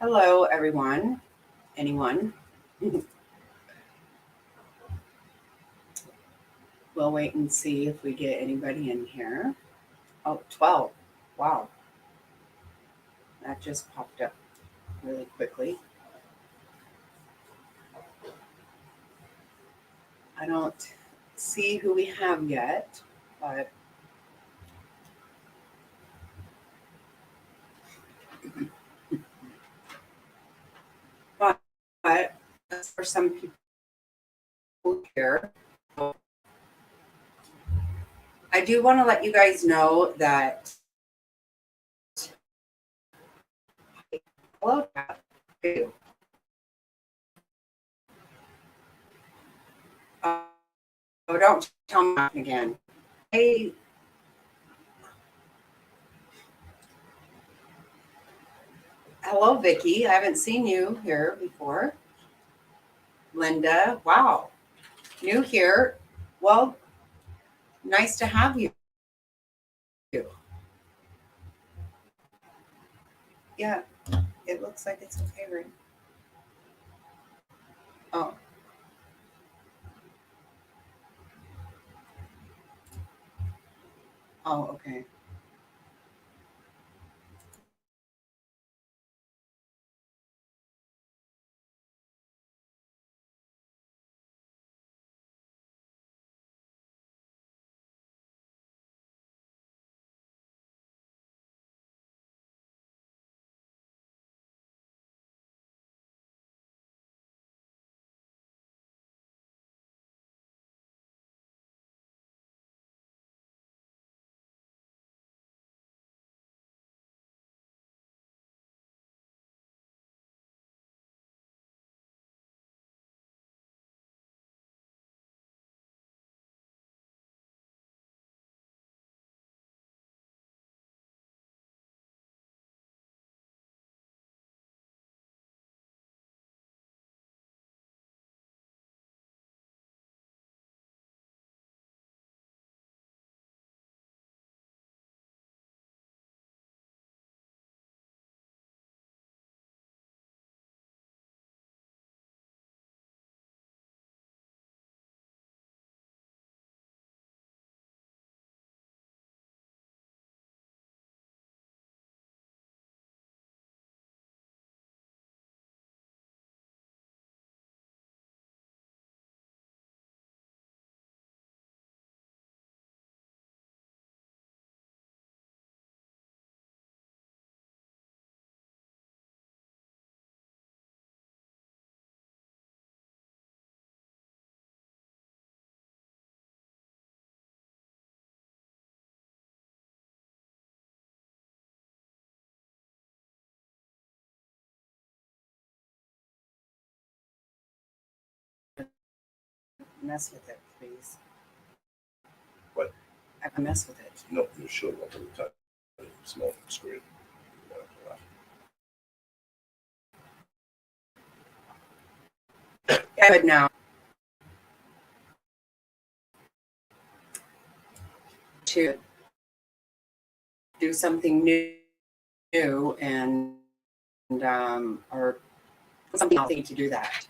Hello, everyone. Anyone? We'll wait and see if we get anybody in here. Oh, 12. Wow. That just popped up really quickly. I don't see who we have yet, but but for some people here, I do want to let you guys know that hello, oh, don't tell me again. Hey, hello, Vicky. I haven't seen you here before. Linda, wow, new here. Well, nice to have you. Yeah, it looks like it's okay, right? Oh, oh, okay. Mess with it, please. What? I mess with it. No, you should all the time. Small screen. Good now. To do something new or something else to do that.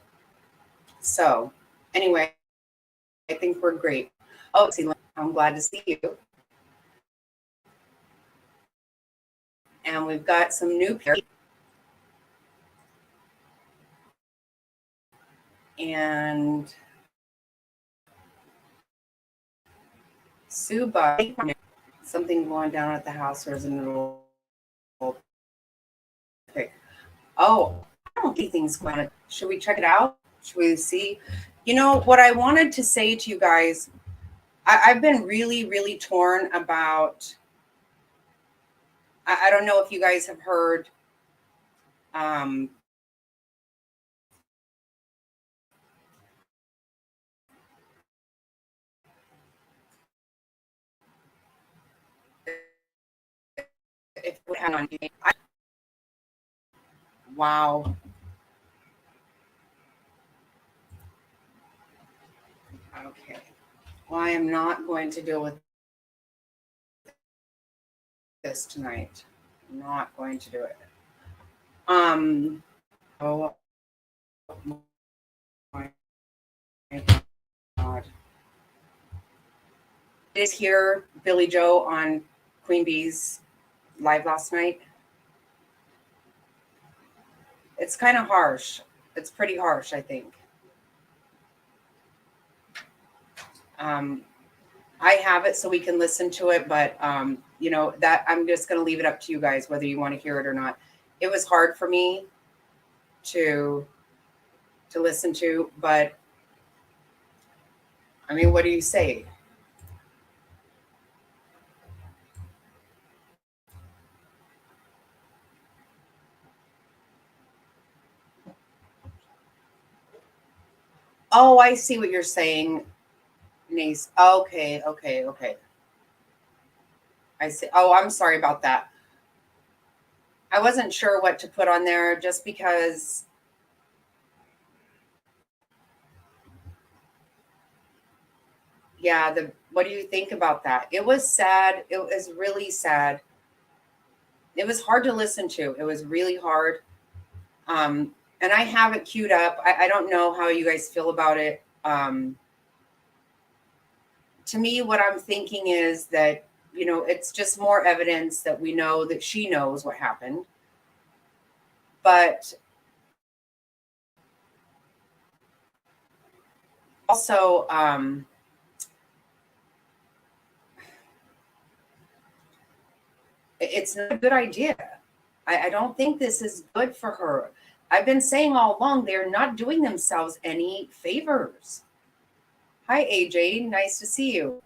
So, anyway, I think we're great. Oh, see, I'm glad to see you. And we've got some new people. And Suba, something going down at the house, or is it a little pick? Oh, I don't think things going on. Should we check it out? Should we see? You know, what I wanted to say to you guys, I've been really, really torn about. I don't know if you guys have heard. Um, if hang on, wow. Okay. Well, I am not going to deal with this tonight. I'm not going to do it. Oh my God. It is here, Billie Jo on Queen Bee's live last night. It's kind of harsh. It's pretty harsh, I think. Um, I have it so we can listen to it, but that I'm just going to leave it up to you guys whether you want to hear it or not. It was hard for me to listen to, but I mean, what do you say? Oh, I see what you're saying, Nace. Okay, okay, okay. I see. Oh, I'm sorry about that. I wasn't sure what to put on there just because. Yeah, what do you think about that? It was sad. It was really sad. It was hard to listen to. It was really hard. And I have it queued up. I don't know how you guys feel about it. To me, what I'm thinking is that, it's just more evidence that we know that she knows what happened. But also, it's not a good idea. I don't think this is good for her. I've been saying all along, they're not doing themselves any favors. Hi, AJ. Nice to see you.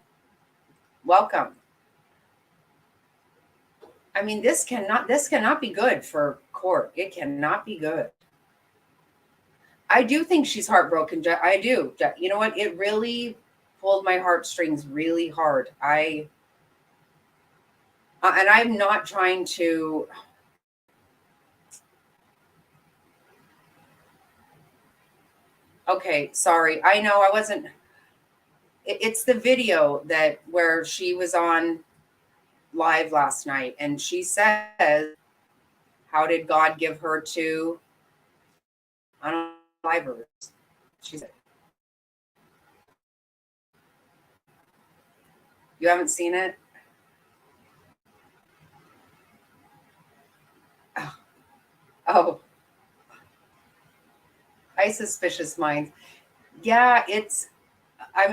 Welcome. I mean, this cannot be good for court. It cannot be good. I do think she's heartbroken. I do. You know what? It really pulled my heartstrings really hard. And I'm not trying to. Okay, sorry. I know I wasn't. It's the video that where she was on live last night, and she says, "How did God give her to unlivers?" She said, "You haven't seen it." Oh, oh, hi, suspicious minds. Yeah,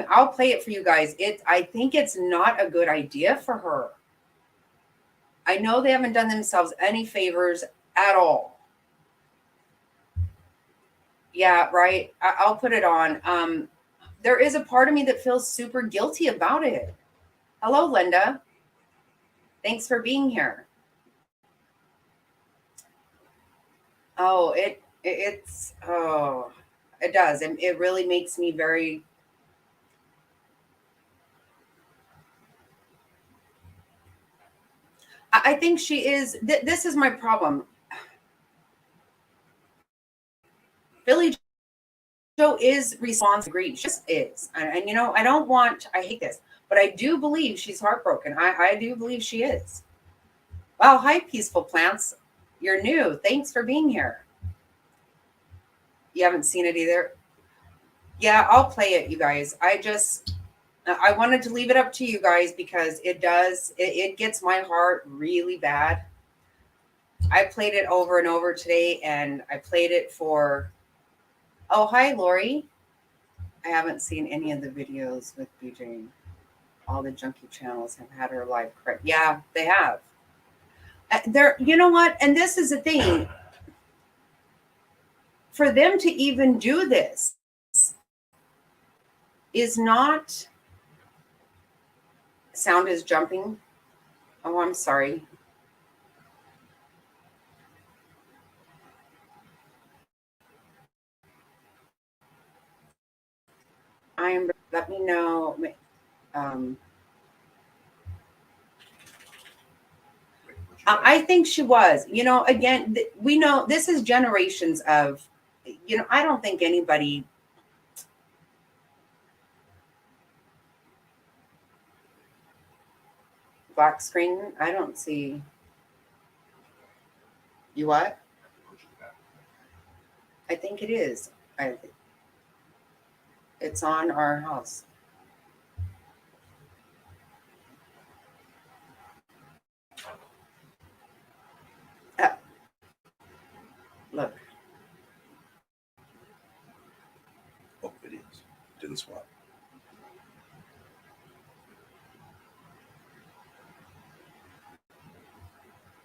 I'll play it for you guys. I think it's not a good idea for her. I know they haven't done themselves any favors at all. Yeah, right. I'll put it on. There is a part of me that feels super guilty about it. Hello, Linda. Thanks for being here. Oh, it does. And it really makes me very. I think she is. This is my problem. Billie Jo is responsible. She just is. And I don't want. I hate this, but I do believe she's heartbroken. I do believe she is. Wow. Hi, peaceful plants. You're new. Thanks for being here. You haven't seen it either. Yeah, I'll play it, you guys. I wanted to leave it up to you guys because it gets my heart really bad. I played it over and over today, and I played it for. Oh, hi, Lori. I haven't seen any of the videos with BJ. All the junkie channels have had her live. Correct? Yeah, they have. There, you know what? And this is the thing. For them to even do this is not. Sound is jumping. Oh, I'm sorry. Let me know. Um, I think she was. Again, we know this is generations of. I don't think anybody. Black screen. I don't see. You what? I think it is. It's on our house. Look. Oh, it is. Didn't swap.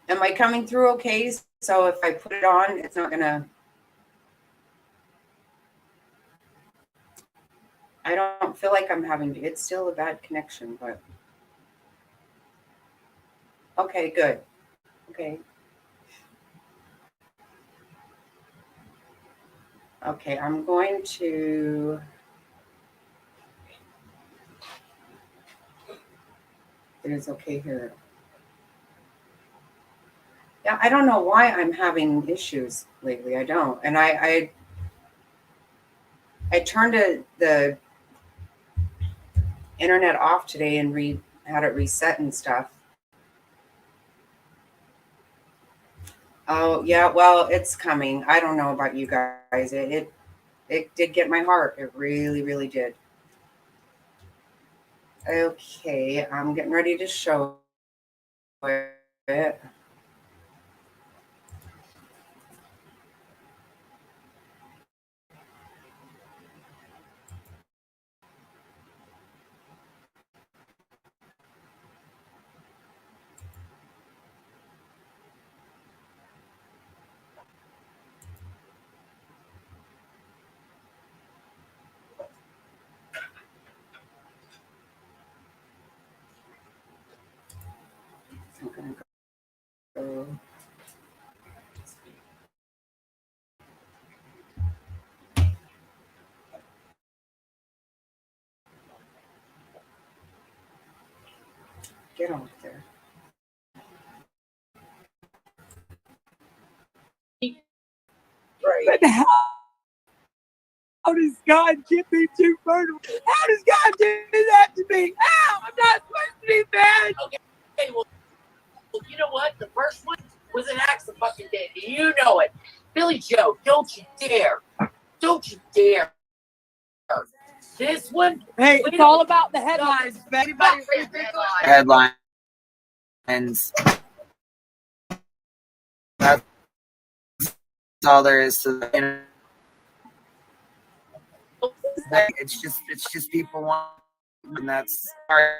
Am I coming through okay? So if I put it on, it's not gonna. I don't feel like I'm having to. It's still a bad connection, but okay, good. Okay. Okay, I'm going to. It is okay here. Yeah, I don't know why I'm having issues lately. I don't, and I turned the internet off today and had it reset and stuff. Oh yeah, well it's coming. I don't know about you guys. It did get my heart. It really, really did. Okay, I'm getting ready to show it. I'm gonna go. Get off there. Right. But how does God get me too fertile? How does God do that to me? How? I'm not supposed to be bad. Okay, well, you know what? The first one was an accident fucking day. You know it. Billie Jo, don't you dare. Don't you dare. This one. Hey, it's all about the headlines, baby. Headlines. That's all there is to the internet. It's just people want, and that's hard.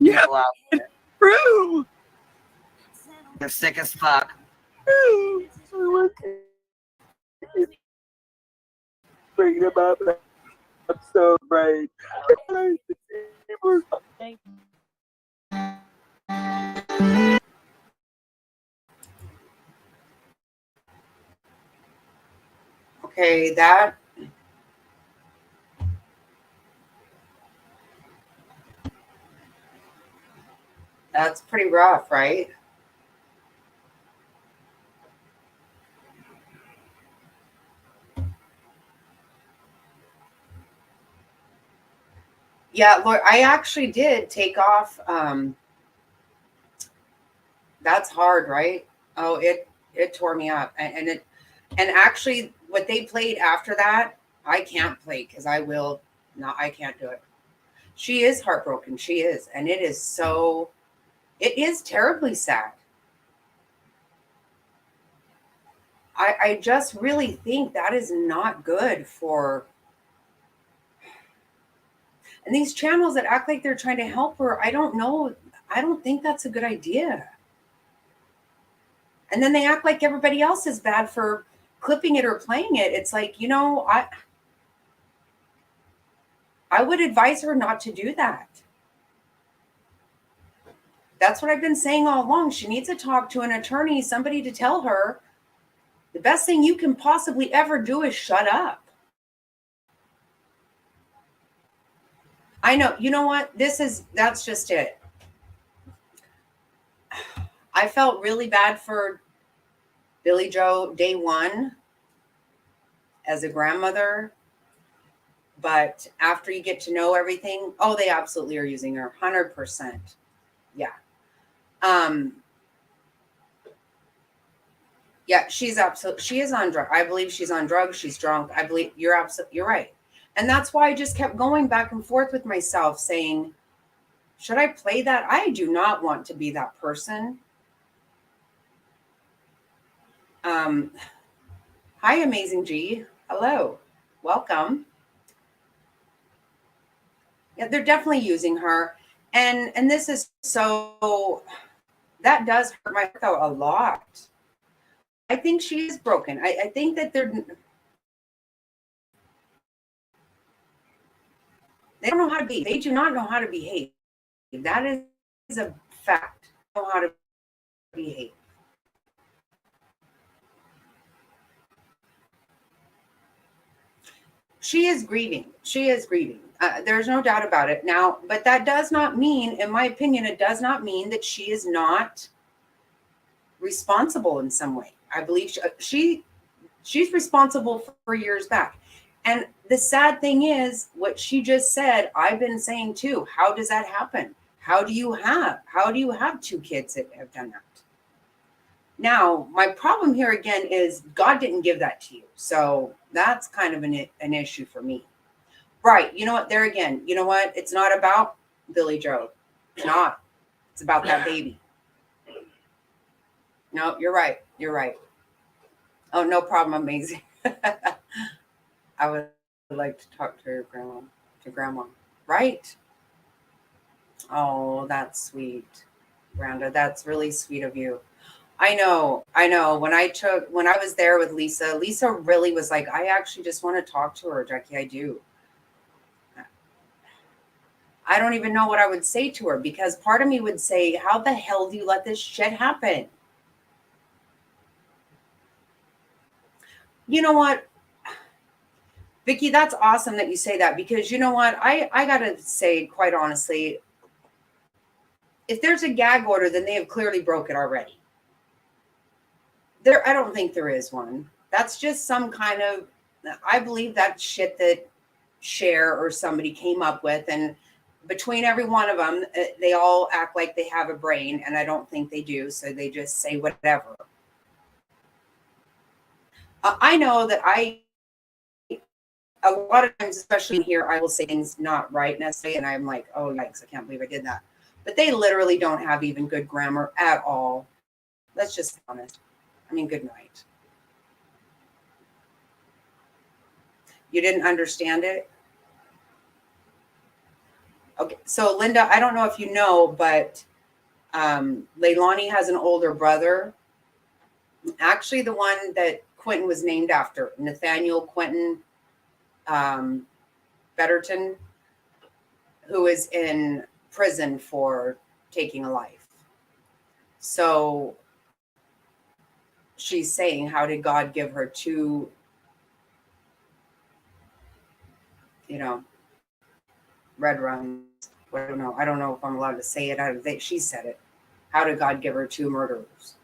People out there. True. They're sick as fuck. True. Bringing them up. I'm so afraid. Okay, that's pretty rough, right? Yeah, Lord, I actually did take off. That's hard, right? Oh, it tore me up, and actually, what they played after that, I can't play because I will not. I can't do it. She is heartbroken. She is, and it is so. It is terribly sad. I just really think that is not good for. And these channels that act like they're trying to help her, I don't know. I don't think that's a good idea. And then they act like everybody else is bad for clipping it or playing it. It's like, I would advise her not to do that. That's what I've been saying all along. She needs to talk to an attorney, somebody to tell her the best thing you can possibly ever do is shut up. I know, you know what? That's just it. I felt really bad for Billie Jo day one as a grandmother. But after you get to know everything, oh, they absolutely are using her 100%. Yeah. Yeah, she is on drugs. I believe she's on drugs. She's drunk. I believe you're right. And that's why I just kept going back and forth with myself saying, should I play that? I do not want to be that person. Hi, Amazing G. Hello. Welcome. Yeah, they're definitely using her. And this is so, that does hurt my heart though a lot. I think she is broken. I think that they don't know how to be. They do not know how to behave. That is a fact. They don't know how to behave. She is grieving. She is grieving. There's no doubt about it. Now, but that does not mean, in my opinion, it does not mean that she is not responsible in some way. I believe she's responsible for years back. And the sad thing is, what she just said, I've been saying too. How does that happen? How do you have two kids that have done that? Now, my problem here again is God didn't give that to you. So that's kind of an issue for me. Right. You know what? There again, you know what? It's not about Billie Jo. It's not. It's about that baby. No, you're right. You're right. Oh, no problem. Amazing. I would like to talk to your grandma. Right. Oh, that's sweet. Rhonda, that's really sweet of you. I know. When I was there with Lisa really was like, I actually just want to talk to her, Jackie. I do. I don't even know what I would say to her because part of me would say, how the hell do you let this shit happen? You know what? Vicky, that's awesome that you say that because you know what? I got to say, quite honestly, if there's a gag order, then they have clearly broke it already. I don't think there is one. That's just some kind of, I believe that shit that Cher or somebody came up with. And between every one of them, they all act like they have a brain. And I don't think they do. So they just say whatever. I know that a lot of times, especially here, I will say things not right necessarily. And I'm like, oh, yikes, I can't believe I did that. But they literally don't have even good grammar at all. Let's just be honest. I mean, good night. You didn't understand it? Okay, so Linda, I don't know if you know, but Leilani has an older brother. Actually, the one that Quentin was named after, Nathaniel Quentin Betterton, who is in prison for taking a life. So she's saying, how did God give her two, red runs? I don't know if I'm allowed to say it. She said it. How did God give her two murderers?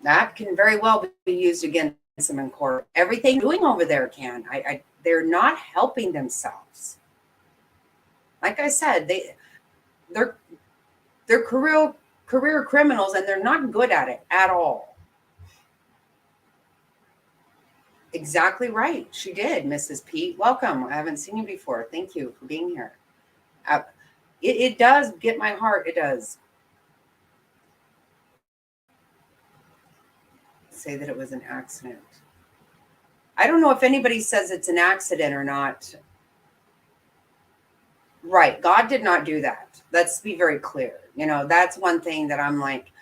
That can very well be used against them in court. Everything they're doing over there can. They're not helping themselves. Like I said, they're career criminals, and they're not good at it at all. Exactly right. She did, Mrs. Pete. Welcome. I haven't seen you before. Thank you for being here. It does get my heart. It does. Say that it was an accident. I don't know if anybody says it's an accident or not. Right. God did not do that. Let's be very clear. That's one thing that I'm like,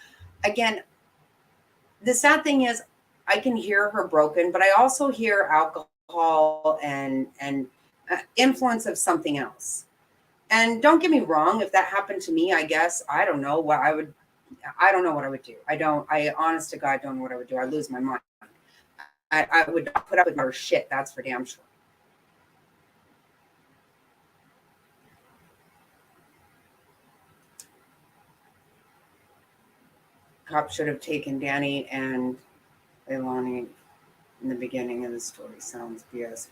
again, the sad thing is I can hear her broken, but I also hear alcohol and influence of something else. And don't get me wrong, if that happened to me, I guess, I don't know what I would do. I honest to God don't know what I would do. I'd lose my mind. I would not put up with her shit. That's for damn sure. Cops should have taken Danny and Leilani in the beginning of the story. Sounds BS.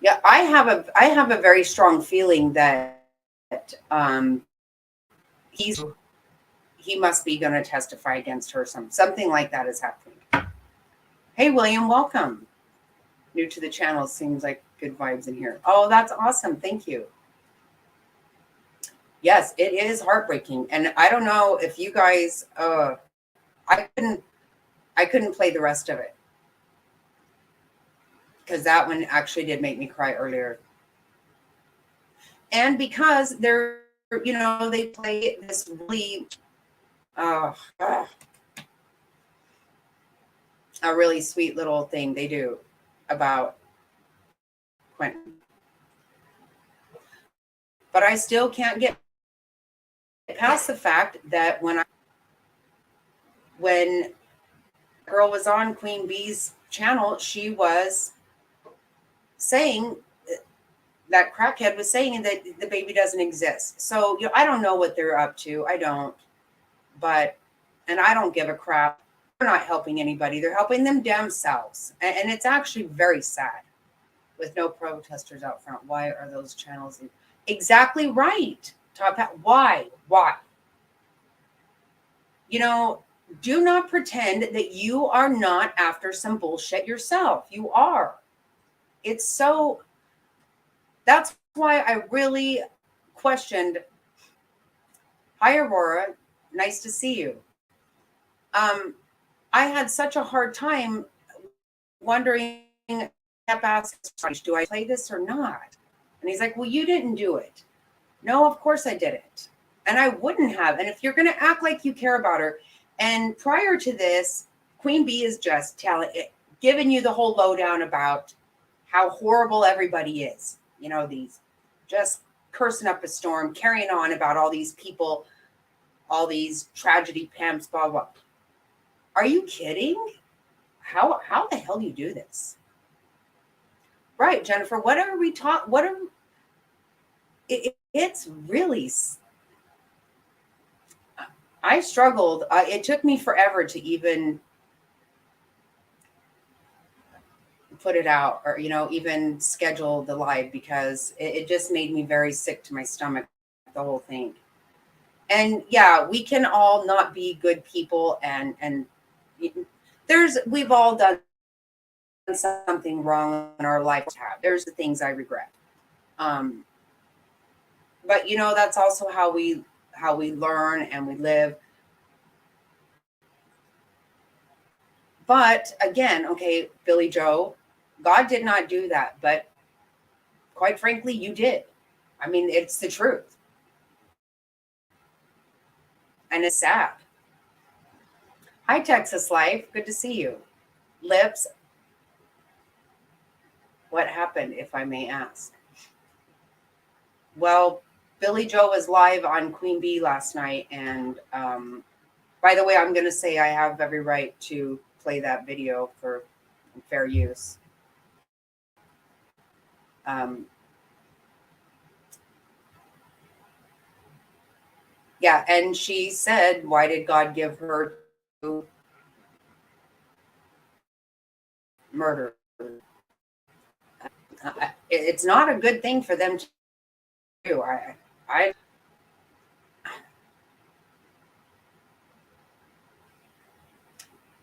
Yeah, I have a very strong feeling that he must be going to testify against her. Something like that is happening. Hey, William, welcome. New to the channel. Seems like good vibes in here. Oh, that's awesome. Thank you. Yes, it is heartbreaking. And I don't know if you guys, I couldn't play the rest of it, because that one actually did make me cry earlier. And because they're, they play this really, a really sweet little thing they do about Quentin. But I still can't get past the fact that when girl was on Queen Bee's channel, she was saying that crackhead was saying that the baby doesn't exist. So, I don't know what they're up to. I don't. And I don't give a crap. They're not helping anybody. They're helping them damn selves. And it's actually very sad with no protesters out front. Why are those channels? Exactly right. Top Hat. Why? Do not pretend that you are not after some bullshit yourself. You are. That's why I really questioned. Hi, Aurora. Nice to see you. I had such a hard time wondering, kept asking, do I play this or not? And he's like, well, you didn't do it. No, of course I didn't. And I wouldn't have. And if you're going to act like you care about her, and prior to this, Queen Bee is just giving you the whole lowdown about how horrible everybody is. These just cursing up a storm, carrying on about all these people, all these tragedy pimps, blah, blah. Are you kidding? How the hell do you do this? Right, Jennifer, what are we talking? It's really, I struggled. It took me forever to even put it out or, even schedule the live, because it just made me very sick to my stomach, the whole thing. And yeah, we can all not be good people. And we've all done something wrong in our life. There's the things I regret. But that's also how we learn and we live. But again, okay, Billie Jo, God did not do that, but quite frankly, you did. I mean, it's the truth. And it's sad. Hi, Texas Life. Good to see you. Lips. What happened, if I may ask? Well, Billie Jo was live on Queen Bee last night. And by the way, I'm going to say I have every right to play that video for fair use. Yeah, and she said, why did God give her to murder? It's not a good thing for them to do.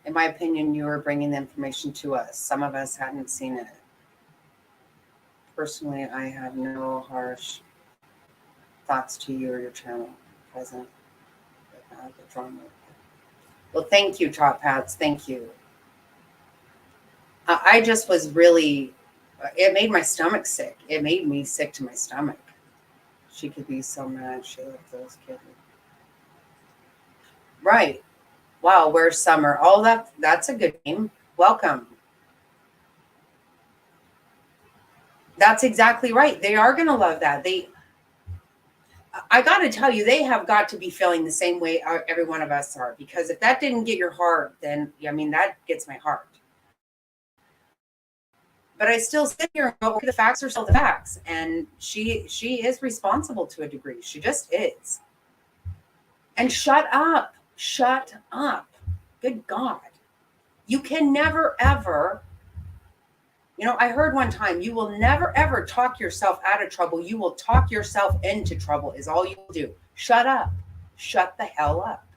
In my opinion, you were bringing the information to us. Some of us hadn't seen it. Personally, I have no harsh thoughts to you or your channel present. Well, thank you, Top Hats. Thank you. I just was really, it made my stomach sick. It made me sick to my stomach. She could be so mad she left those kids. Right. Wow, where's Summer? Oh, that's a good name. Welcome. That's exactly right. They are going to love that. I got to tell you, they have got to be feeling the same way every one of us are, because if that didn't get your heart, then, I mean, that gets my heart. But I still sit here and go, okay, the facts are still the facts. And she is responsible to a degree. She just is. And shut up. Shut up. Good God. You can never, ever, I heard one time, you will never, ever talk yourself out of trouble. You will talk yourself into trouble is all you will do. Shut up. Shut the hell up.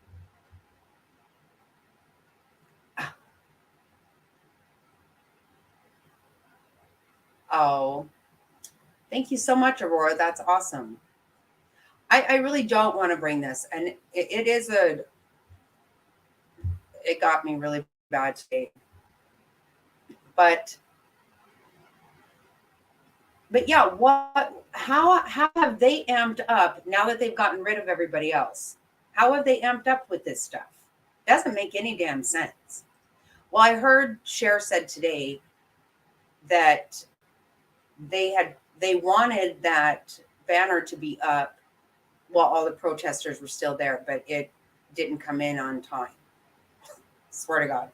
Oh, thank you so much, Aurora. That's awesome. I really don't want to bring this, and it got me really bad today. But yeah, how have they amped up now that they've gotten rid of everybody else? How have they amped up with this stuff? Doesn't make any damn sense. Well, I heard Cher said today that they wanted that banner to be up while all the protesters were still there, but it didn't come in on time. Swear to God.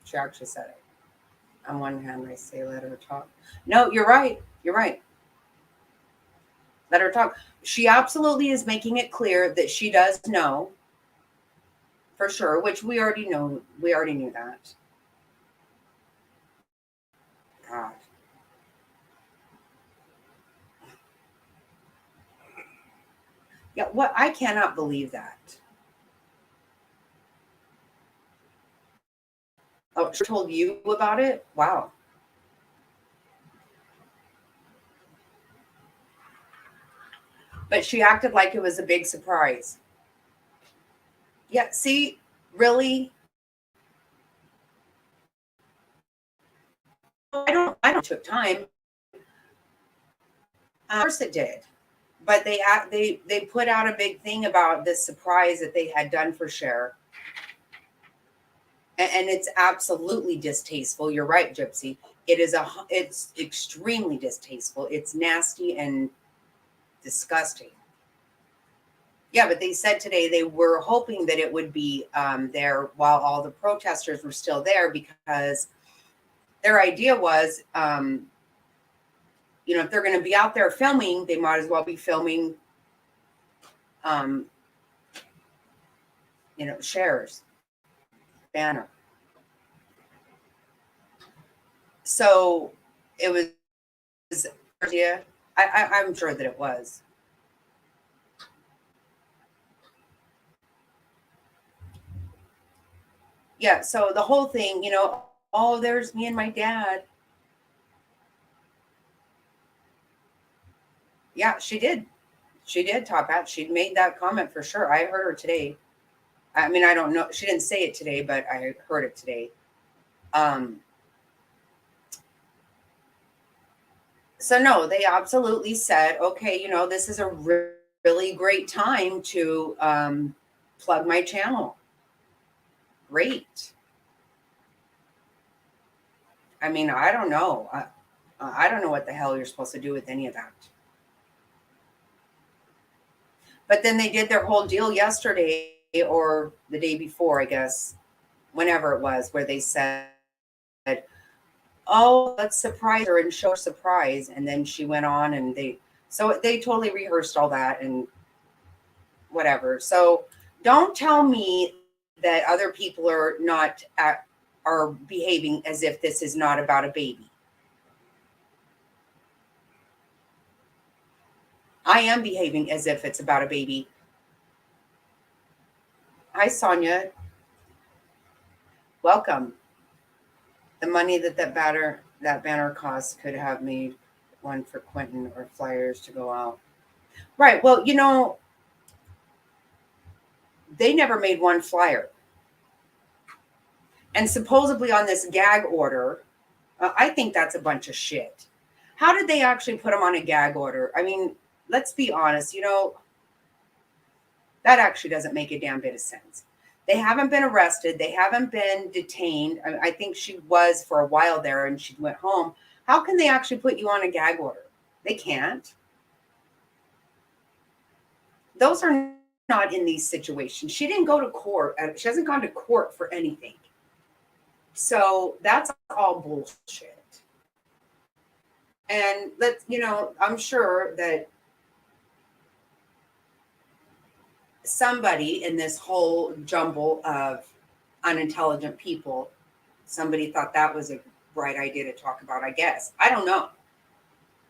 She actually said it. On one hand, I say let her talk. No, you're right. You're right. Let her talk. She absolutely is making it clear that she does know for sure, which we already know. We already knew that. God. Yeah, what? I cannot believe that. Oh, she told you about it? Wow. But she acted like it was a big surprise. Yeah, see, really? I don't took time. Of course it did. But they put out a big thing about this surprise that they had done for Cher. And it's absolutely distasteful. You're right, Gypsy. It's extremely distasteful. It's nasty and disgusting. Yeah, but they said today they were hoping that it would be there while all the protesters were still there, because their idea was, if they're going to be out there filming, they might as well be filming, Cher's banner. So it was, yeah, I'm sure that it was. Yeah, so the whole thing, oh, there's me and my dad. Yeah, she did. She did talk out. She made that comment for sure. I heard her today. I mean, I don't know. She didn't say it today, but I heard it today. So no, they absolutely said, okay, this is a really great time to plug my channel. Great. I mean, I don't know. I don't know what the hell you're supposed to do with any of that. But then they did their whole deal yesterday or the day before, I guess, whenever it was, where they said, oh, let's surprise her and show her surprise. And then she went on and they totally rehearsed all that and whatever. So don't tell me that other people are behaving as if this is not about a baby. I am behaving as if it's about a baby. Hi, Sonia. Welcome. The money that banner cost could have made one for Quentin or flyers to go out. Right. Well, they never made one flyer. And supposedly on this gag order, I think that's a bunch of shit. How did they actually put them on a gag order? I mean, let's be honest, that actually doesn't make a damn bit of sense. They haven't been arrested. They haven't been detained. I think she was for a while there and she went home. How can they actually put you on a gag order? They can't. Those are not in these situations. She didn't go to court. She hasn't gone to court for anything. So that's all bullshit. And I'm sure that somebody in this whole jumble of unintelligent people, somebody thought that was a bright idea to talk about, I guess. I don't know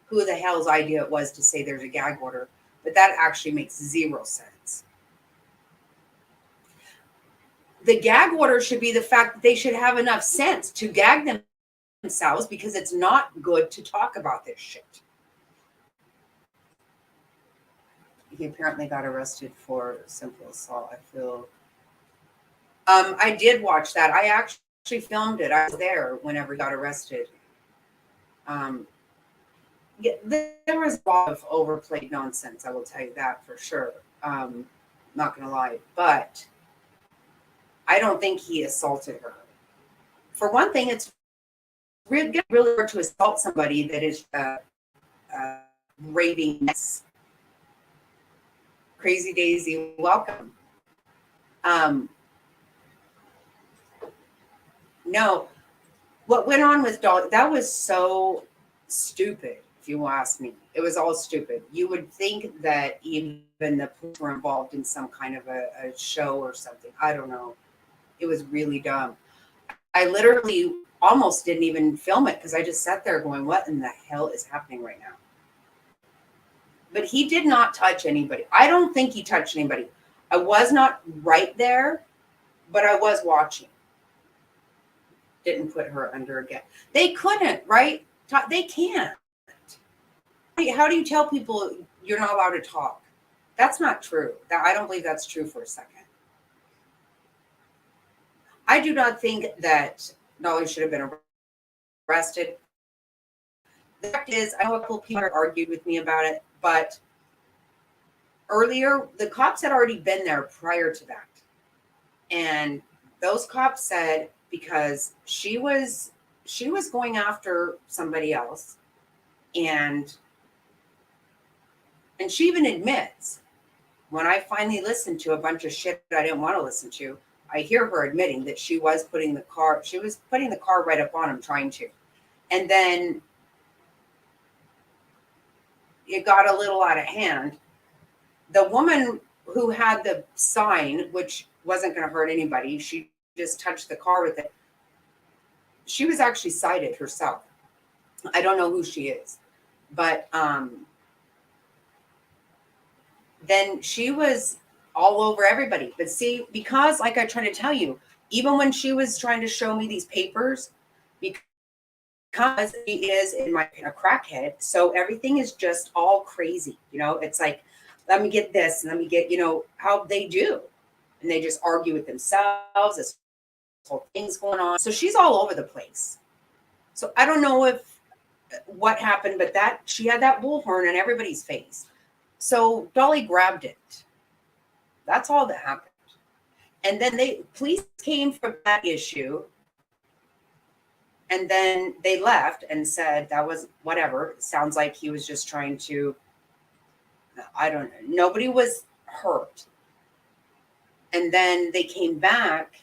who the hell's idea it was to say there's a gag order, but that actually makes zero sense. The gag order should be the fact that they should have enough sense to gag them themselves because it's not good to talk about this shit. He apparently got arrested for simple assault. I feel. I did watch that. I actually filmed it. I was there whenever he got arrested. Yeah, there was a lot of overplayed nonsense. I will tell you that for sure. Not gonna lie, but I don't think he assaulted her. For one thing, it's really hard to assault somebody that is raving mess. Crazy Daisy, welcome. No, what went on with Dolly, that was so stupid, if you ask me. It was all stupid. You would think that even the police were involved in some kind of a show or something. I don't know. It was really dumb. I literally almost didn't even film it because I just sat there going, what in the hell is happening right now? But he did not touch anybody. I don't think he touched anybody. I was not right there, but I was watching. Didn't put her under again. They couldn't, right? They can't. How do you tell people you're not allowed to talk? That's not true. I don't believe that's true for a second. I do not think that Dolly should have been arrested. The fact is, I know a couple people argued with me about it, but earlier, the cops had already been there prior to that. And those cops said, because she was going after somebody else, and she even admits, when I finally listened to a bunch of shit that I didn't want to listen to, I hear her admitting that she was putting the car right up on him, trying to. And then it got a little out of hand. The woman who had the sign, which wasn't going to hurt anybody, she just touched the car with it. She was actually cited herself. I don't know who she is, but then she was all over everybody. But see, because like I try to tell you, even when she was trying to show me these papers, because he is a crackhead, so everything is just all crazy. You know, it's like, let me get this and let me get, how they do. And they just argue with themselves. This whole thing's going on. So she's all over the place. So I don't know what happened, but she had that bullhorn in everybody's face. So Dolly grabbed it. That's all that happened. And then police came for that issue. And then they left and said that was whatever. It sounds like he was just trying to, I don't know. Nobody was hurt. And then they came back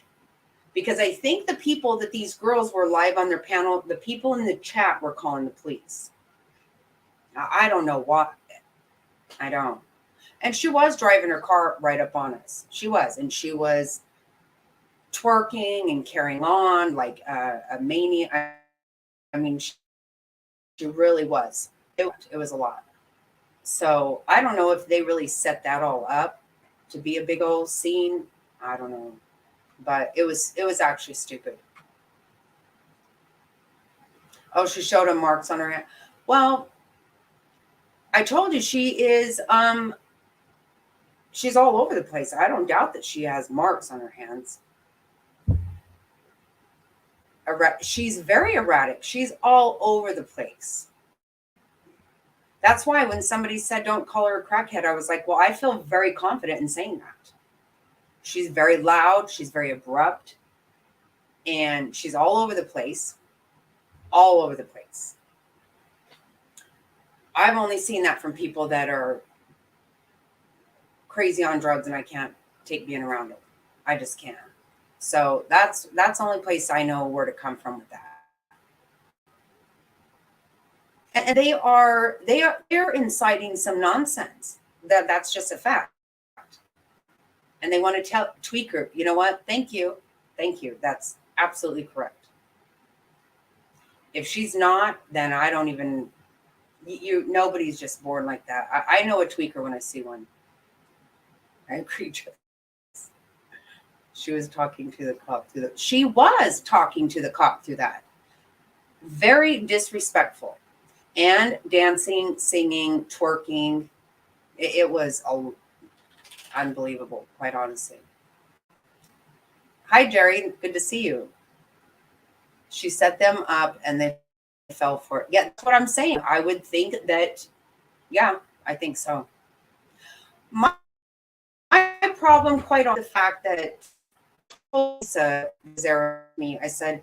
because I think the people that these girls were live on their panel, the people in the chat were calling the police. Now, I don't know why. I don't. And she was driving her car right up on us. She was. And she was twerking and carrying on like a maniac. I mean, she really was. It was a lot. So I don't know if they really set that all up to be a big old scene. I don't know. But it was actually stupid. Oh, she showed him marks on her hand. Well, I told you she is she's all over the place. I don't doubt that she has marks on her hands. She's very erratic. She's all over the place. That's why when somebody said don't call her a crackhead, I was like, well, I feel very confident in saying that. She's very loud. She's very abrupt. And she's all over the place. All over the place. I've only seen that from people that are crazy on drugs, and I can't take being around them. I just can't. So that's the only place I know where to come from with that. And they're inciting some nonsense. That's just a fact. And they want to tell Tweaker, you know what? Thank you. That's absolutely correct. If she's not, then I don't even. Nobody's just born like that. I know a tweaker when I see one. I agree. She was talking to the cop through that. very disrespectful, and dancing, singing, twerking. It was unbelievable, quite honestly. Hi, Jerry. Good to see you. She set them up and they fell for it. Yeah, that's what I'm saying. I would think that, yeah, I think so. My problem, quite on the fact that Lisa was there with me, I said,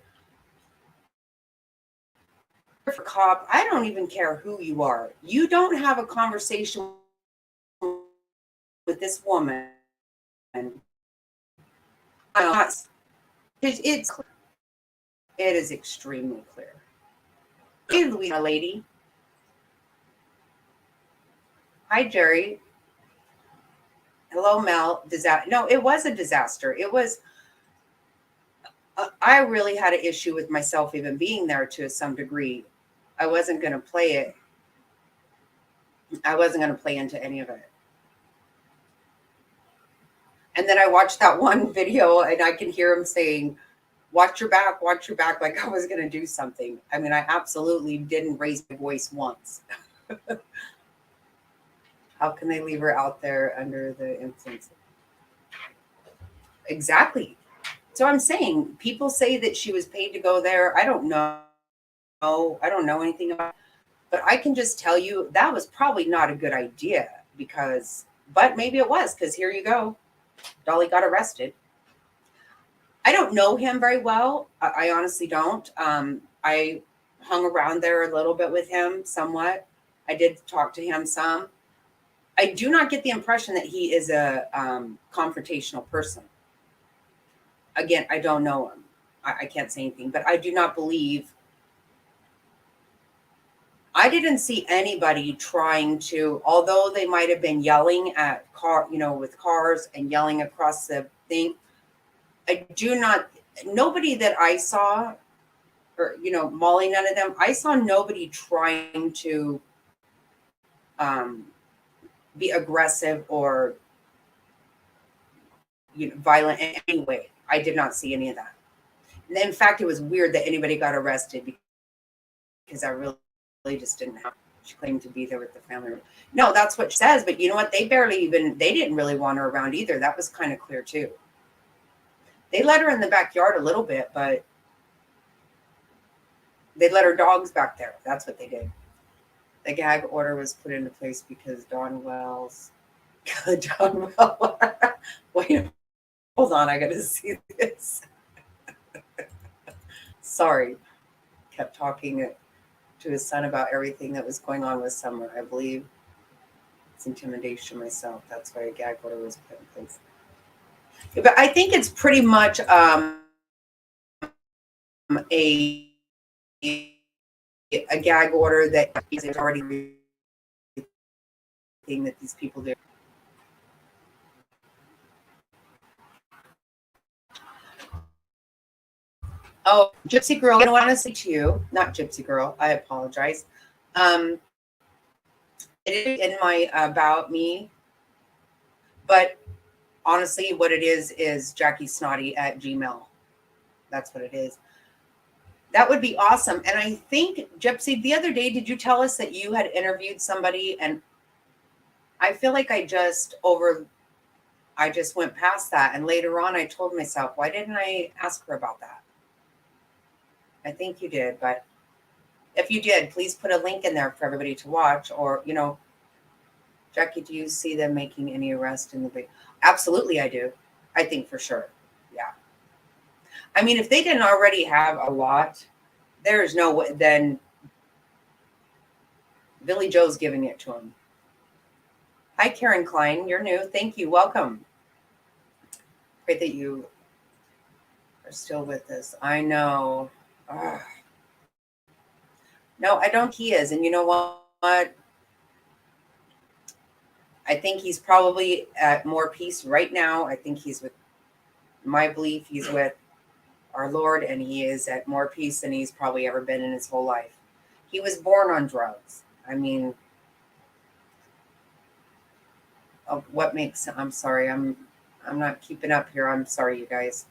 for cop, I don't even care who you are. You don't have a conversation with this woman. It's clear. It is extremely clear. Hey, Louisa lady. Hi, Jerry. Hello, Mel. Disaster. No, it was a disaster. It was. I really had an issue with myself even being there to some degree. I wasn't going to play it. I wasn't going to play into any of it. And then I watched that one video and I can hear him saying, watch your back, like I was going to do something. I mean, I absolutely didn't raise my voice once. How can they leave her out there under the influence? Exactly. So I'm saying people say that she was paid to go there. I don't know. I don't know anything about it. But I can just tell you that was probably not a good idea but maybe it was, because here you go. Dolly got arrested. I don't know him very well. I honestly don't. I hung around there a little bit with him, somewhat. I did talk to him some. I do not get the impression that he is a confrontational person. Again, I don't know him. I can't say anything, but I do not believe. I didn't see anybody trying to, although they might have been yelling at with cars and yelling across the thing. I do not, nobody that I saw, or, Molly, none of them, I saw nobody trying to be aggressive or violent in any way. I did not see any of that. And in fact, it was weird that anybody got arrested because I really just didn't have. She claimed to be there with the family. No, that's what she says. But you know what? They didn't really want her around either. That was kind of clear too. They let her in the backyard a little bit, but they let her dogs back there. That's what they did. The gag order was put into place because Don Wells. Wait, hold on. I got to see this. Sorry. Kept talking to his son about everything that was going on with Summer. I believe it's intimidation myself. That's why a gag order was put in place. But I think it's pretty much a gag order that is already thing that these people do. Oh, Gypsy Girl, I want to say to you, not Gypsy Girl, I apologize. It is in my about me, but honestly, what it is Jackie Snotty at Gmail. That's what it is. That would be awesome. And I think, Gypsy, the other day, did you tell us that you had interviewed somebody? And I feel like I just went past that. And later on, I told myself, why didn't I ask her about that? I think you did. But if you did, please put a link in there for everybody to watch. Or, Jackie, do you see them making any arrest in the big? Absolutely, I do. I think for sure. Yeah. I mean, if they didn't already have a lot, there is no way. Then Billie Jo's giving it to him. Hi, Karen Klein. You're new. Thank you. Welcome. Great that you are still with us. I know. Ugh. No, I don't. He is. And you know what? I think he's probably at more peace right now. I think he's with my belief. He's with our Lord, and he is at more peace than he's probably ever been in his whole life. He was born on drugs. I mean, I'm sorry. I'm not keeping up here. I'm sorry, you guys.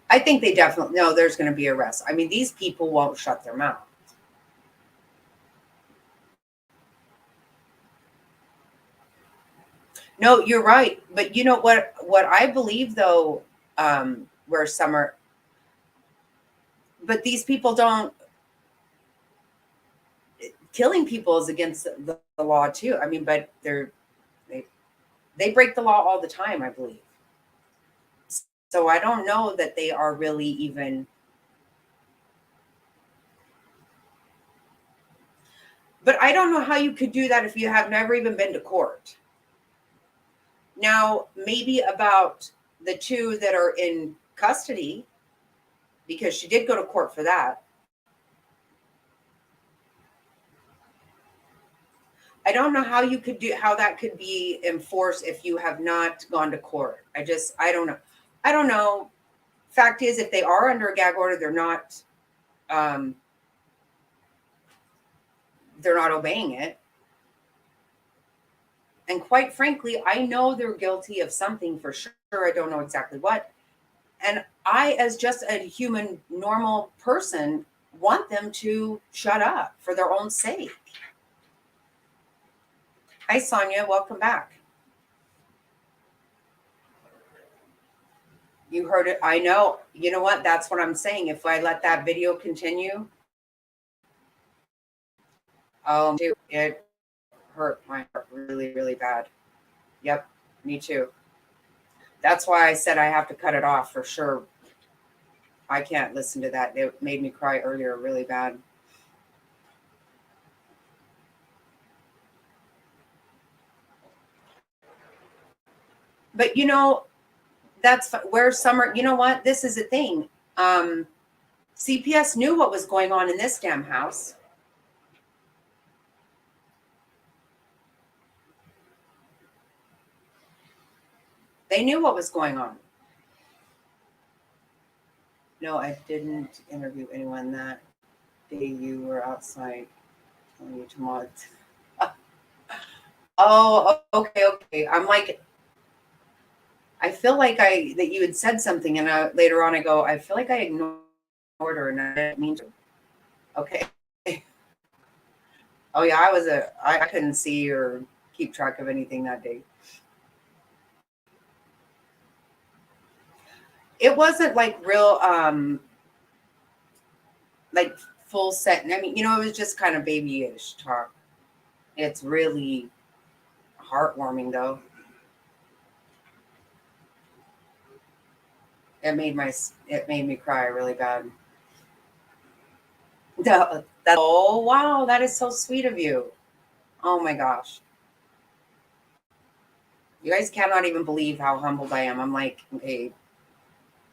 I think they definitely know there's going to be arrests. I mean, these people won't shut their mouth. No, you're right. But you know what I believe though, where some are, but these people don't, killing people is against the law too. I mean, but they they break the law all the time, I believe. So I don't know that they are really even, but I don't know how you could do that if you have never even been to court. Now, maybe about the two that are in custody, because she did go to court for that. I don't know how you could do how that could be enforced if you have not gone to court. I don't know. I don't know. Fact is, if they are under a gag order, um, they're not obeying it. And quite frankly, I know they're guilty of something for sure. I don't know exactly what. And I, as just a human, normal person, want them to shut up for their own sake. Hi, Sonia. Welcome back. You heard it. I know. You know what? That's what I'm saying. If I let that video continue, it hurt my heart really, really bad. Yep, me too. That's why I said I have to cut it off for sure. I can't listen to that. It made me cry earlier really bad. But you know, that's where summer, you know what? This is a thing. CPS knew what was going on in this damn house. They knew what was going on. No, I didn't interview anyone that day you were outside telling you to mod. Oh, okay. I'm like, I feel like that you had said something, and later on I go, I feel like I ignored her, and I didn't mean to. Okay. Oh yeah, I couldn't see or keep track of anything that day. It wasn't like real, like full set. I mean, it was just kind of babyish talk. It's really heartwarming though. It made me cry really bad. Oh wow, that is so sweet of you. Oh my gosh. You guys cannot even believe how humbled I am. I'm like, okay,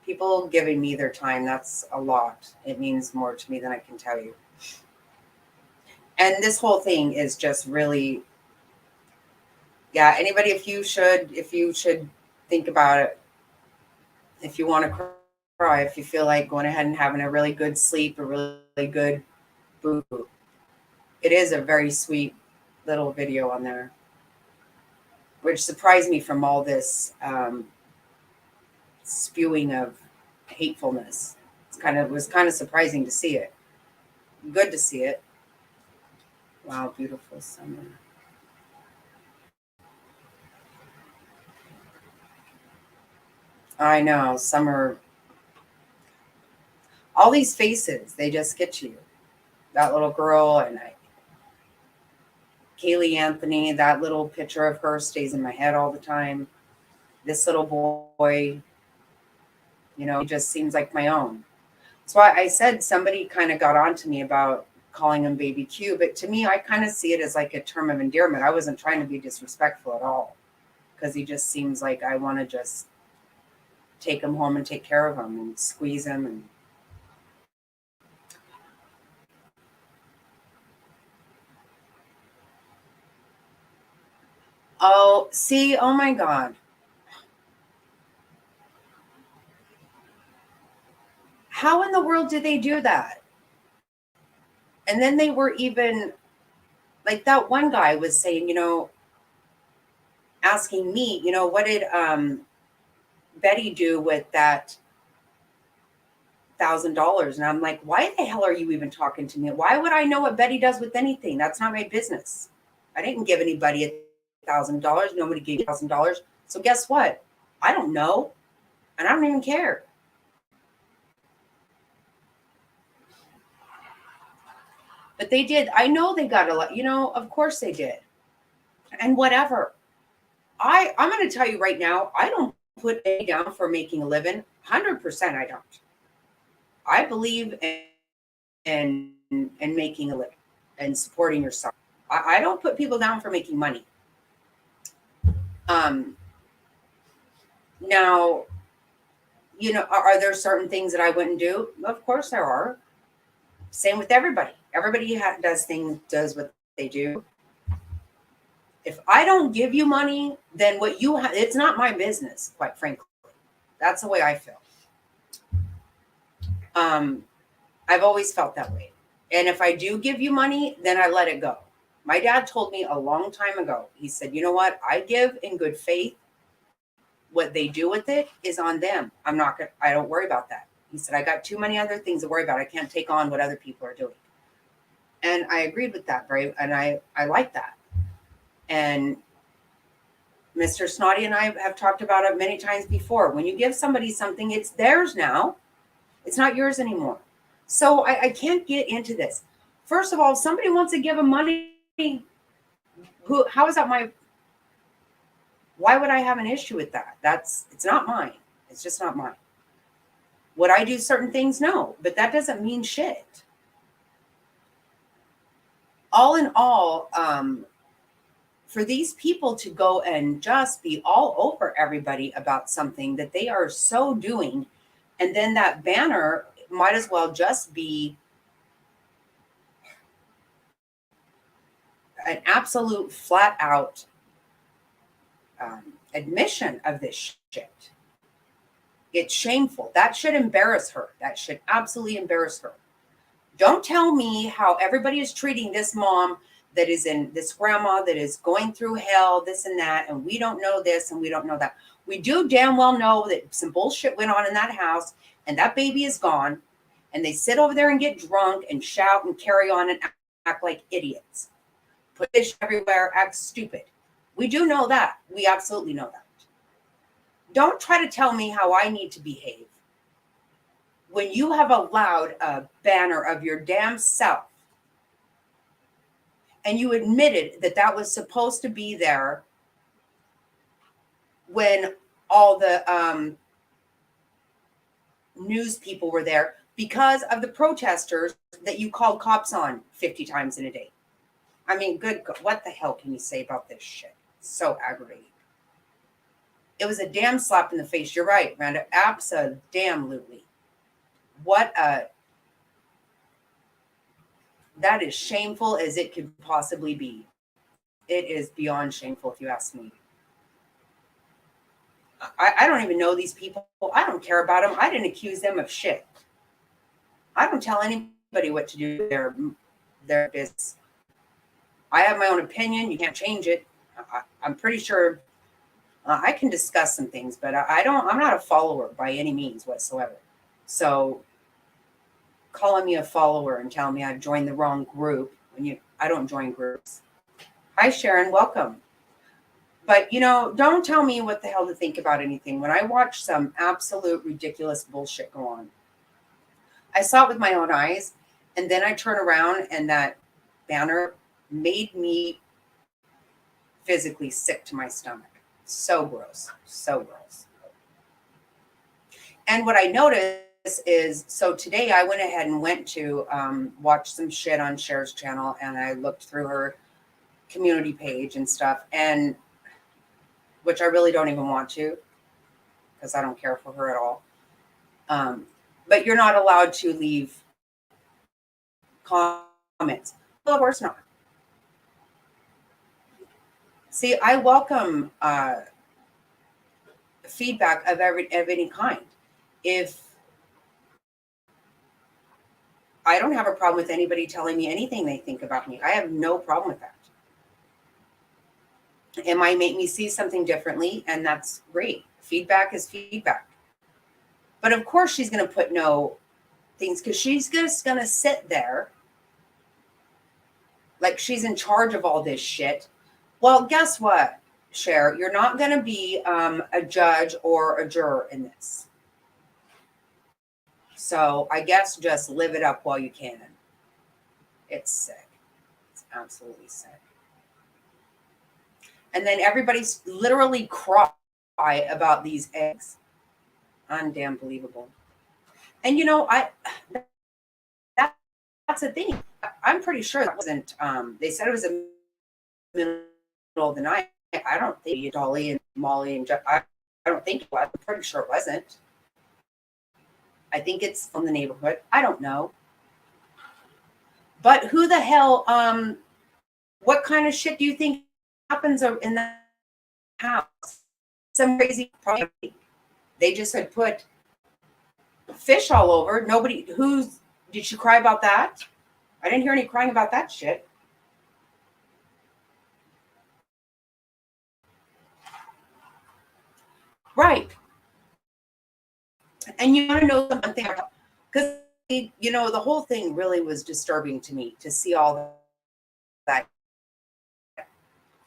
people giving me their time, that's a lot. It means more to me than I can tell you. And this whole thing is just really, yeah, anybody, if you should think about it, if you want to cry, if you feel like going ahead and having a really good sleep, a really good boo, it is a very sweet little video on there, which surprised me from all this spewing of hatefulness. It was kind of surprising to see it. Good to see it. Wow, beautiful summer. I know, summer. All these faces, they just get you. That little girl and Kaylee Anthony, that little picture of her stays in my head all the time. This little boy, he just seems like my own. That's why I said somebody kind of got on to me about calling him Baby Q, but to me, I kind of see it as like a term of endearment. I wasn't trying to be disrespectful at all, because he just seems like I want to just take him home and take care of him and squeeze him. And oh, see, oh my God. How in the world did they do that? And then they were even like, that one guy was saying, asking me, what did Betty do with that $1,000. And I'm like, why the hell are you even talking to me? Why would I know what Betty does with anything? That's not my business. I didn't give anybody $1,000. Nobody gave me $1,000. So guess what? I don't know. And I don't even care. But they did. I know they got a lot. Of course they did. And whatever. I'm going to tell you right now, I don't put any down for making a living. 100% I don't. I believe in making a living and supporting yourself. I don't put people down for making money. Now, are there certain things that I wouldn't do? Of course there are. Same with everybody. Everybody does what they do. If I don't give you money, then what you have, it's not my business, quite frankly. That's the way I feel. I've always felt that way. And if I do give you money, then I let it go. My dad told me a long time ago, he said, you know what? I give in good faith. What they do with it is on them. I don't worry about that. He said, I got too many other things to worry about. I can't take on what other people are doing. And I agreed with that, and I like that. And Mr. Snotty and I have talked about it many times before. When you give somebody something, it's theirs now. It's not yours anymore. So I can't get into this. First of all, if somebody wants to give them money, how is that why would I have an issue with that? It's not mine. It's just not mine. Would I do certain things? No, but that doesn't mean shit. All in all, for these people to go and just be all over everybody about something that they are so doing, and then that banner might as well just be an absolute flat out admission of this shit. It's shameful. That should embarrass her. That should absolutely embarrass her. Don't tell me how everybody is treating this mom that is this grandma that is going through hell, this and that, and we don't know this and we don't know that. We do damn well know that some bullshit went on in that house and that baby is gone, and they sit over there and get drunk and shout and carry on and act like idiots. Put fish everywhere, act stupid. We do know that. We absolutely know that. Don't try to tell me how I need to behave when you have allowed a banner of your damn self and you admitted that was supposed to be there when all the news people were there because of the protesters that you called cops on 50 times in a day. I mean, good God, what the hell can you say about this shit? It's so aggravating. It was a damn slap in the face. You're right, Randa. Abso-damn-lutely. That is shameful as it could possibly be. It is beyond shameful, if you ask me. I don't even know these people. I don't care about them. I didn't accuse them of shit. I don't tell anybody what to do their business. I have my own opinion. You can't change it. I'm pretty sure I can discuss some things, but I'm not a follower by any means whatsoever. So calling me a follower and telling me I've joined the wrong group, I don't join groups. Hi, Sharon, welcome. But, don't tell me what the hell to think about anything. When I watch some absolute ridiculous bullshit go on, I saw it with my own eyes, and then I turn around and that banner made me physically sick to my stomach. So gross. So gross. And what I noticed is, so today I went ahead and went to watch some shit on Cher's channel, and I looked through her community page and stuff, and which I really don't even want to because I don't care for her at all. But you're not allowed to leave comments. Well, of course not. See, I welcome feedback of any kind. If I don't have a problem with anybody telling me anything they think about me, I have no problem with that. It might make me see something differently, and that's great. Feedback is feedback. But of course, she's going to put no things because she's just going to sit there like she's in charge of all this shit. Well, guess what, Cher? You're not going to be a judge or a juror in this. So I guess just live it up while you can. It's sick. It's absolutely sick. And then everybody's literally cry about these eggs. Undamn believable. And you know, that's the thing. I'm pretty sure that wasn't. They said it was in the middle of the night. I don't think Dolly and Molly and Jeff. I don't think it was. I'm pretty sure it wasn't. I think it's from the neighborhood. I don't know. But who the hell? What kind of shit do you think happens in the house? Some crazy property. They just had put fish all over. Nobody. Did you cry about that? I didn't hear any crying about that shit. Right. And you want to know something? Because, you know, the whole thing really was disturbing to me to see all that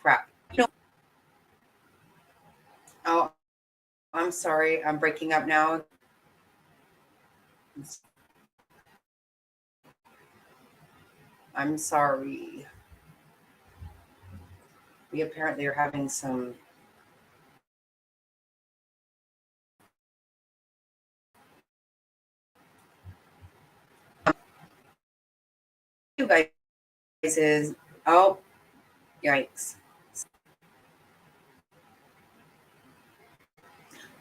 crap. You know, oh, I'm sorry. I'm breaking up now. I'm sorry. We apparently are having some you guys is oh yikes.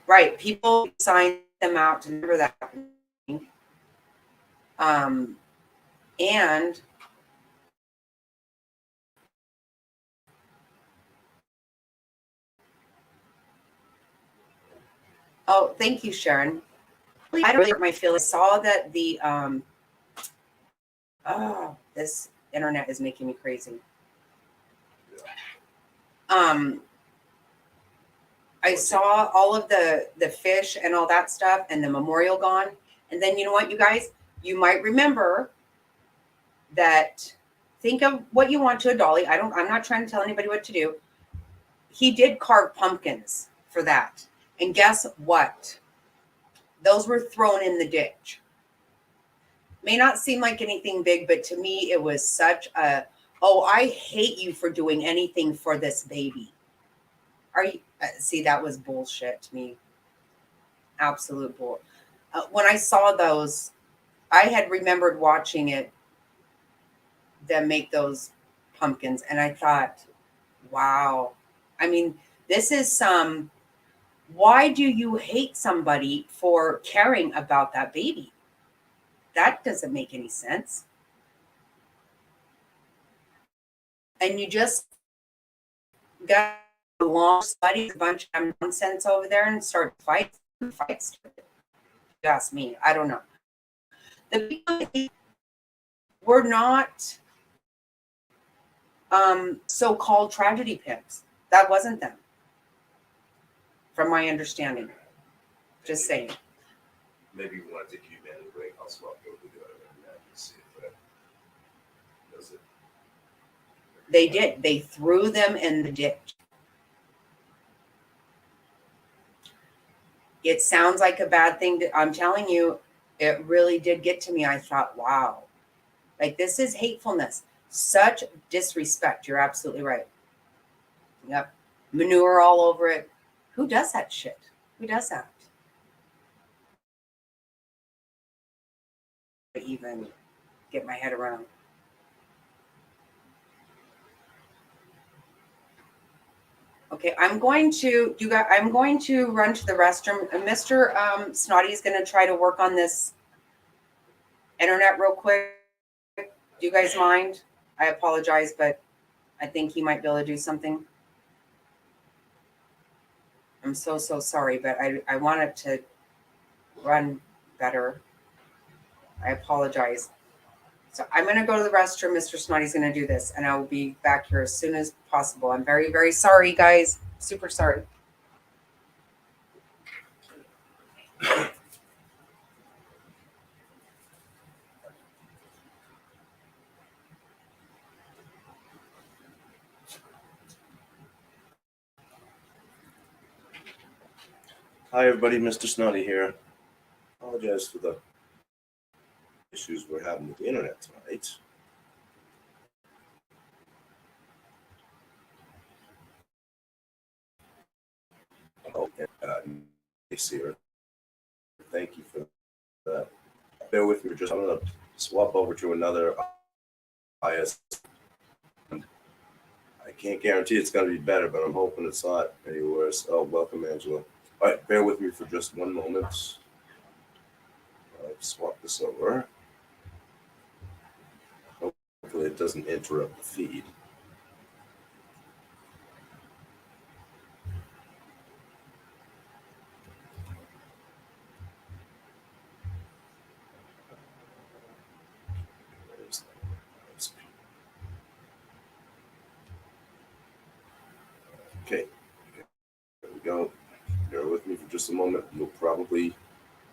Right. People sign them out to remember that. And oh, thank you, Sharon. I don't really hurt my feelings. I saw that the this internet is making me crazy. I saw all of the fish and all that stuff and the memorial gone. And then you know what, you guys? You might remember that think of what you want to a dolly. I'm not trying to tell anybody what to do. He did carve pumpkins for that. And guess what? Those were thrown in the ditch. May not seem like anything big, but to me, it was such a, oh, I hate you for doing anything for this baby. Are you, see, that was bullshit to me. Absolute bull. When I saw those, I had remembered watching them make those pumpkins. And I thought, wow. I mean, this is some, why do you hate somebody for caring about that baby? That doesn't make any sense. And you just got a long study, a bunch of nonsense over there and start fights. You ask me. I don't know. The people were not so-called tragedy pimps. That wasn't them. From my understanding. Just saying. Maybe we want to take humanity break. I'll swap over to the other and see if that does it. They did. They threw them in the ditch. It sounds like a bad thing. I'm telling you, it really did get to me. I thought, wow. Like, this is hatefulness. Such disrespect. You're absolutely right. Yep. Manure all over it. Who does that shit? Who does that? Even get my head around. Okay, I'm going to run to the restroom. Mr. Snotty is going to try to work on this internet real quick. Do you guys mind? I apologize, but I think he might be able to do something. I'm so sorry, but I want it to run better. I apologize. So I'm going to go to the restroom. Mr. Snotty's going to do this, and I will be back here as soon as possible. I'm very, very sorry, guys. Super sorry. Hi, everybody. Mr. Snotty here. Apologize for the issues we're having with the internet tonight. Oh, and here. Thank you for that. Bear with me. I'm going to swap over to another IS. I can't guarantee it's going to be better, but I'm hoping it's not any worse. Oh, welcome, Angela. All right, bear with me for just one moment. I'll swap this over. Hopefully it doesn't interrupt the feed. Okay, there we go. Bear with me for just a moment. You'll probably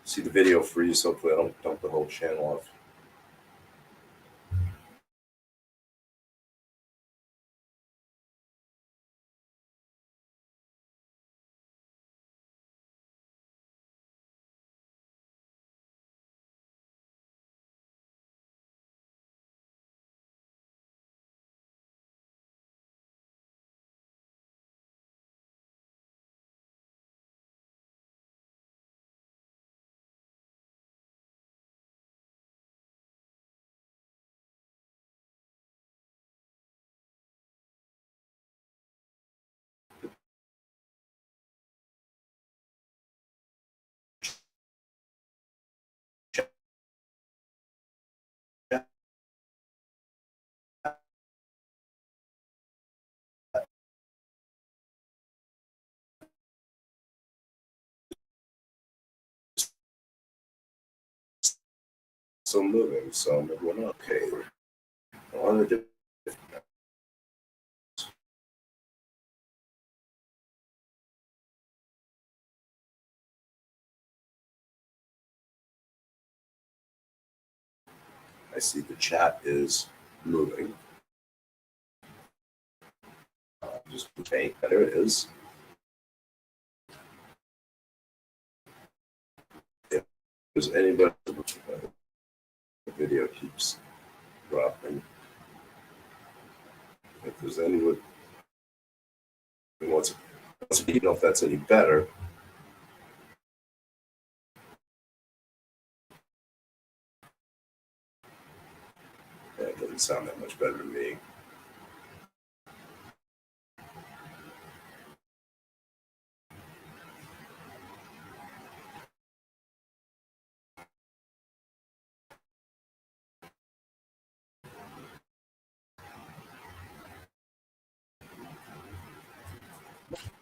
see the video freeze. Hopefully I don't dump the whole channel off. Still moving, so maybe we're not okay. On the different. I see the chat is moving. Just okay, there it is. If there's anybody, the video keeps dropping. If there's anyone who wants to know if that's any better. It doesn't sound that much better to me.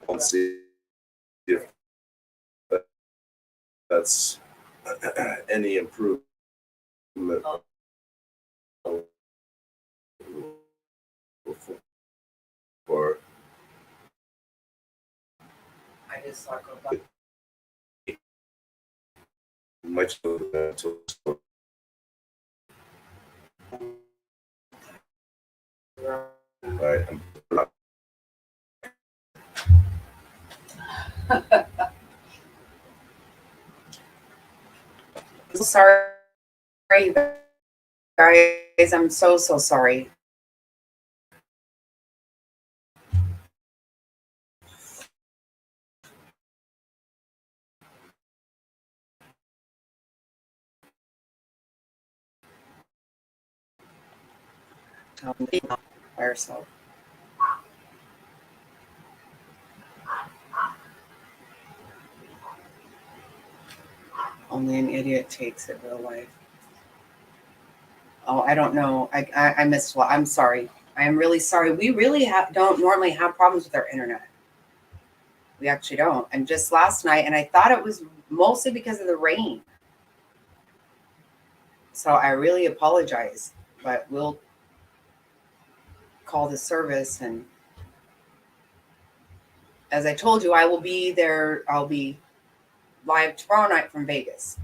Let's see if that's any improvement. Or I just saw go back. much of that. All right, Sorry, guys. I'm so sorry. By herself. Only an idiot takes it real life. Oh, I don't know. I missed what. I'm sorry. I am really sorry. We really don't normally have problems with our internet. We actually don't. And just last night, and I thought it was mostly because of the rain. So I really apologize, but we'll call the service. And as I told you, I will be there. I'll be live tomorrow night from Vegas.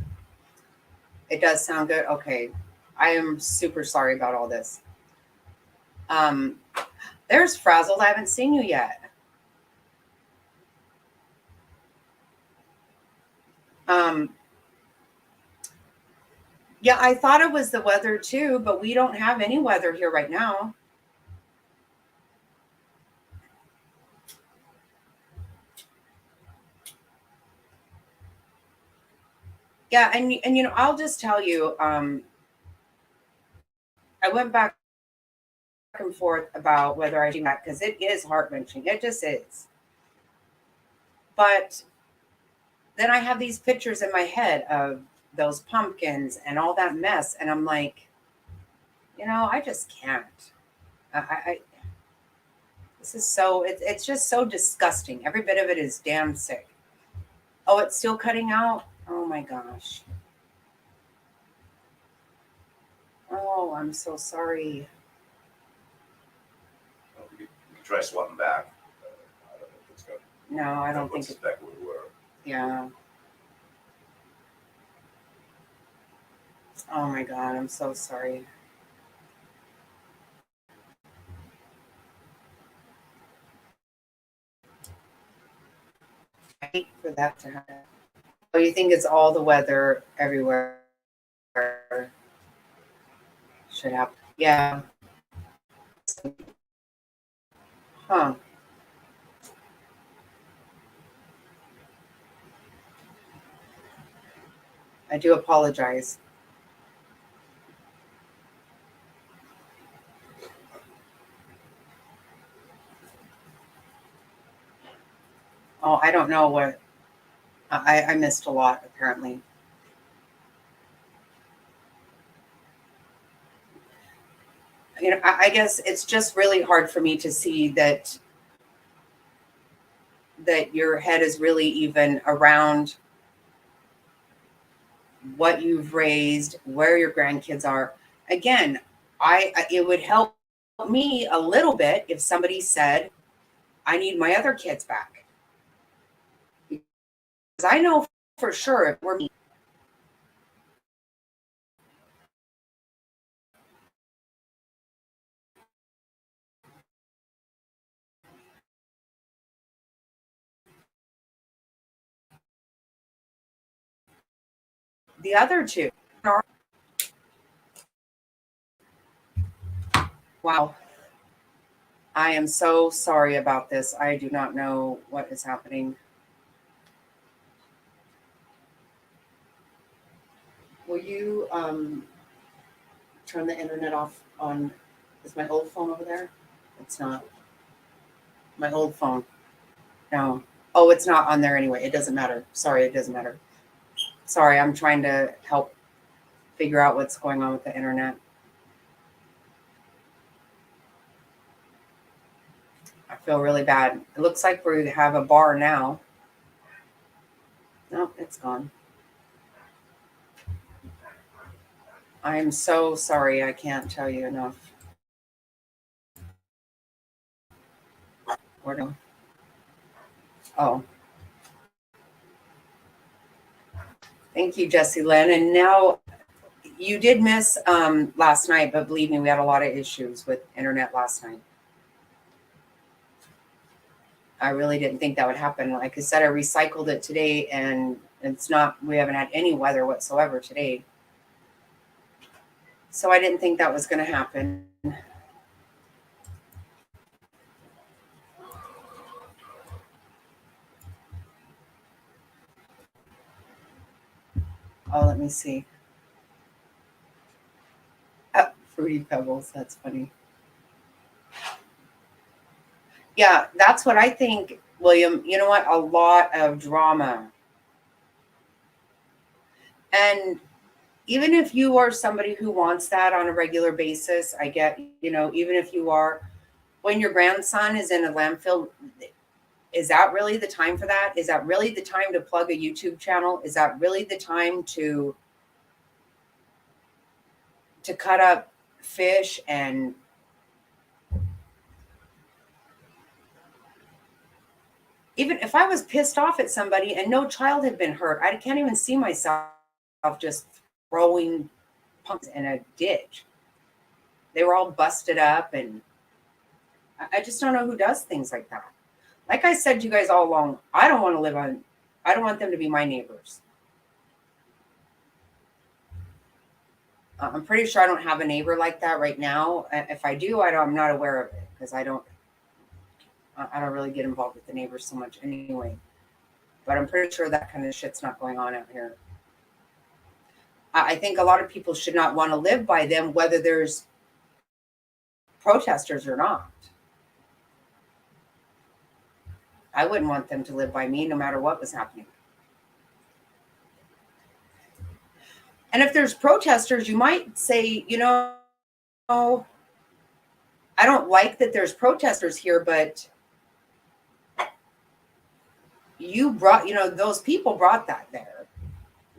It does sound good. Okay. I am super sorry about all this. There's Frazzled. I haven't seen you yet. Yeah, I thought it was the weather too, but we don't have any weather here right now. Yeah, and I'll just tell you, I went back and forth about whether I do that because it is heart wrenching. It just is. But then I have these pictures in my head of those pumpkins and all that mess, and I'm like, I just can't. I this is so it's just so disgusting. Every bit of it is damn sick. Oh, it's still cutting out. Oh my gosh. Oh, I'm so sorry. We can try swapping back. I don't know if it's going No, I don't to think it. back where we were. Yeah. Oh my God, I'm so sorry. I hate for that to happen. Oh, you think it's all the weather everywhere should happen? Yeah. Huh. I do apologize. Oh, I don't know what I missed a lot apparently. I guess it's just really hard for me to see that your head is really even around what you've raised, where your grandkids are. Again, it would help me a little bit if somebody said, I need my other kids back. Because I know for sure if we're the other two. Wow. I am so sorry about this. I do not know what is happening. Will you turn the internet off on, is my old phone over there? It's not. My old phone. No. Oh, it's not on there anyway. It doesn't matter. Sorry, it doesn't matter. Sorry, I'm trying to help figure out what's going on with the internet. I feel really bad. It looks like we have a bar now. No, it's gone. I am so sorry. I can't tell you enough. Where do? Oh, thank you, Jessie Lynn. And now you did miss last night, but believe me, we had a lot of issues with internet last night. I really didn't think that would happen. Like I said, I recycled it today, and we haven't had any weather whatsoever today. So I didn't think that was going to happen. Oh, let me see. Oh, Fruity Pebbles. That's funny. Yeah, that's what I think, William. You know what? A lot of drama. And even if you are somebody who wants that on a regular basis, I get, even if you are, when your grandson is in a landfill, is that really the time for that? Is that really the time to plug a YouTube channel? Is that really the time to cut up fish? And even if I was pissed off at somebody and no child had been hurt, I can't even see myself just throwing punks in a ditch. They were all busted up, and I just don't know who does things like that. Like I said to you guys all along, I don't want them to be my neighbors. I'm pretty sure I don't have a neighbor like that right now. If I do, I'm not aware of it because I don't really get involved with the neighbors so much anyway. But I'm pretty sure that kind of shit's not going on out here. I think a lot of people should not want to live by them, whether there's protesters or not. I wouldn't want them to live by me no matter what was happening. And if there's protesters, you might say, I don't like that there's protesters here, but those people brought that there.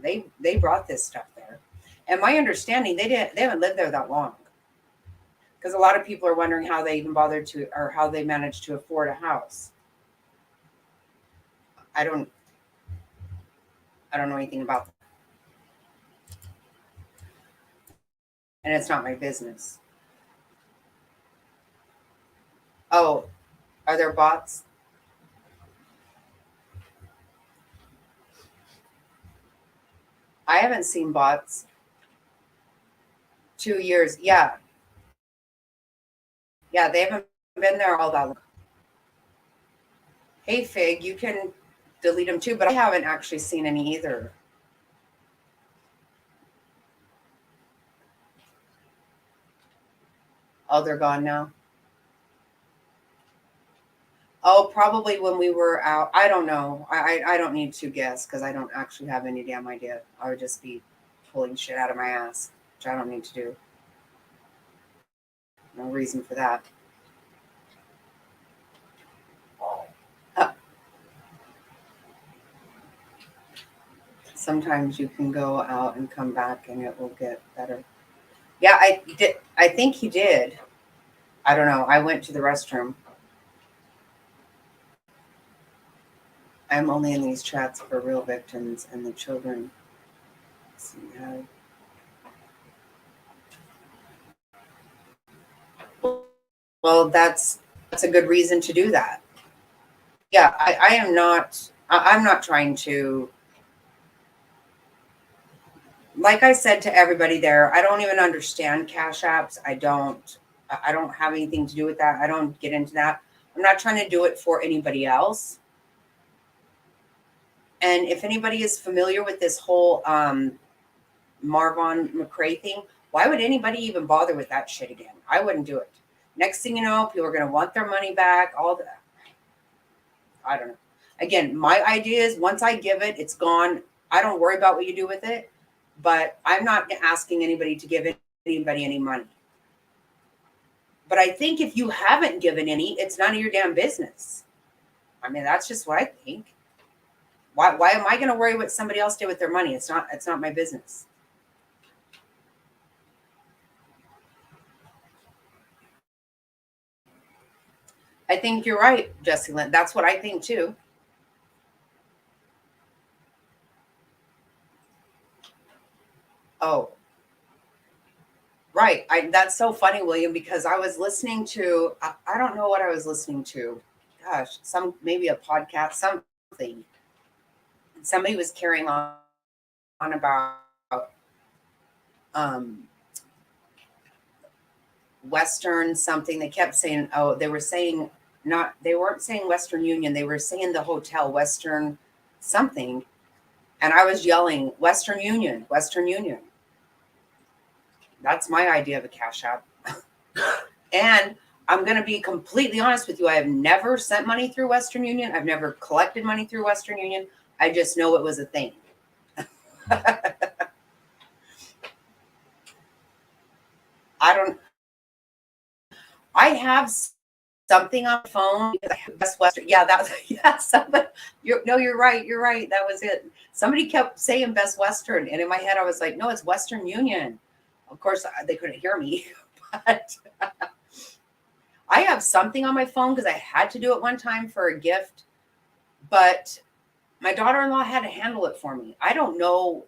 They brought this stuff there. And my understanding, they haven't lived there that long. Because a lot of people are wondering how they even bothered to, or how they managed to afford a house. I don't know anything about that. And it's not my business. Oh, are there bots? I haven't seen bots. 2 years. Yeah. Yeah, they haven't been there all that long. Hey, Fig, you can delete them too, but I haven't actually seen any either. Oh, they're gone now. Oh, probably when we were out. I don't know. I don't need to guess because I don't actually have any damn idea. I would just be pulling shit out of my ass, which I don't need to do. No reason for that. Sometimes you can go out and come back and it will get better. Yeah, I did. I think he did. I don't know. I went to the restroom. I'm only in these chats for real victims and the children. Let's see how. Well, that's a good reason to do that. Yeah, I am not. I'm not trying to. Like I said to everybody there, I don't even understand Cash Apps. I don't have anything to do with that. I don't get into that. I'm not trying to do it for anybody else. And if anybody is familiar with this whole Marvin McRae thing, why would anybody even bother with that shit again? I wouldn't do it. Next thing you know, people are going to want their money back. All that. I don't know. Again, my idea is once I give it, it's gone. I don't worry about what you do with it. But I'm not asking anybody to give anybody any money. But I think if you haven't given any, it's none of your damn business. I mean, that's just what I think. Why am I going to worry what somebody else did with their money? It's not my business. I think you're right, Jesse Lynn. That's what I think too. Oh, right. That's so funny, William, because I was listening to, I don't know what I was listening to. Gosh, maybe a podcast, something. Somebody was carrying on about Western something. They kept saying, oh, they weren't saying Western Union. They were saying the hotel, Western something. And I was yelling, Western Union, Western Union. That's my idea of a Cash App. And I'm going to be completely honest with you. I have never sent money through Western Union. I've never collected money through Western Union. I just know it was a thing. I have something on the phone because I have Best Western. Yeah, you're right. You're right. That was it. Somebody kept saying Best Western, and in my head, I was like, no, it's Western Union. Of course, they couldn't hear me, but I have something on my phone because I had to do it one time for a gift, but my daughter-in-law had to handle it for me. I don't know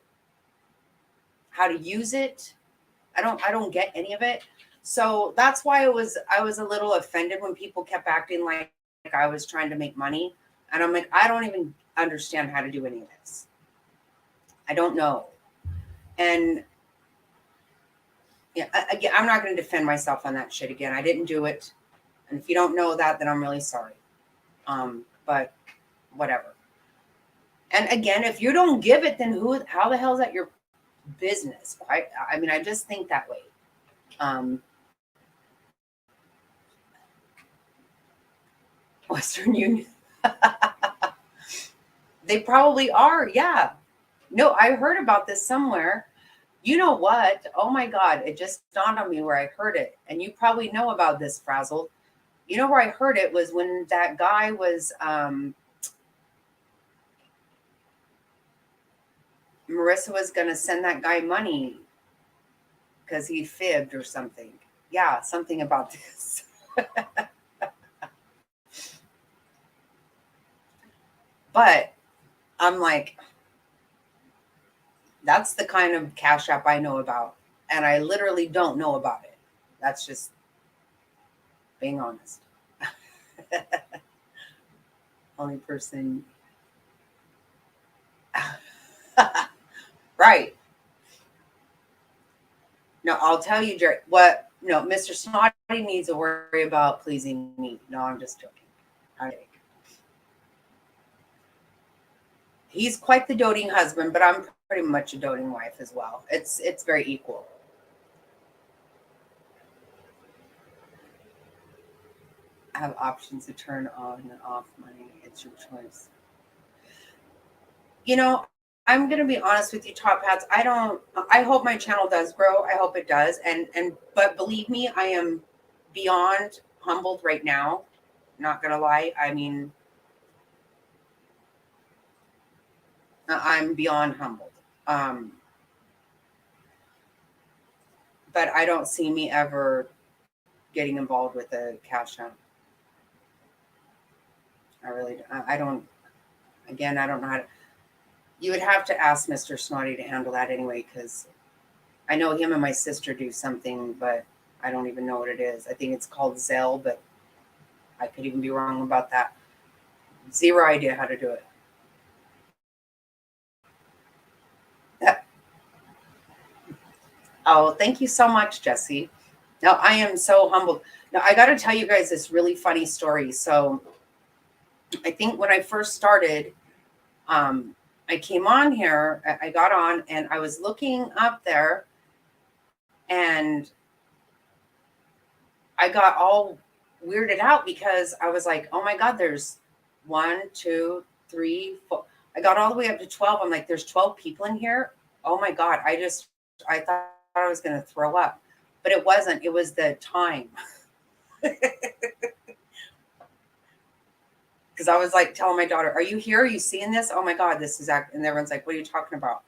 how to use it. I don't get any of it. So that's why I was a little offended when people kept acting like I was trying to make money. And I'm like, I don't even understand how to do any of this. I don't know. And Yeah, again, I'm not going to defend myself on that shit again. I didn't do it. And if you don't know that, then I'm really sorry. But whatever. And again, if you don't give it, then how the hell is that your business? I mean, I just think that way. Western Union. They probably are. Yeah. No, I heard about this somewhere. You know what? Oh my God. It just dawned on me where I heard it. And you probably know about this, Frazzle. You know where I heard it was when that guy was, Marissa was going to send that guy money because he fibbed or something. Yeah, something about this. But I'm like, that's the kind of Cash App I know about. And I literally don't know about it. That's just being honest. Only person. Right. No, I'll tell you, Jerry, no, Mr. Snotty needs to worry about pleasing me. No, I'm just joking. He's quite the doting husband, but I'm pretty much a doting wife as well. It's very equal. I have options to turn on and off money. It's your choice. You know, I'm gonna be honest with you, Top Hats. I hope my channel does grow. I hope it does. But believe me, I am beyond humbled right now. Not gonna lie. I mean, I'm beyond humbled. But I don't see me ever getting involved with a Cash App. I really, I don't. Again, I don't know how to. You would have to ask Mr. Snotty to handle that anyway, because I know him and my sister do something, but I don't even know what it is. I think it's called Zelle, but I could even be wrong about that. Zero idea how to do it. Oh, thank you so much, Jesse. No, I am so humbled. Now, I got to tell you guys this really funny story. So I think when I first started, I came on here, I got on and I was looking up there and I got all weirded out because I was like, oh my God, there's 1, 2, 3, 4. I got all the way up to 12. I'm like, there's 12 people in here. Oh my God. I thought I was going to throw up, but it wasn't. It was the time. Because I was like telling my daughter, are you here? Are you seeing this? Oh my God, this is act. And everyone's like, what are you talking about?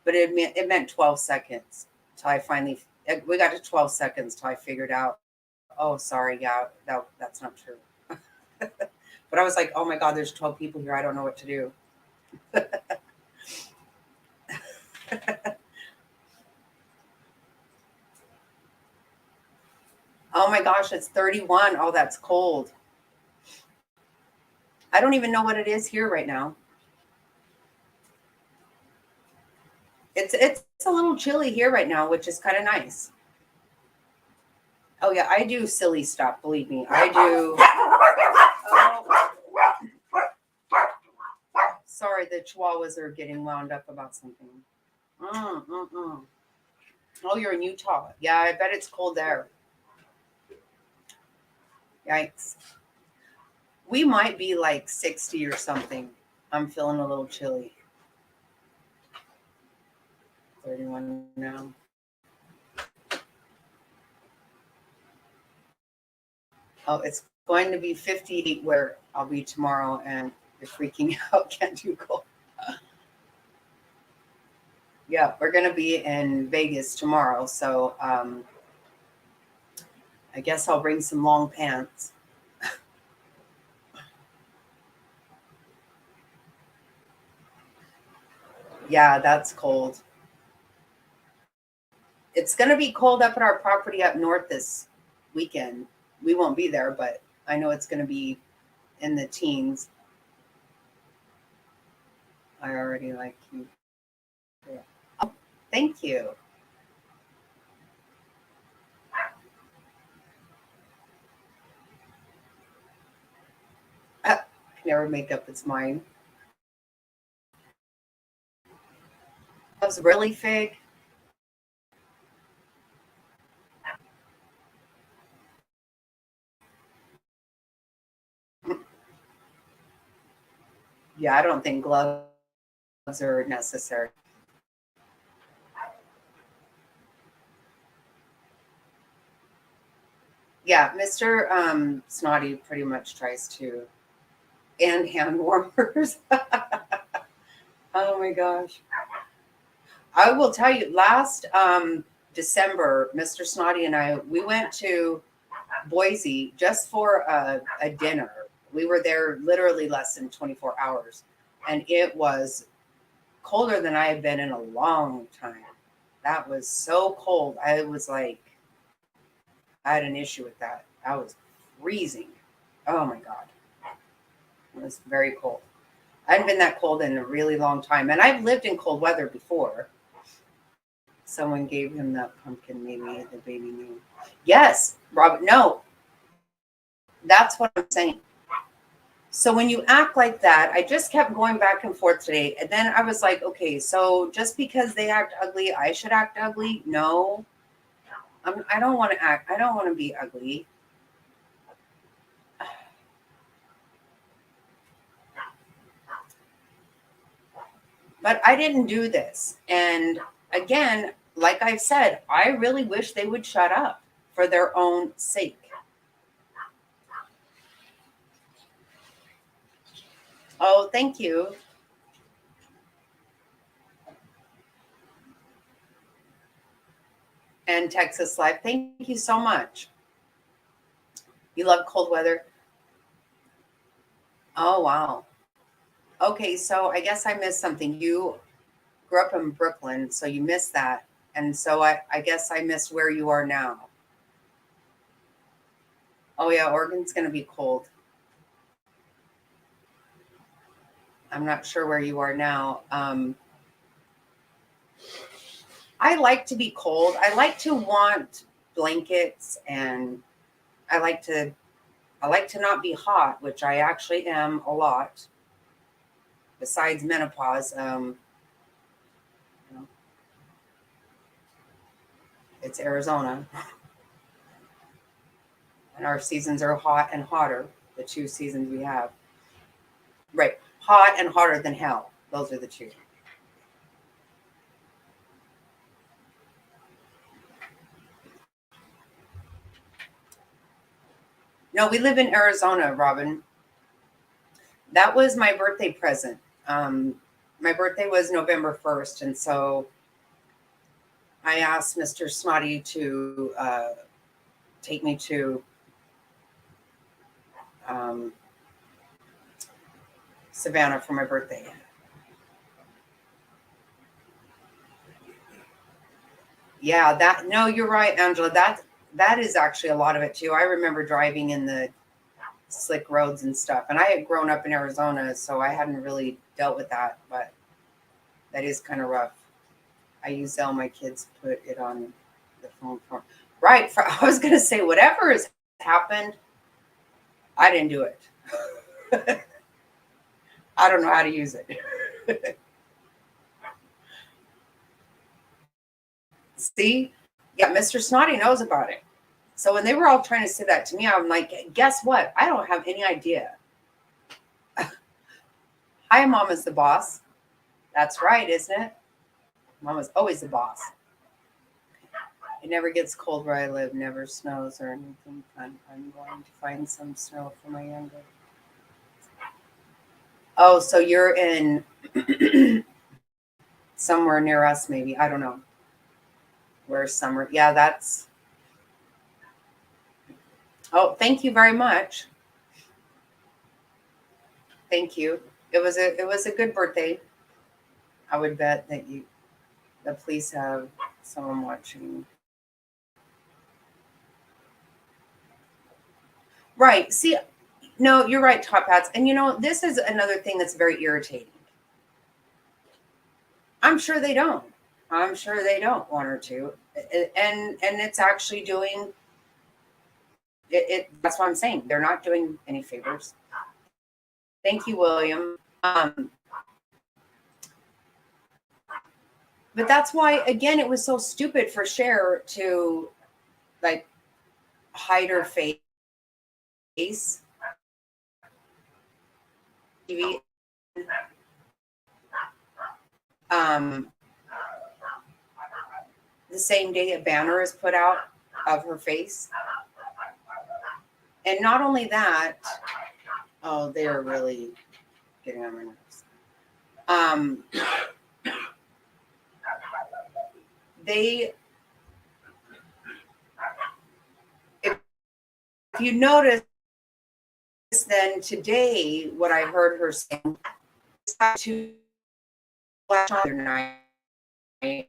But it meant 12 seconds till I finally, we got to 12 seconds till I figured out, oh, sorry. Yeah, that's not true. But I was like, oh my God, there's 12 people here. I don't know what to do. Oh my gosh, it's 31. Oh, that's cold. I don't even know what it is here right now. It's a little chilly here right now, which is kind of nice. Oh yeah, I do silly stuff, believe me. I do. Oh. Sorry, the chihuahuas are getting wound up about something. Oh, you're in Utah. Yeah, I bet it's cold there. Yikes. We might be like 60 or something. I'm feeling a little chilly. 31 now. Oh, it's going to be 58 where I'll be tomorrow, and you're freaking out. Can't do cold. Yeah, we're going to be in Vegas tomorrow, so I guess I'll bring some long pants. Yeah, that's cold. It's going to be cold up at our property up north this weekend. We won't be there, but I know it's going to be in the teens. I already like you. Yeah. Oh, thank you. Never make up its mind. Loves really fig. Yeah, I don't think gloves are necessary. Yeah, Mr. Snotty pretty much tries to, and hand warmers. Oh my gosh. I will tell you, last December, Mr. Snotty and I, we went to Boise just for a dinner. We were there literally less than 24 hours, and it was colder than I had been in a long time. That was so cold. I was like, I had an issue with that. I was freezing. Oh my God. It was very cold. I hadn't been that cold in a really long time. And I've lived in cold weather before. Someone gave him that pumpkin, maybe the baby knew. Yes, Robert. No, that's what I'm saying. So when you act like that, I just kept going back and forth today. And then I was like, okay, so just because they act ugly, I should act ugly? No, I don't want to act. I don't want to be ugly. But I didn't do this. And again, like I've said, I really wish they would shut up for their own sake. Oh, thank you. And Texas Live, thank you so much. You love cold weather? Oh, wow. Okay, so I guess I missed something. You grew up in Brooklyn, so you missed that. And so I guess I missed where you are now. Oh, yeah, Oregon's going to be cold. I'm not sure where you are now. I like to be cold. I like to want blankets, and I like to not be hot, which I actually am a lot. Besides menopause, you know, it's Arizona, and our seasons are hot and hotter. The two seasons we have, right? Hot and hotter than hell. Those are the two. No, we live in Arizona, Robin. That was my birthday present. My birthday was November 1st, and so I asked Mr. Snotty to take me to Savannah for my birthday. Yeah, no, you're right, Angela. That is actually a lot of it too. I remember driving in the slick roads and stuff, and I had grown up in Arizona, so I hadn't really dealt with that, but that is kind of rough. I used all my kids put it on the phone for right. I was gonna say whatever has happened, I didn't do it. I don't know how to use it. See? Yeah, Mr. Snotty knows about it. So when they were all trying to say that to me, I'm like, guess what? I don't have any idea. Hi, Mama's the boss. That's right, isn't it? Mama's always the boss. It never gets cold where I live, never snows or anything fun. I'm going to find some snow for my younger. Oh, so you're in somewhere near us, maybe. I don't know. Where's summer? Yeah, that's. Oh, thank you very much. Thank you. It was a good birthday. I would bet that the police have someone watching. Right. See, no, you're right, Top Hats. And this is another thing that's very irritating. I'm sure they don't. I'm sure they don't want her to. And it's actually doing it. That's what I'm saying. They're not doing any favors. Thank you, William. But that's why, again, it was so stupid for Cher to like hide her face. TV. The same day a banner is put out of her face. And not only that, oh, they're really getting on my nerves. They, if you notice, then today, what I heard her saying is to last other night. There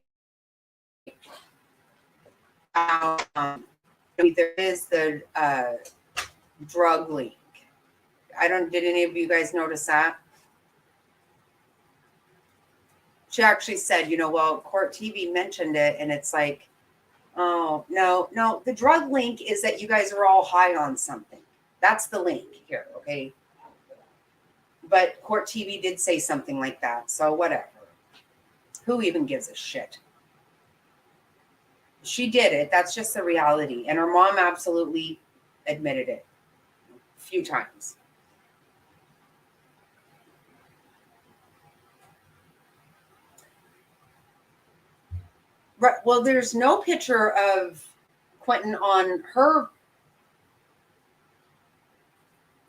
is the drug leak. Did any of you guys notice that? She actually said, well, Court TV mentioned it, and it's like, oh, no, the drug link is that you guys are all high on something. That's the link here, okay? But Court TV did say something like that, so whatever. Who even gives a shit? She did it. That's just the reality. And her mom absolutely admitted it a few times. Right. Well, there's no picture of Quentin on her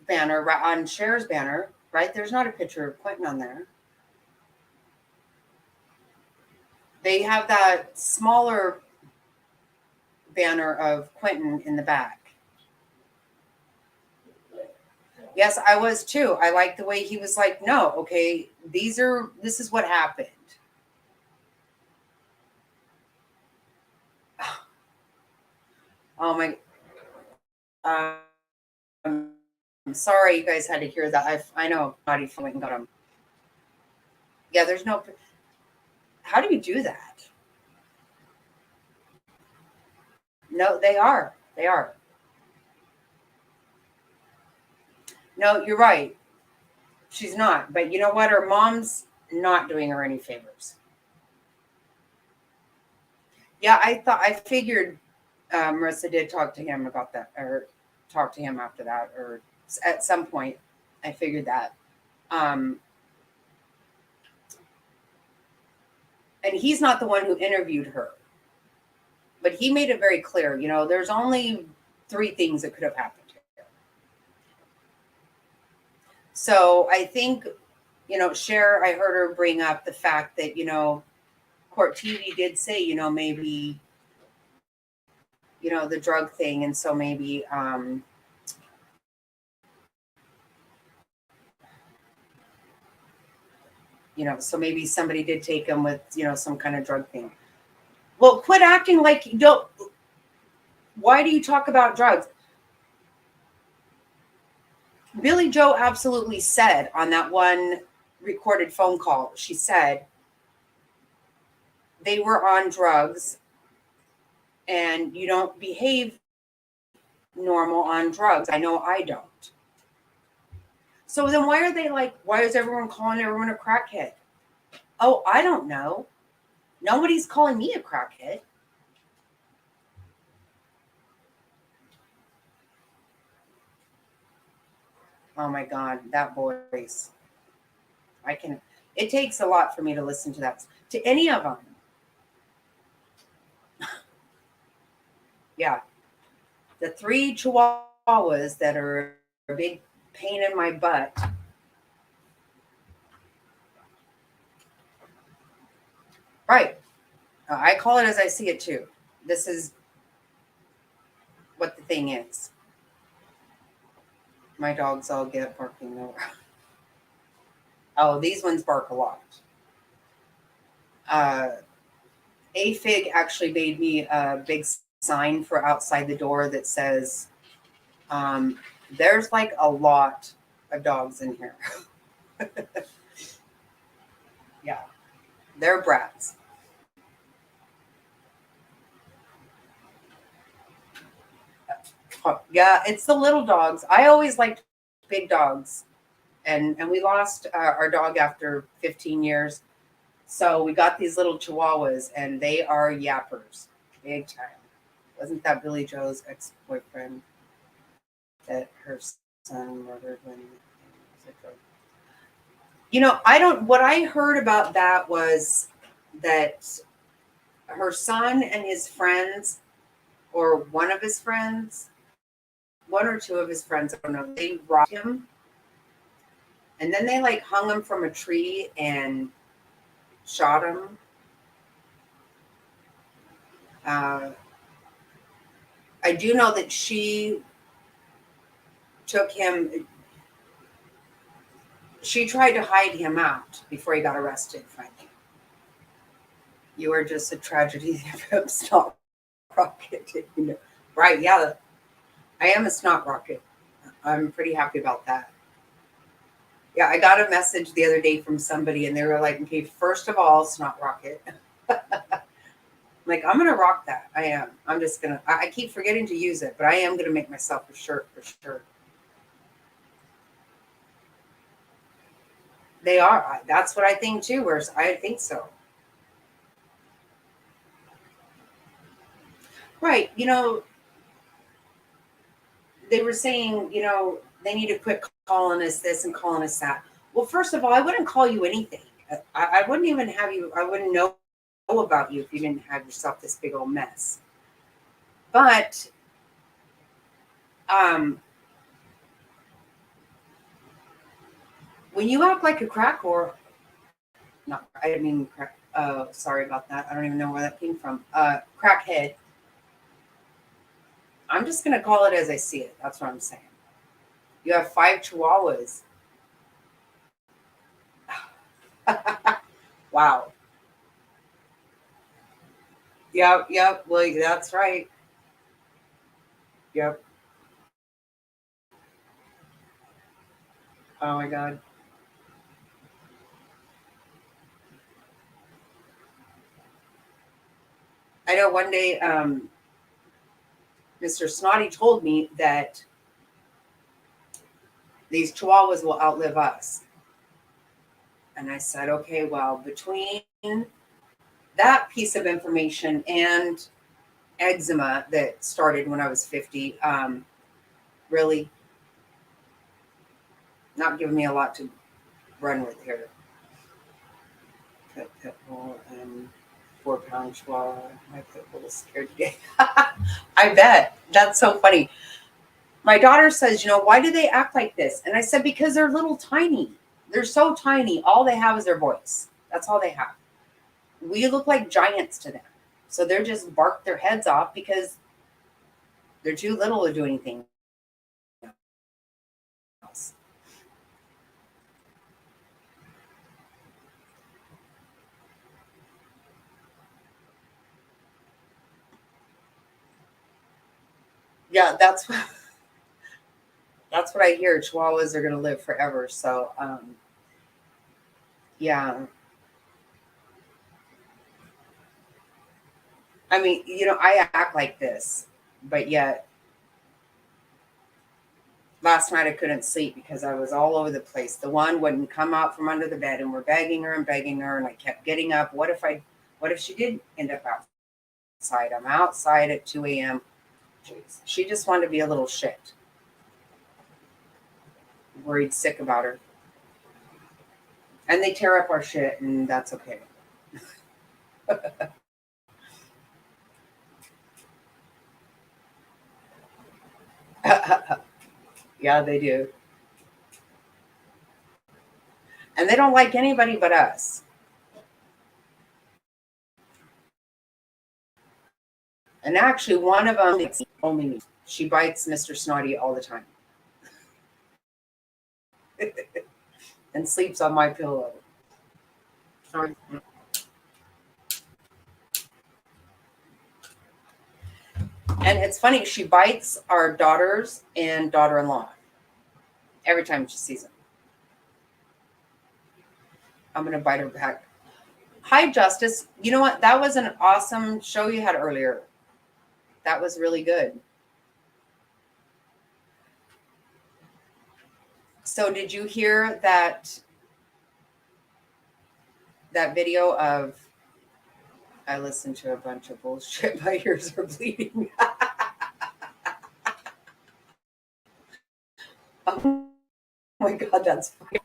banner, on Cher's banner, right? There's not a picture of Quentin on there. They have that smaller banner of Quentin in the back. Yes, I was too. I liked the way he was like, no, okay, this is what happened. Oh my, I'm sorry you guys had to hear that. I know, body went and got him. Yeah, there's no, how do you do that? No, they are. No, you're right. She's not. But you know what? Her mom's not doing her any favors. Yeah, I figured Marissa did talk to him about that, or talk to him after that, or at some point. I figured that. And he's not the one who interviewed her. But he made it very clear, there's only 3 things that could have happened here. So I think, Cher, I heard her bring up the fact that, Court TV did say, maybe, the drug thing. And so maybe, so maybe somebody did take him with, some kind of drug thing. Well, quit acting like you don't. Why do you talk about drugs? Billie Jo absolutely said on that one recorded phone call, she said they were on drugs and you don't behave normal on drugs. I know I don't. So then why is everyone calling everyone a crackhead? Oh, I don't know. Nobody's calling me a crackhead. Oh my God, that voice. It takes a lot for me to listen to that, to any of them. Yeah. The 3 chihuahuas that are a big pain in my butt. Right. I call it as I see it too. This is what the thing is. My dogs all get barking over. Oh, these ones bark a lot. A-Fig actually made me a big sign for outside the door that says, there's like a lot of dogs in here. Yeah, they're brats. Yeah, it's the little dogs. I always liked big dogs. and we lost our dog after 15 years. So we got these little chihuahuas, and they are yappers, big time. Wasn't that Billie Jo's ex-boyfriend that her son murdered when he was a drug? What I heard about that was that her son and his friends, or one of his friends, one or two of his friends, I don't know, they robbed him. And then they like hung him from a tree and shot him. I do know that she took him, she tried to hide him out before he got arrested, frankly. You are just a tragedy of snot rocket. Right, yeah. I am a snot rocket. I'm pretty happy about that. Yeah, I got a message the other day from somebody, and they were like, okay, first of all, snot rocket. Like, I'm going to rock that. I am. I'm just going to, I keep forgetting to use it, but I am going to make myself a shirt for sure. They are. That's what I think too. I think so. Right. They were saying, they need to quit calling us this and calling us that. Well, first of all, I wouldn't call you anything. I wouldn't even have you, I wouldn't know about you if you didn't have yourself this big old mess. But when you act like a crack whore, not, I didn't mean crack, sorry about that. I don't even know where that came from. Crackhead. I'm just going to call it as I see it. That's what I'm saying. You have 5 chihuahuas. Wow. Yep. Well, that's right. Yep. Oh my God. I know one day, Mr. Snotty told me that these chihuahuas will outlive us. And I said, okay, well, between that piece of information and eczema that started when I was 50, really not giving me a lot to run with here. Pit bull and 4-pound chihuahua. My pit bull is scared today. I bet. That's so funny. My daughter says, why do they act like this? And I said, because they're little tiny. They're so tiny. All they have is their voice. That's all they have. We look like giants to them. So they're just bark their heads off because they're too little to do anything else. Yeah, that's what I hear. Chihuahuas are going to live forever. So, yeah. I mean, I act like this, but yet last night I couldn't sleep because I was all over the place. The one wouldn't come out from under the bed, and we're begging her, and I kept getting up. What if she did end up outside? I'm outside at 2 a.m. Jeez. She just wanted to be a little shit. Worried sick about her. And they tear up our shit, and that's okay. Yeah, they do. And they don't like anybody but us. And actually, one of them is only me. She bites Mr. Snotty all the time. And sleeps on my pillow. Sorry. And it's funny, she bites our daughters and daughter-in-law every time she sees them. I'm going to bite her back. Hi, Justice. You know what? That was an awesome show you had earlier. That was really good. So did you hear that video of I listened to a bunch of bullshit, my ears are bleeding. Oh my god, that's funny.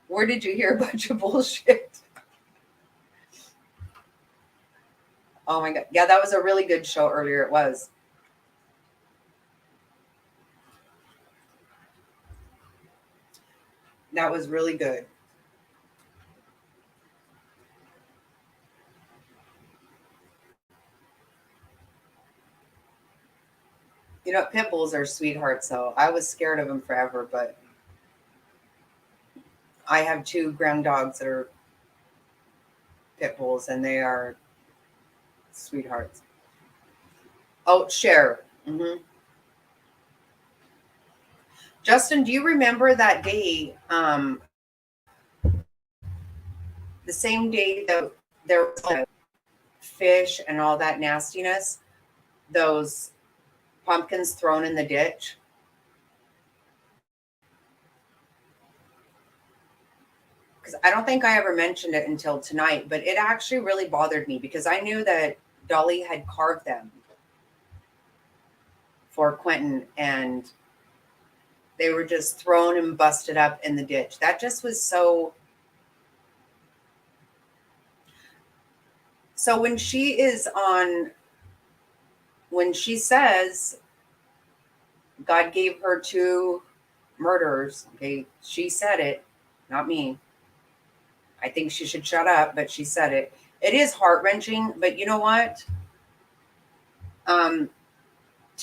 Where did you hear a bunch of bullshit? Oh my god. Yeah, that was a really good show earlier. It was. That was really good. You know, pit bulls are sweethearts, though. I was scared of them forever, but I have two ground dogs that are pit bulls, and they are sweethearts. Oh, share. Justin, do you remember that day? The same day that there was like fish and all that nastiness, those pumpkins thrown in the ditch. Because I don't think I ever mentioned it until tonight, but it actually really bothered me because I knew that Dolly had carved them for Quentin, and they were just thrown and busted up in the ditch. That just was so. So when she says God gave her two murderers, okay, she said it, not me. I think she should shut up, but she said it. It is heart-wrenching, but you know what? To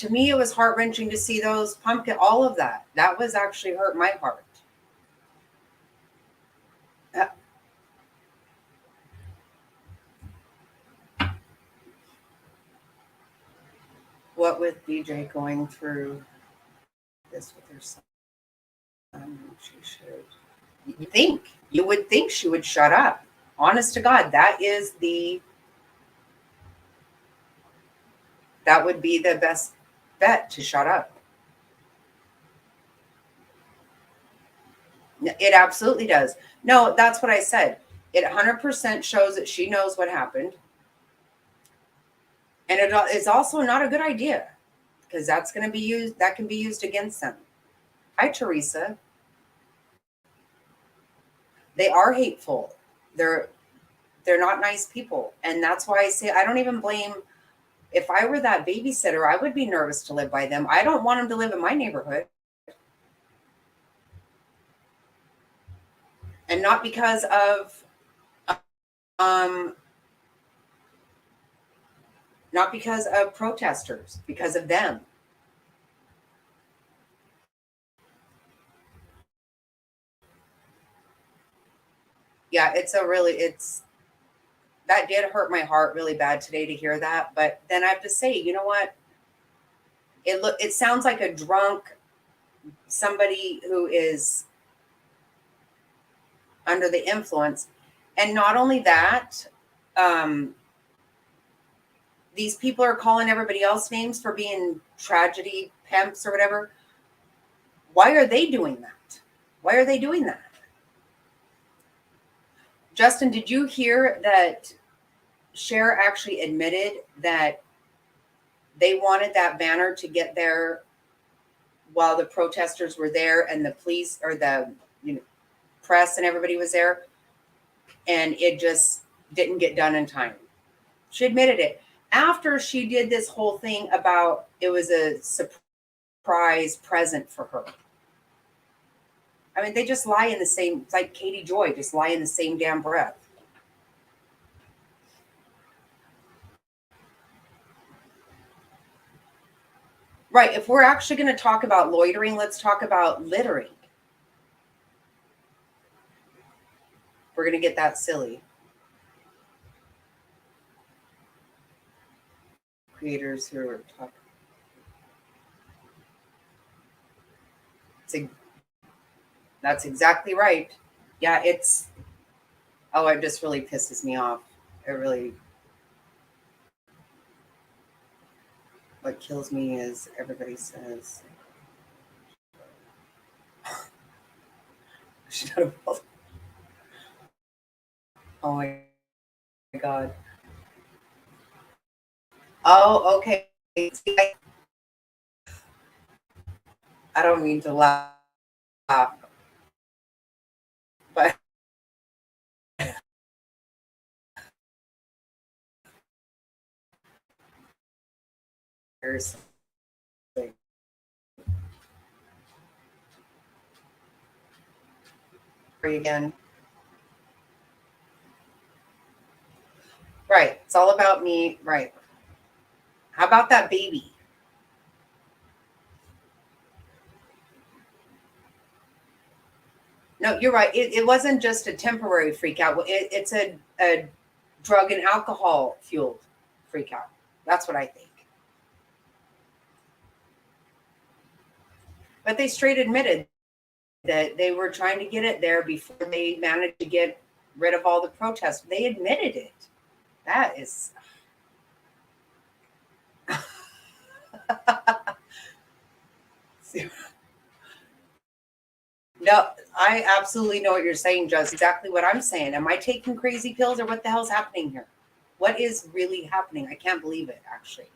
me, it was heart-wrenching to see those pumpkin, all of that. That was actually hurt my heart. Uh, What with BJ going through this with her son, she should. You would think she would shut up. Honest to God, that would be the best bet, to shut up. It absolutely does. No, that's what I said. It 100% shows that she knows what happened. And it is also not a good idea because that can be used against them. Hi, Teresa. They are hateful. They're not nice people. And that's why I say I don't even blame. If I were that babysitter, I would be nervous to live by them. I don't want them to live in my neighborhood. And not because of not because of protesters, because of them. Yeah, that did hurt my heart really bad today to hear that. But then I have to say, you know what? It sounds like a drunk, somebody who is under the influence. And not only that, these people are calling everybody else names for being tragedy pimps or whatever. Why are they doing that? Why are they doing that? Justin, did you hear that Cher actually admitted that they wanted that banner to get there while the protesters were there and the police or the press and everybody was there, and it just didn't get done in time? She admitted it after she did this whole thing about it was a surprise present for her. I mean, they just lie in the same, it's like Katie Joy, just lie in the same damn breath. Right. If we're actually going to talk about loitering, let's talk about littering. We're going to get that silly. Creators who are talking. That's exactly right. Yeah, it just really pisses me off. It really, what kills me is everybody says, Oh my God. Oh, okay. See, I don't mean to laugh, but seriously. Again. Right. It's all about me. Right. How about that baby? No, you're right. It wasn't just a temporary freak out. It's a drug and alcohol fueled freak out. That's what I think. But they straight admitted that they were trying to get it there before they managed to get rid of all the protests. They admitted it. That is. No, I absolutely know what you're saying, just exactly what I'm saying. Am I taking crazy pills or what the hell's happening here? What is really happening? I can't believe it, actually.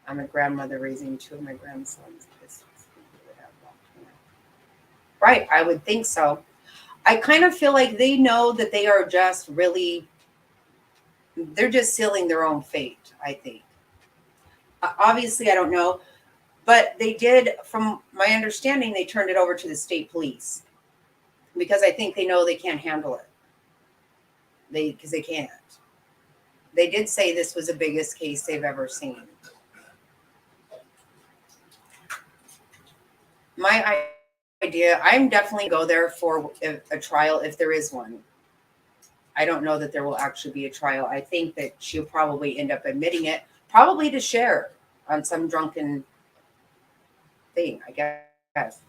I'm a grandmother raising two of my grandsons. Right, I would think so. I kind of feel like they know that they are just really, they're just sealing their own fate, I think. Obviously, I don't know, but they did, from my understanding, they turned it over to the state police because I think they know they can't handle it. Because they can't. They did say this was the biggest case they've ever seen. My idea, I'm definitely go there for a trial if there is one. I don't know that there will actually be a trial. I think that she'll probably end up admitting it, probably to share on some drunken thing, I guess.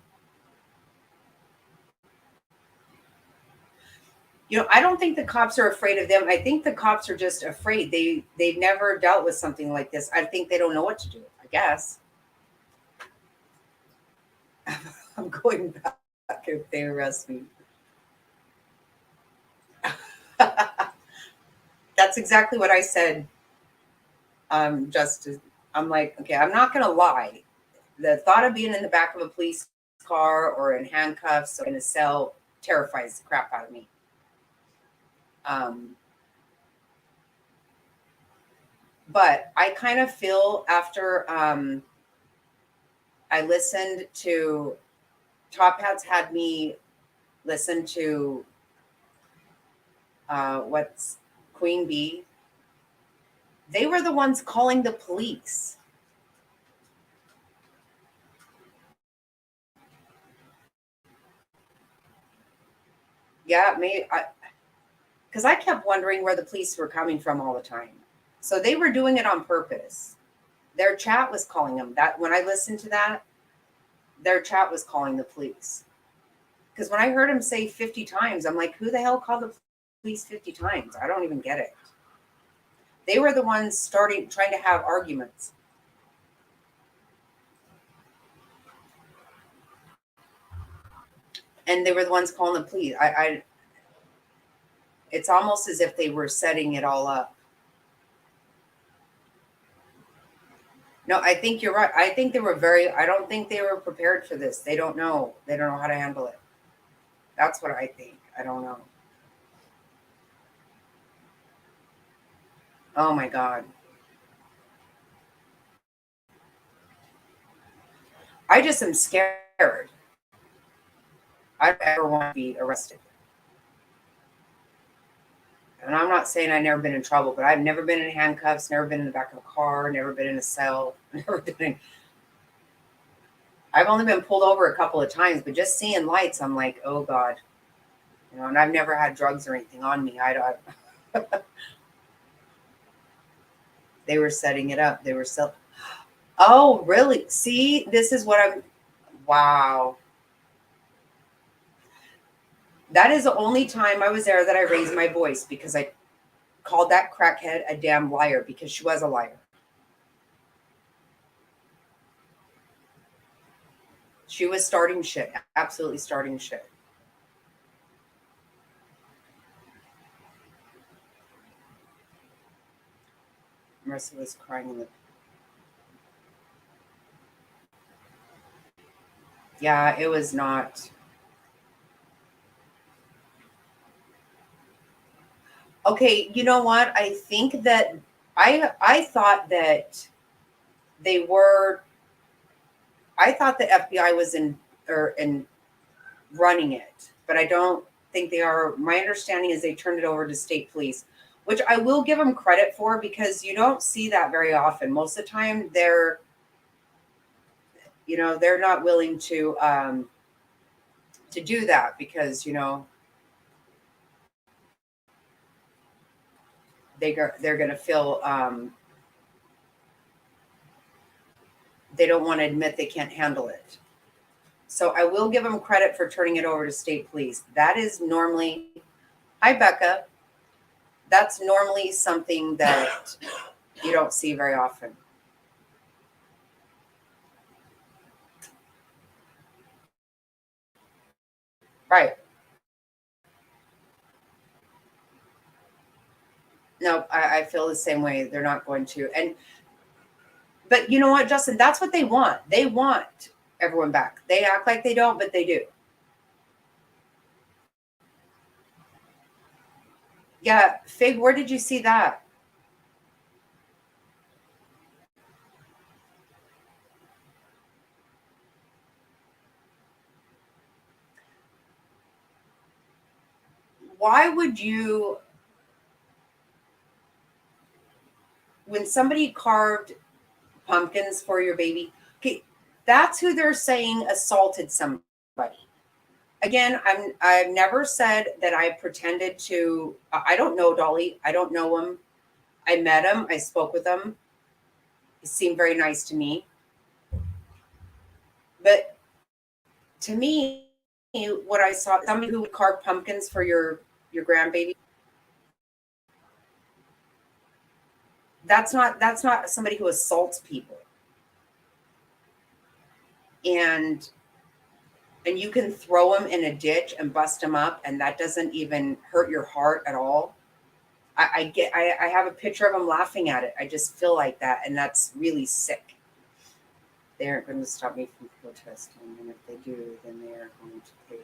You know, I don't think the cops are afraid of them. I think the cops are just afraid. They've never dealt with something like this. I think they don't know what to do, I guess. I'm going back if they arrest me. That's exactly what I said. I'm like, okay, I'm not gonna lie. The thought of being in the back of a police car or in handcuffs or in a cell terrifies the crap out of me. But I kind of feel after I listened to Top Hats had me listen to what's Queen Bee. They were the ones calling the police. Yeah, maybe because I kept wondering where the police were coming from all the time. So they were doing it on purpose. Their chat was calling them. That when I listened to that, their chat was calling the police. Because when I heard him say 50 times, I'm like, who the hell called the police 50 times? I don't even get it. They were the ones trying to have arguments. And they were the ones calling the police. It's almost as if they were setting it all up. No, I think you're right. I think I don't think they were prepared for this. They don't know. They don't know how to handle it. That's what I think. I don't know. Oh my God. I just am scared. I don't ever want to be arrested. And I'm not saying I've never been in trouble, but I've never been in handcuffs, never been in the back of a car, never been in a cell, never been in. I've only been pulled over a couple of times, but just seeing lights, I'm like, oh God. You know, and I've never had drugs or anything on me. I don't. They were setting it up. They were Oh, really? See, this is what I'm. Wow. That is the only time I was there that I raised my voice because I called that crackhead a damn liar because she was a liar. She was starting shit, absolutely starting shit. Marissa was crying in the. Yeah, it was not. Okay, you know what? I think that I thought that they were. I thought the FBI was in running it, but I don't think they are. My understanding is they turned it over to state police, which I will give them credit for because you don't see that very often. Most of the time, they're not willing to do that because they're going to feel they don't want to admit they can't handle it. So I will give them credit for turning it over to state police. That is normally, hi Becca, that's normally something that you don't see very often. Right. No, I feel the same way. They're not going to. But you know what, Justin? That's what they want. They want everyone back. They act like they don't, but they do. Yeah, Fig, where did you see that? Why would you, when somebody carved pumpkins for your baby, okay, that's who they're saying assaulted somebody. Again, I've never said that I pretended to. I don't know Dolly. I don't know him. I met him. I spoke with him. He seemed very nice to me. But to me, what I saw, somebody who would carve pumpkins for your grandbaby. That's not somebody who assaults people. And you can throw them in a ditch and bust them up, and that doesn't even hurt your heart at all. I have a picture of him laughing at it. I just feel like that, and that's really sick. They aren't going to stop me from protesting, and if they do, then they are going to pay.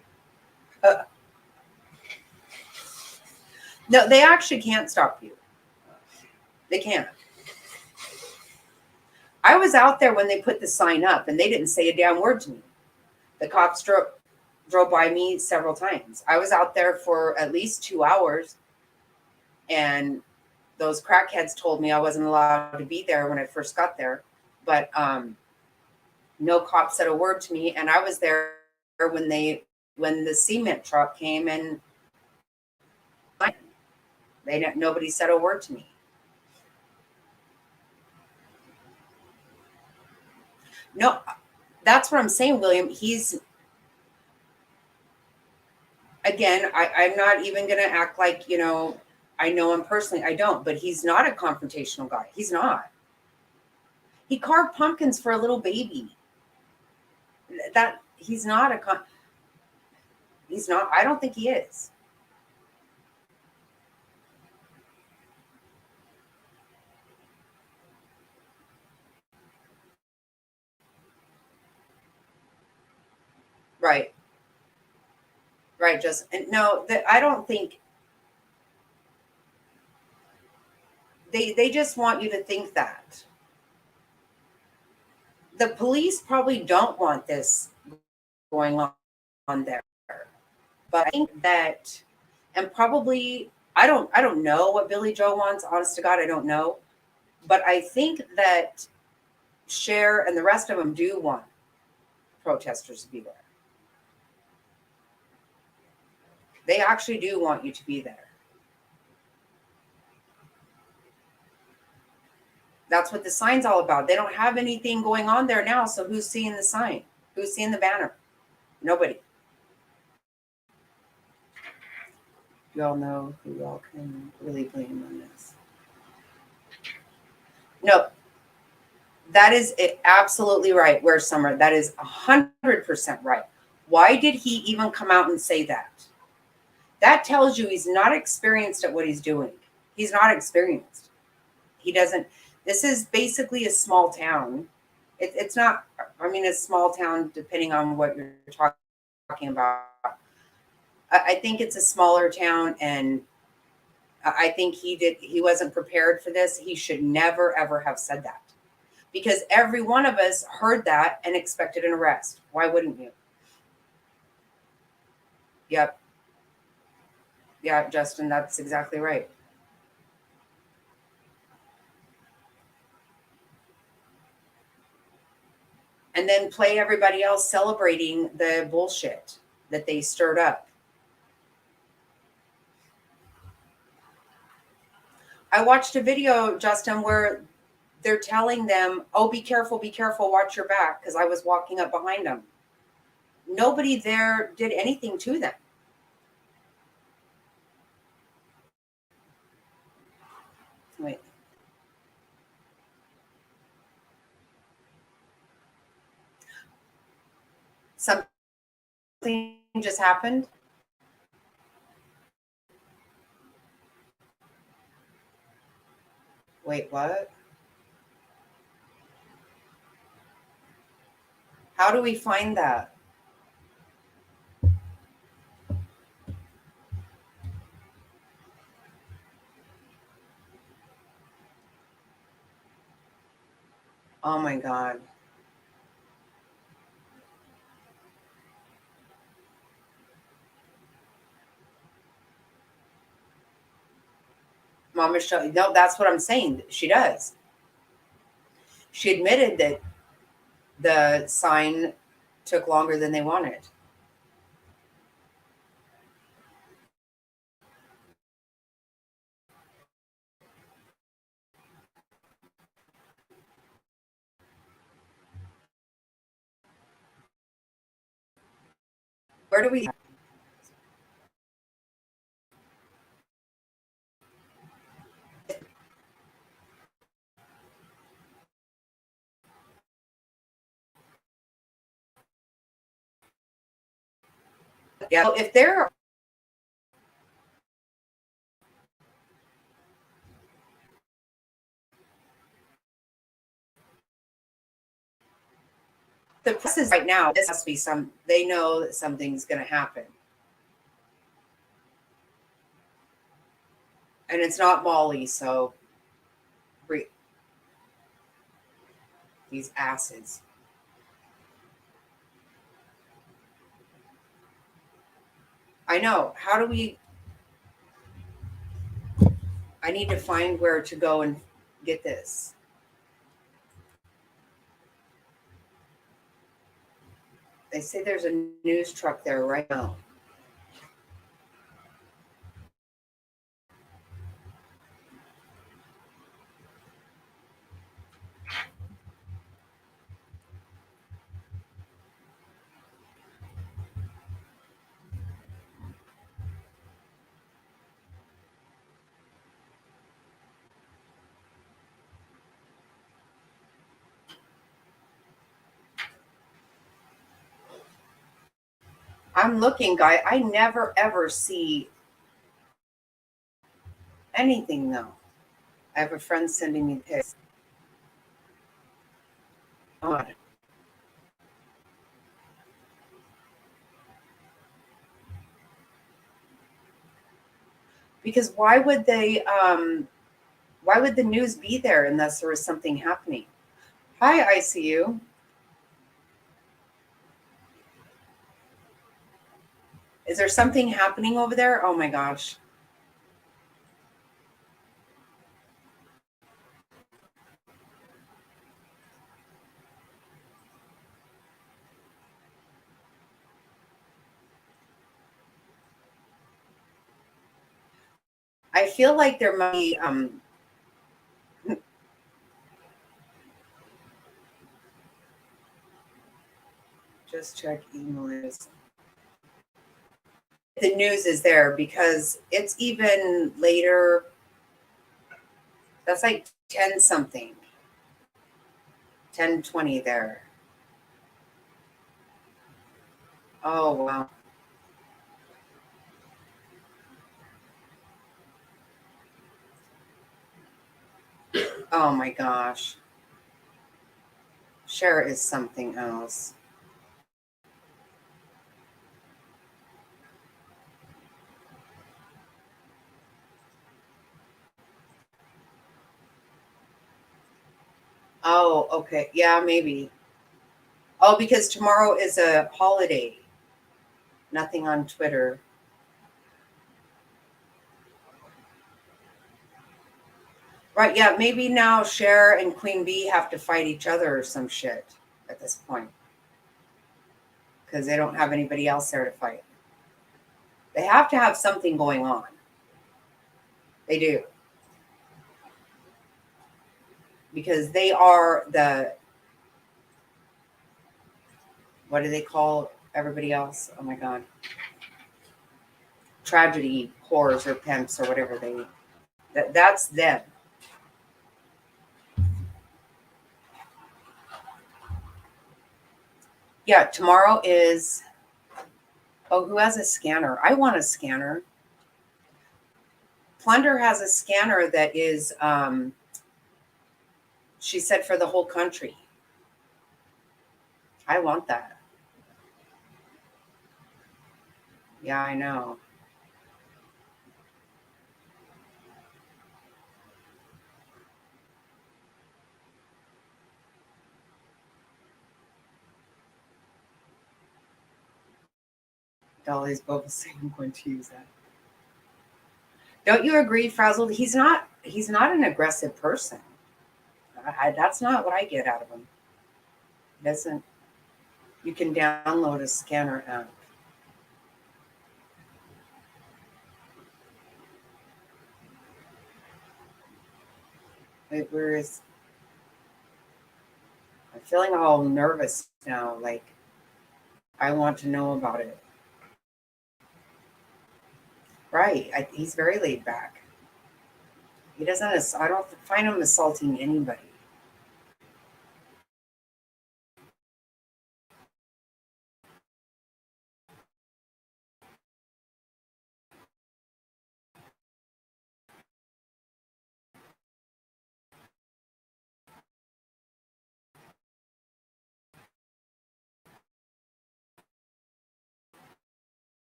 No, they actually can't stop you. They can't. I was out there when they put the sign up, and they didn't say a damn word to me. The cops drove by me several times. I was out there for at least 2 hours, and those crackheads told me I wasn't allowed to be there when I first got there. But no cop said a word to me, and I was there when the cement truck came, and nobody said a word to me. No, that's what I'm saying, William. Again, I'm not even going to act like, I know him personally. I don't, but he's not a confrontational guy. He's not. He carved pumpkins for a little baby. He's not he's not, I don't think he is. Right. Right, just no, I don't think they just want you to think that. The police probably don't want this going on there. But I think that, and probably I don't know what Billie Jo wants, honest to God, I don't know. But I think that Cher and the rest of them do want protesters to be there. They actually do want you to be there. That's what the sign's all about. They don't have anything going on there now, so who's seeing the sign? Who's seeing the banner? Nobody. You all know who y'all can really blame on this. No, that is absolutely right. Where's Summer? That is 100% right. Why did he even come out and say that? That tells you he's not experienced at what he's doing. He's not experienced. He doesn't. This is basically a small town. It's not, I mean, a small town, depending on what you're talking about. I think it's a smaller town, and I think he wasn't prepared for this. He should never, ever have said that, because every one of us heard that and expected an arrest. Why wouldn't you? Yep. Yeah, Justin, that's exactly right. And then play everybody else celebrating the bullshit that they stirred up. I watched a video, Justin, where they're telling them, oh, be careful, watch your back, because I was walking up behind them. Nobody there did anything to them. Wait. Something just happened? Wait, what? How do we find that? Oh my God. Mama show. No, that's what I'm saying. She does. She admitted that the sign took longer than they wanted. Where do we? Yeah, so if they're the press is right now, this has to be some. They know that something's going to happen, and it's not Molly. So these acids. I know. How do we? I need to find where to go and get this. They say there's a news truck there right now. I'm looking, guy. I never ever see anything though. I have a friend sending me pics. God. Because why would they? Why would the news be there unless there was something happening? Hi, ICU. Is there something happening over there? Oh my gosh. I feel like there might be just check emails. The news is there because it's even later. That's like 10 something. 10:20 there. Oh wow. Oh my gosh. Cher is something else. Oh, okay. Yeah, maybe. Oh, because tomorrow is a holiday. Nothing on Twitter. Right, yeah, maybe now Cher and Queen Bee have to fight each other or some shit at this point. Because they don't have anybody else there to fight. They have to have something going on. They do. Because they are the, what do they call everybody else? Oh my God. Tragedy whores or pimps or whatever that's them. Yeah, tomorrow is, oh, who has a scanner? I want a scanner. Plunder has a scanner that is, she said, for the whole country. I want that. Yeah, I know. Dolly's both saying I'm going to use that. Don't you agree, Frazzled? He's not an aggressive person. That's not what I get out of him. He doesn't. You can download a scanner app. Wait, where is? I'm feeling all nervous now. Like I want to know about it. Right. He's very laid back. He doesn't. I don't find him assaulting anybody.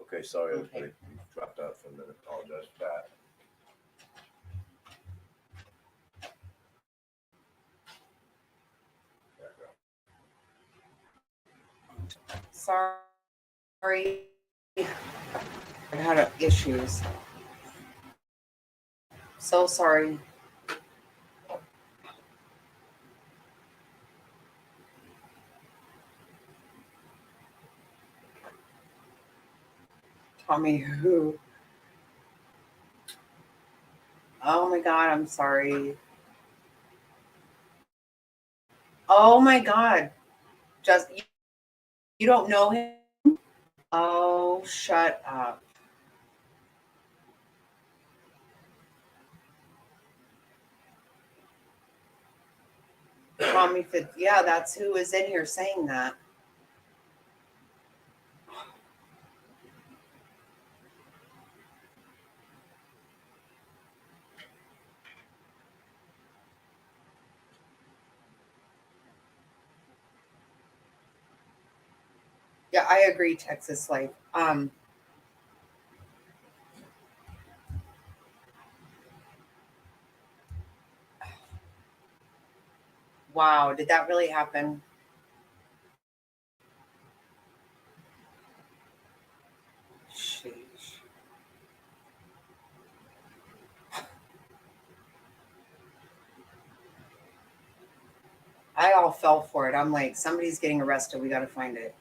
Okay, sorry, Okay. everybody. Dropped out for a minute. Apologize for that. There we go. Sorry. I had issues. So sorry. Tommy who? Oh my God, I'm sorry. Oh my God. Just you don't know him? Oh, shut up. Tommy Fitz. Yeah, that's who is in here saying that. Yeah, I agree, Texas Life. Wow, did that really happen? Sheesh. I all fell for it. I'm like, somebody's getting arrested. We got to find it.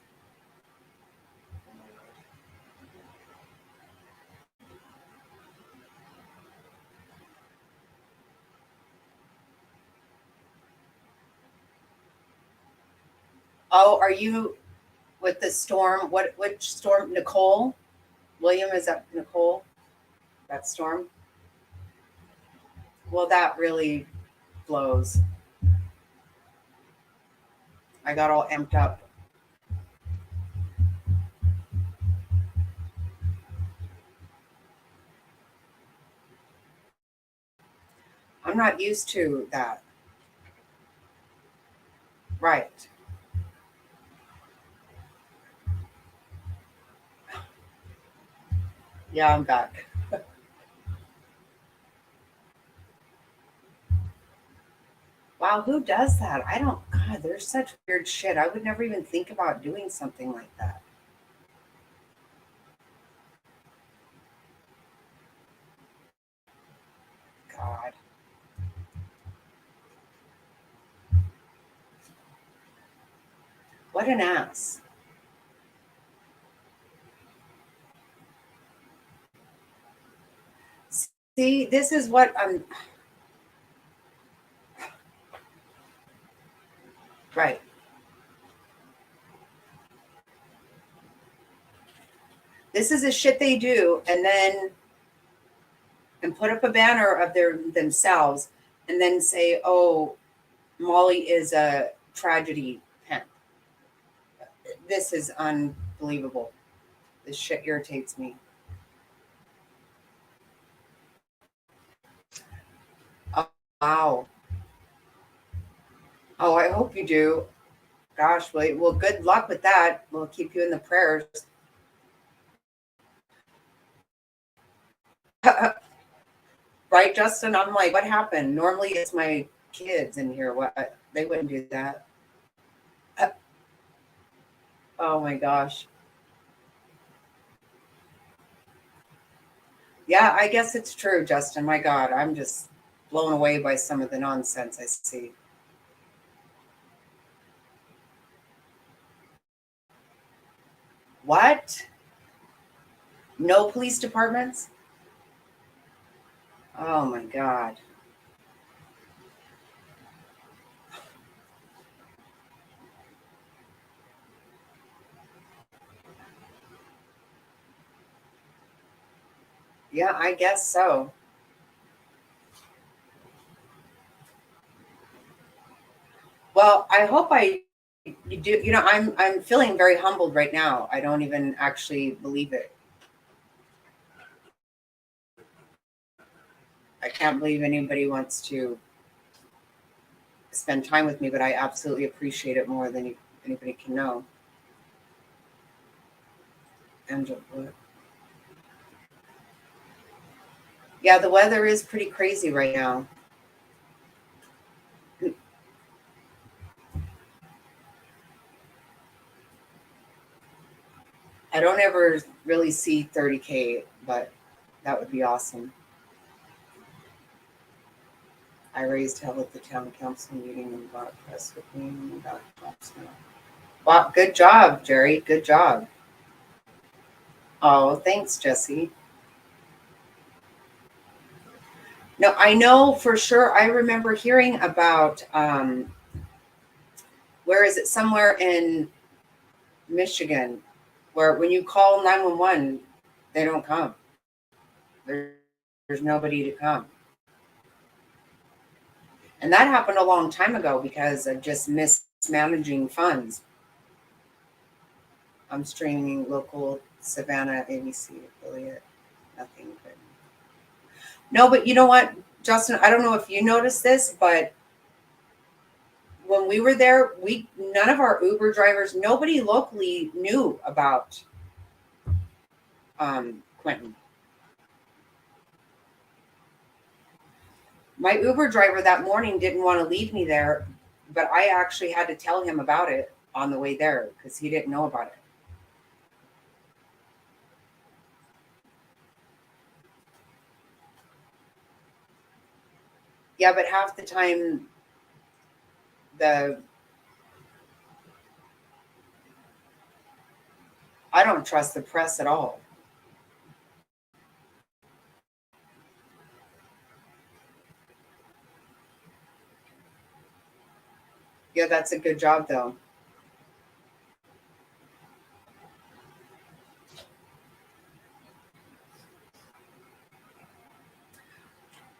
Oh, are you with the storm? Which storm? Nicole? William, is that Nicole? That storm? Well, that really blows. I got all amped up. I'm not used to that. Right. Yeah, I'm back. Wow, who does that? I don't, God, there's such weird shit. I would never even think about doing something like that. God. What an ass. See, this is what I'm, right. This is the shit they do, and put up a banner of themselves, and then say, "Oh, Molly is a tragedy pimp." This is unbelievable. This shit irritates me. Oh, wow. Oh, I hope you do. Gosh, well, good luck with that. We'll keep you in the prayers. Right, Justin? I'm like, what happened? Normally it's my kids in here. What? They wouldn't do that. Oh my gosh. Yeah, I guess it's true, Justin. My God, I'm just blown away by some of the nonsense I see. What? No police departments? Oh my God. Yeah, I guess so. Well, I hope you do. I'm feeling very humbled right now. I don't even actually believe it. I can't believe anybody wants to spend time with me, but I absolutely appreciate it more than anybody can know. Angela, yeah, the weather is pretty crazy right now. I don't ever really see 30K, but that would be awesome. I raised hell at the town council meeting and got press with me and got Thompson. Wow, good job, Jerry. Good job. Oh, thanks, Jesse. No, I know for sure. I remember hearing about Where is it? Somewhere in Michigan, where when you call 911, they don't come. There's nobody to come. And that happened a long time ago because of just mismanaging funds. I'm streaming local Savannah ABC affiliate. Nothing good. No, but you know what, Justin? I don't know if you noticed this, but when we were there, none of our Uber drivers, nobody locally knew about Quentin. My Uber driver that morning didn't want to leave me there, but I actually had to tell him about it on the way there because he didn't know about it. Yeah, but half the time I don't trust the press at all. Yeah, that's a good job though.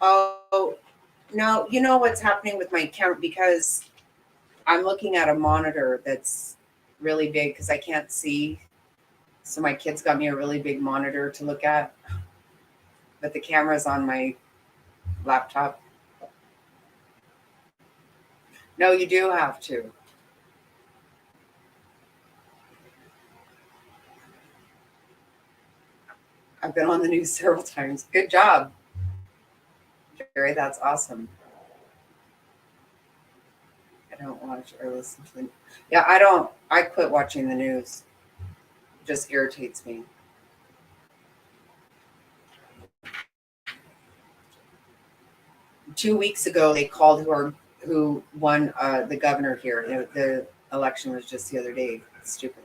Oh, no, you know what's happening with my camera because I'm looking at a monitor that's really big because I can't see. So my kids got me a really big monitor to look at, but the camera's on my laptop. No, you do have to. I've been on the news several times. Good job, Jerry. That's awesome. I don't watch or listen to the. Yeah, I don't. I quit watching the news. It just irritates me. 2 weeks ago, they called who won the governor here. The election was just the other day. It's stupid.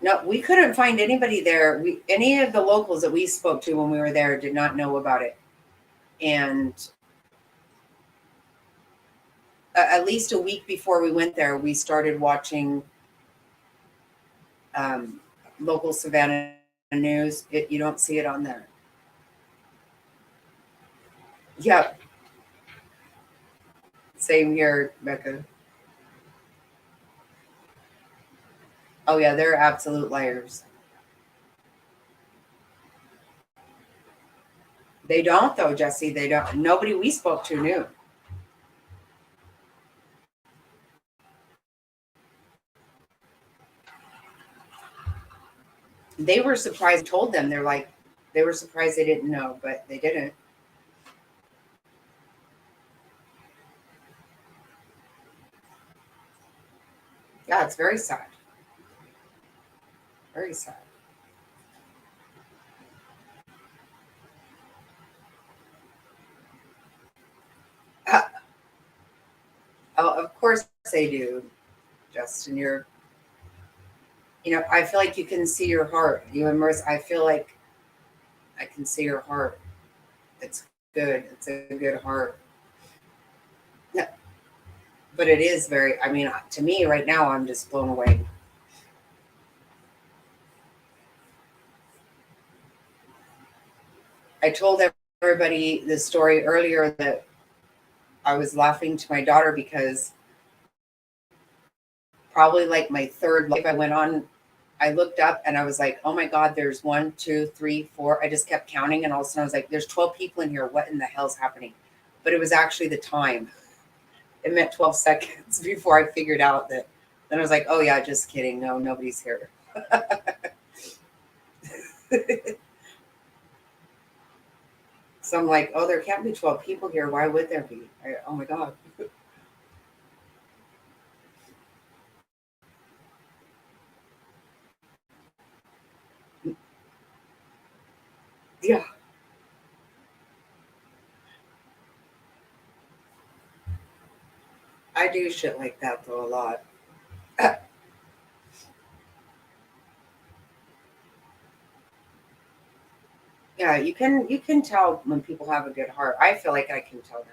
No, we couldn't find anybody there. Any of the locals that we spoke to when we were there did not know about it. And at least a week before we went there, we started watching local Savannah news. You don't see it on there. Yep. Same here, Becca. Oh yeah, they're absolute liars. They don't though, Jesse. They don't. Nobody we spoke to knew. They were surprised. I told them they were surprised they didn't know, but they didn't. Yeah, it's very sad. Very sad. Oh, of course they do, Justin. I feel like you can see your heart. You immerse. I feel like I can see your heart. It's good. It's a good heart. Yeah, but it is very. I mean, to me, right now, I'm just blown away. I told everybody the story earlier that I was laughing to my daughter because probably like my third live I went on, I looked up and I was like, oh my God, there's 1, 2, 3, 4. I just kept counting and all of a sudden I was like, there's 12 people in here. What in the hell's happening? But it was actually the time. It meant 12 seconds before I figured out that. Then I was like, oh yeah, just kidding. No, nobody's here. So I'm like, oh, there can't be 12 people here. Why would there be? Oh my God. Yeah. I do shit like that though a lot. Yeah, you can tell when people have a good heart. I feel like I can tell that.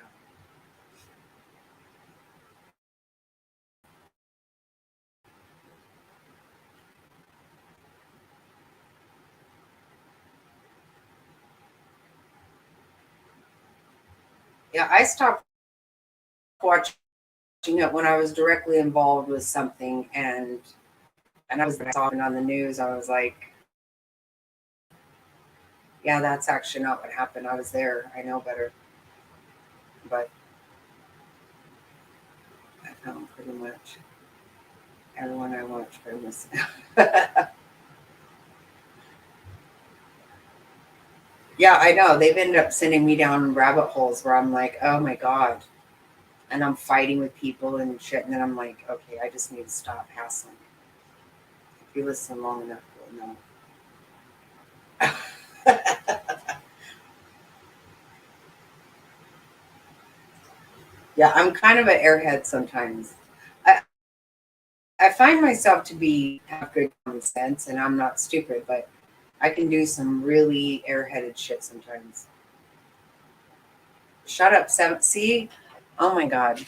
Yeah, I stopped watching it when I was directly involved with something, and I was talking on the news. I was like, yeah, that's actually not what happened. I was there. I know better. But I found pretty much everyone I watch famous. Yeah, I know. They've ended up sending me down rabbit holes where I'm like, oh my God. And I'm fighting with people and shit. And then I'm like, okay, I just need to stop hassling. If you listen long enough, you'll know. Yeah, I'm kind of an airhead sometimes. I, I find myself to be have good common sense and I'm not stupid, but I can do some really airheaded shit sometimes. Shut up, seven. See? Oh my God.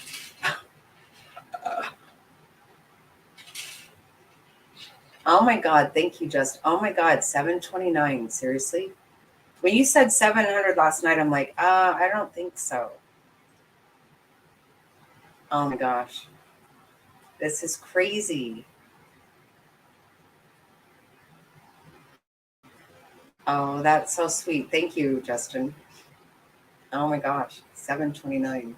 Oh my God. Thank you, Just. Oh my God. 729. Seriously? When you said 700 last night, I'm like, I don't think so. Oh my gosh. This is crazy. Oh, that's so sweet. Thank you, Justin. Oh my gosh. 729.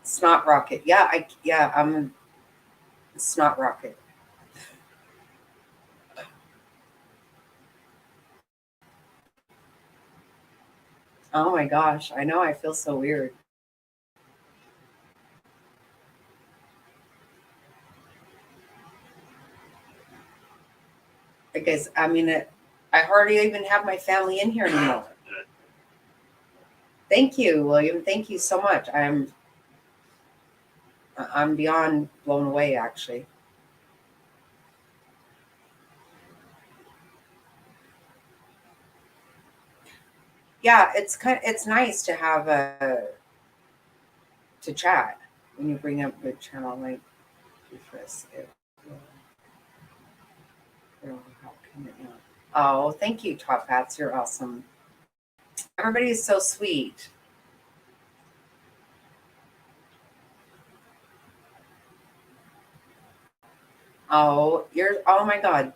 Snot rocket. Yeah, I'm a snot rocket. Oh my gosh. I know I feel so weird. I guess I hardly even have my family in here anymore. Thank you, William. Thank you so much. I'm beyond blown away actually. Yeah, it's nice to have a to chat when you bring up the channel like Chris. How can it not? Oh, thank you, Top Hats. You're awesome. Everybody is so sweet. Oh my God.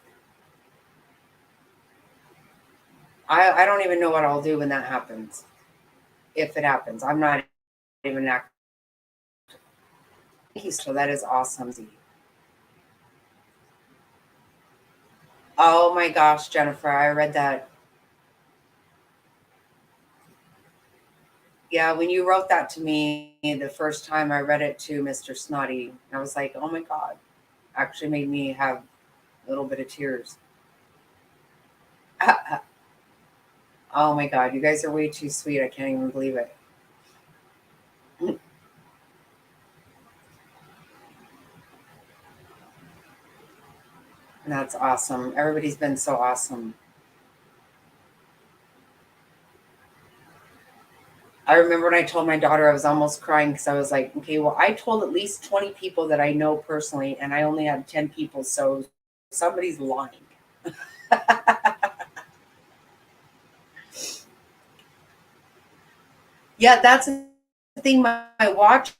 I don't even know what I'll do when that happens. If it happens. I'm not even acting. So that is awesome. Oh my gosh, Jennifer, I read that. Yeah, when you wrote that to me the first time I read it to Mr. Snotty, I was like, oh my God. Actually made me have a little bit of tears. Oh my God, you guys are way too sweet. I can't even believe it. That's awesome. Everybody's been so awesome. I remember when I told my daughter I was almost crying because I was like, okay, well, I told at least 20 people that I know personally, and I only had 10 people, so somebody's lying. Yeah, that's the thing. My watch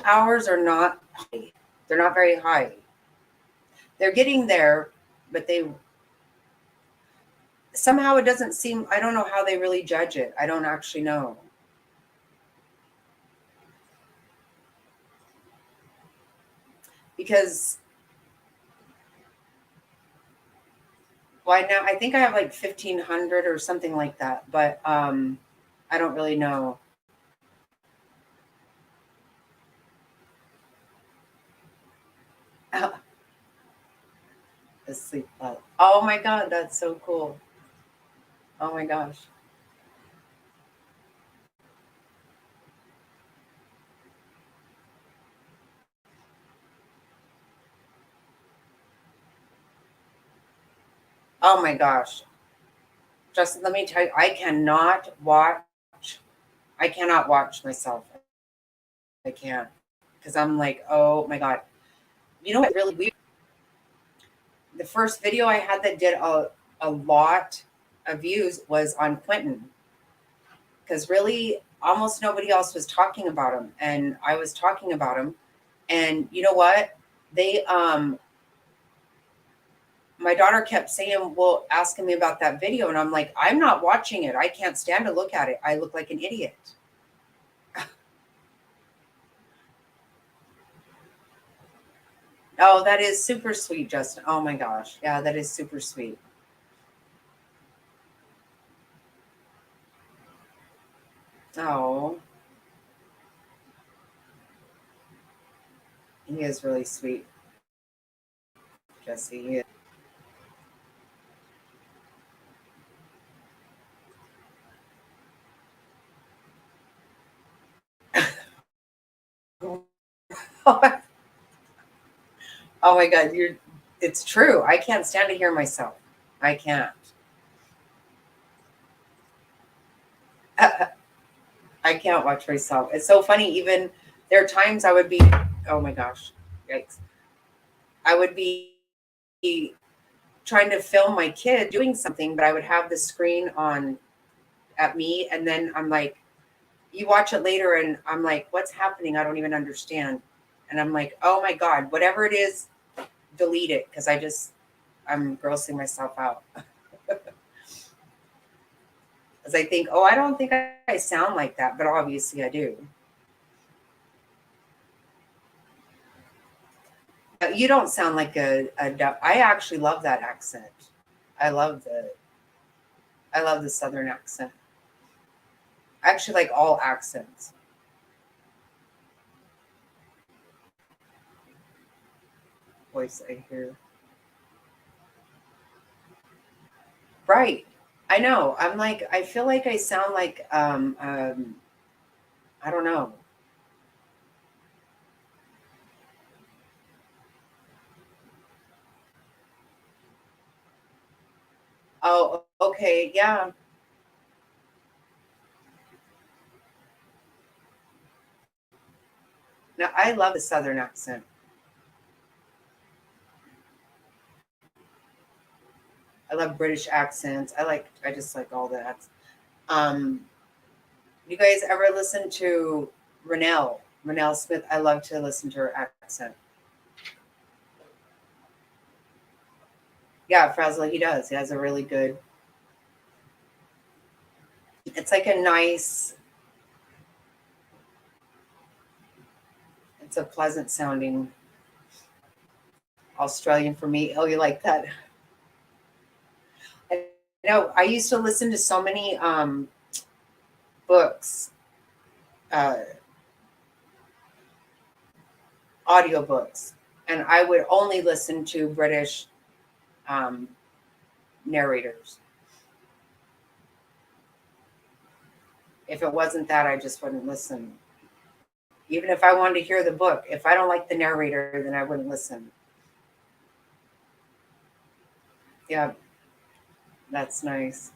hours are not high. They're not very high. They're getting there, but they somehow it doesn't seem, I don't know how they really judge it. I don't actually know. Because well, now I think I have like 1,500 or something like that, but I don't really know. The sleep. Oh my God, that's so cool. Oh my gosh. Oh my gosh. Justin, let me tell you, I cannot watch myself. I can't. Because I'm like, oh my God. You know what really weird? The first video I had that did a lot of views was on Quentin. Because really, almost nobody else was talking about him. And I was talking about him. And you know what? They my daughter kept saying, well, asking me about that video. And I'm like, I'm not watching it. I can't stand to look at it. I look like an idiot. Oh, that is super sweet, Justin. Oh my gosh. Yeah, that is super sweet. Oh, he is really sweet, Jesse. He is. Oh my God, it's true. I can't stand to hear myself. I can't. I can't watch myself. It's so funny. Even there are times I would be, oh my gosh, yikes. I would be trying to film my kid doing something, but I would have the screen on at me. And then I'm like, you watch it later and I'm like, what's happening? I don't even understand. And I'm like, oh my God, whatever it is, delete it. Cause I'm grossing myself out. Cause I think, oh, I don't think I sound like that, but obviously I do. You don't sound like I actually love that accent. I love the Southern accent. I actually like all accents. Voice I hear. Right. I know. I'm like, I feel like I sound like, I don't know. Oh, okay. Yeah. No, I love the Southern accent. I love British accents. I just like all that. Um, you guys ever listen to Renelle Smith? I love to listen to her accent. Yeah, Frazzle, he does. He has a really good, it's like a nice, it's a pleasant sounding Australian for me. Oh, you like that? I know I used to listen to so many books, uh, audiobooks, and I would only listen to British um, narrators. If it wasn't that, I just wouldn't listen. Even if I wanted to hear the book, if I don't like the narrator, then I wouldn't listen. Yeah, that's nice.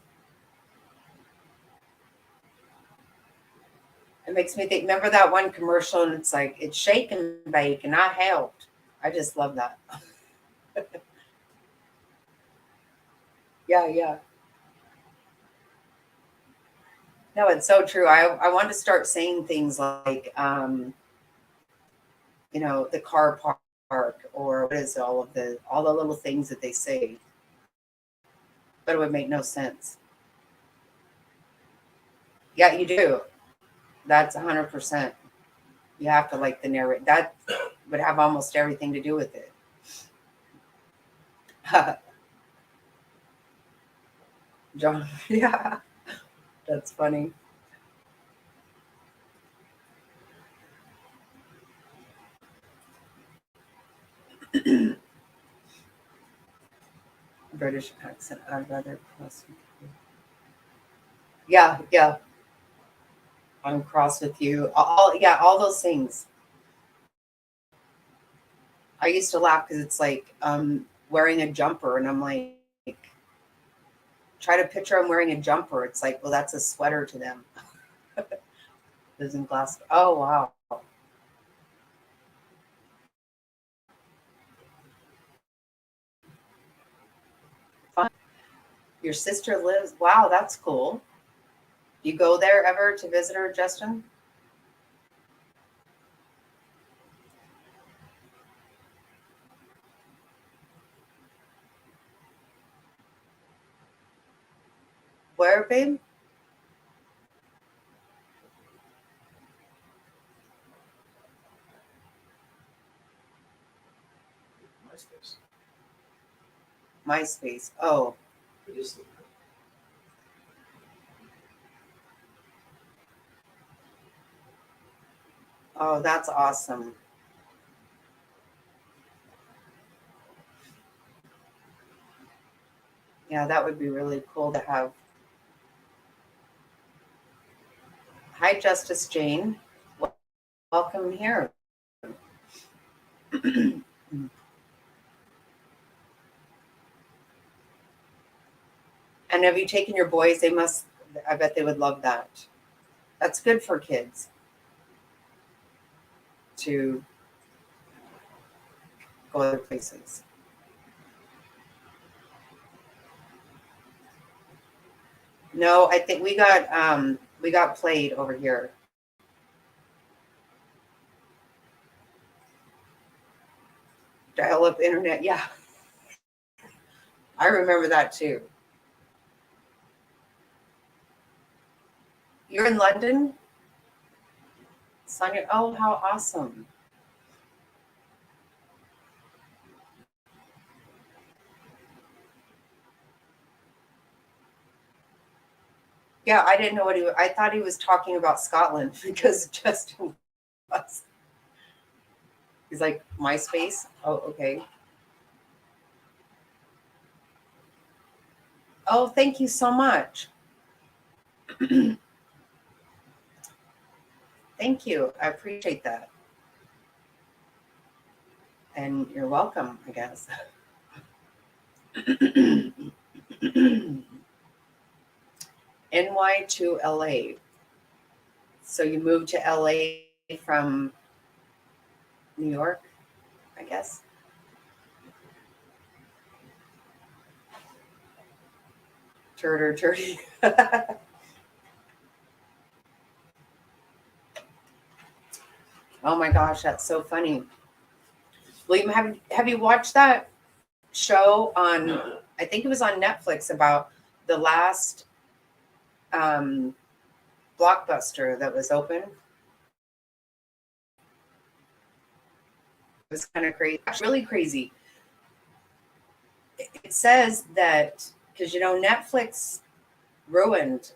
It makes me think, remember that one commercial and it's like, it's shake and bake and I helped. I just love that. Yeah, yeah. No, it's so true. I want to start saying things like, the car park or what is it, all the little things that they say, but it would make no sense. Yeah, you do. That's 100%. You have to like the narrate. That would have almost everything to do with it. John, yeah, that's funny. British accent. I'd rather cross. Yeah, yeah. I'm cross with you. Yeah, all those things. I used to laugh because it's like wearing a jumper, and I'm like, try to picture I'm wearing a jumper. It's like, well, that's a sweater to them. Lives in Glasgow. Oh, wow. Fun. Your sister lives. Wow, that's cool. You go there ever to visit her, Justin? Where, babe? MySpace. MySpace. Oh, It is. oh, that's awesome. Yeah, that would be really cool to have. Hi, Justice Jane. Welcome here. And have you taken your boys? They must, I bet they would love that. That's good for kids to go other places. No, I think we got played over here. Dial up internet, yeah. I remember that too. You're in London? Sonia, oh, how awesome. Yeah, I didn't know what I thought he was talking about Scotland because Justin was. He's like, MySpace? Oh, okay. Oh, thank you so much. Thank you. I appreciate that. And you're welcome, I guess. NY to LA. So you moved to LA from New York, I guess. Turdy. Oh my gosh, that's so funny. William, have you watched that show on, I think it was on Netflix, about the last Blockbuster that was open? It was kind of crazy, really crazy. It says that because Netflix ruined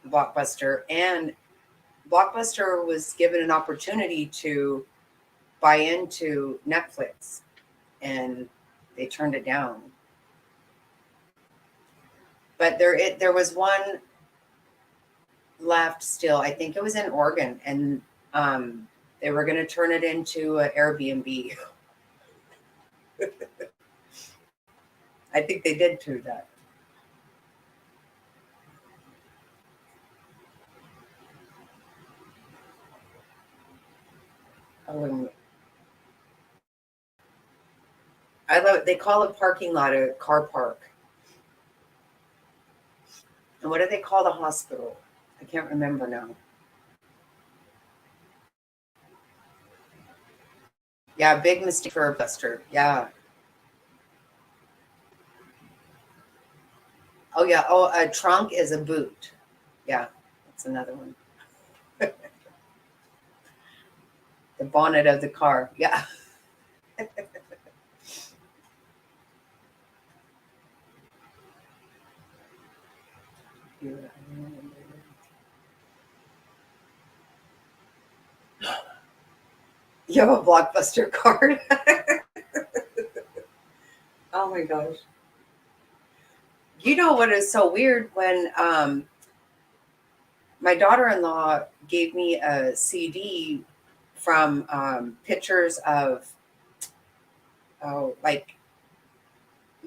Blockbuster, and Blockbuster was given an opportunity to buy into Netflix, and they turned it down. But there was one left still. I think it was in Oregon, and they were going to turn it into an Airbnb. I think they did do that. I love it. They call a parking lot a car park. And what do they call the hospital? I can't remember now. Yeah, big mistake for a buster. Yeah. Oh yeah. Oh, a trunk is a boot. Yeah, that's another one. The bonnet of the car. Yeah. You have a Blockbuster card. Oh my gosh. You know what is so weird? When my daughter-in-law gave me a CD from pictures of, like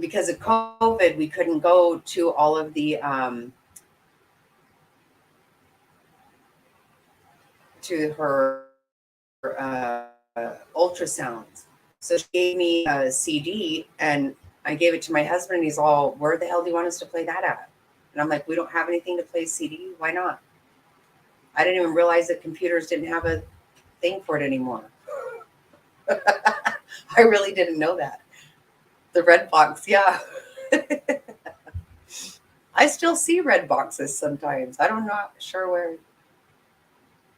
because of COVID, we couldn't go to all of the to her ultrasounds. So she gave me a CD, and I gave it to my husband. And he's all, "Where the hell do you want us to play that at?" And I'm like, "We don't have anything to play CD. Why not?" I didn't even realize that computers didn't have a thing for it anymore. I really didn't know that. The red box, yeah. I still see red boxes sometimes. I'm not sure where.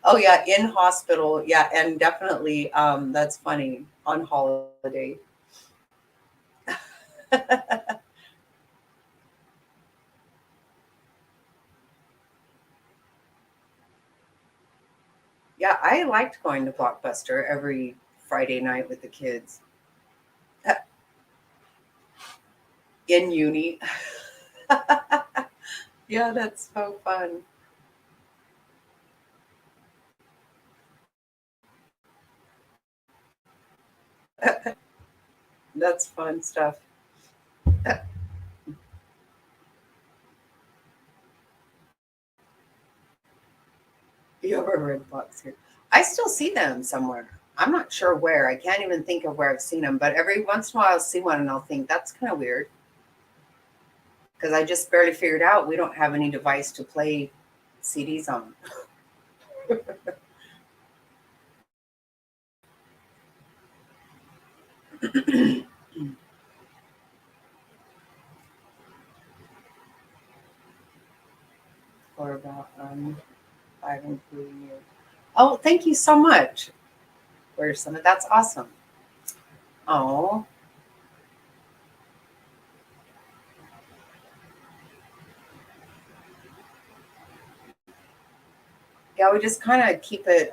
Oh yeah, in hospital, yeah, and definitely that's funny on holiday. Yeah, I liked going to Blockbuster every Friday night with the kids in uni. Yeah, that's so fun. That's fun stuff. You have a red box here. I still see them somewhere. I'm not sure where. I can't even think of where I've seen them, but every once in a while I'll see one and I'll think that's kind of weird because I just barely figured out we don't have any device to play CDs on. Or about 5 including you. Oh, thank you so much. Where's some of that's awesome. Oh, yeah, we just kind of keep it.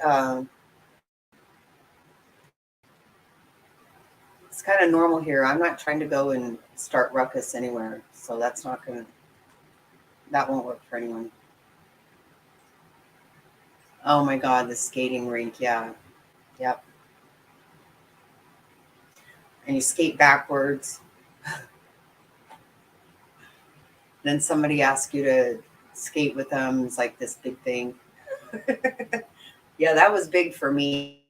It's kind of normal here. I'm not trying to go and start ruckus anywhere, so that's not gonna. That won't work for anyone. Oh my God, the skating rink. Yeah, yep. And you skate backwards. Then somebody asks you to skate with them. It's like this big thing. Yeah, that was big for me.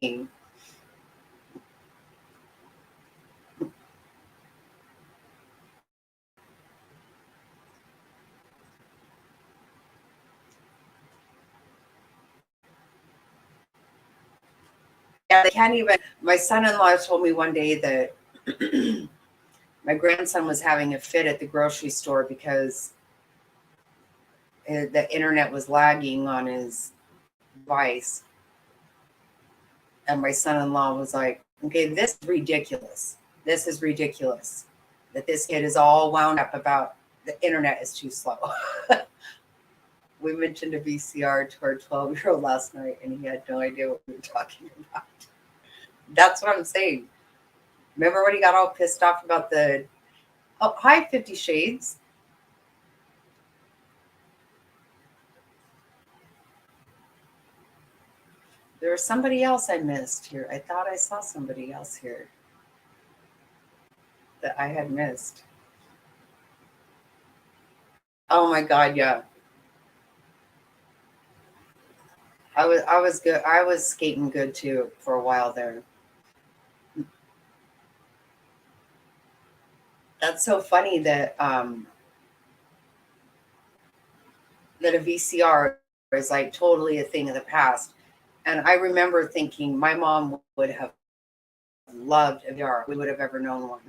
Yeah, they can't even. My son-in-law told me one day that my grandson was having a fit at the grocery store because the internet was lagging on his device. And my son-in-law was like, "Okay, this is ridiculous. This is ridiculous that this kid is all wound up about the internet is too slow." We mentioned a VCR to our 12-year-old last night, and he had no idea what we were talking about. That's what I'm saying. Remember when he got all pissed off about the, oh, hi, 50 Shades. There was somebody else I missed here. I thought I saw somebody else here that I had missed. Oh my God, yeah. I was good. I was skating good too for a while there. That's so funny that that a VCR is like totally a thing of the past. And I remember thinking my mom would have loved a VCR. We would have ever known one.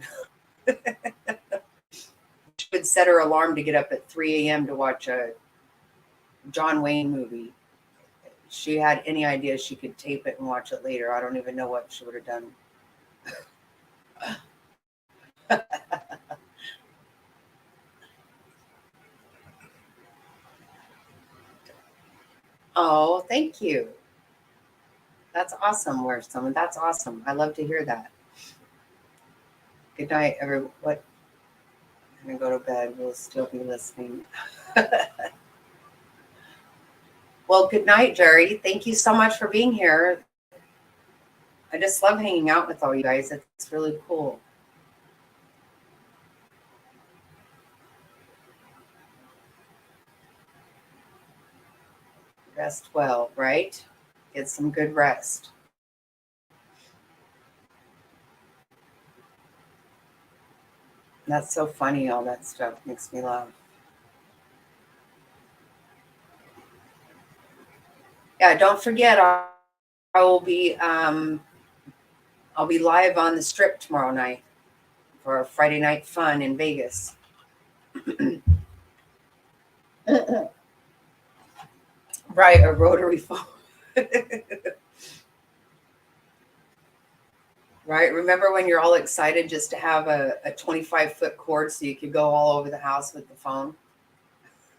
She would set her alarm to get up at 3 a.m. to watch a John Wayne movie. She had any idea she could tape it and watch it later. I don't even know what she would have done. Oh, thank you. That's awesome. Where's someone? That's awesome. I love to hear that. Good night, everyone. What? I'm gonna go to bed. We'll still be listening. Well, good night, Jerry. Thank you so much for being here. I just love hanging out with all you guys. It's really cool. Rest well, right? Get some good rest. That's so funny. All that stuff makes me laugh. Yeah, don't forget. I will be. I'll be live on the Strip tomorrow night for a Friday night fun in Vegas. Right, a rotary phone. Right. Remember when you're all excited just to have a 25-foot cord so you could go all over the house with the phone?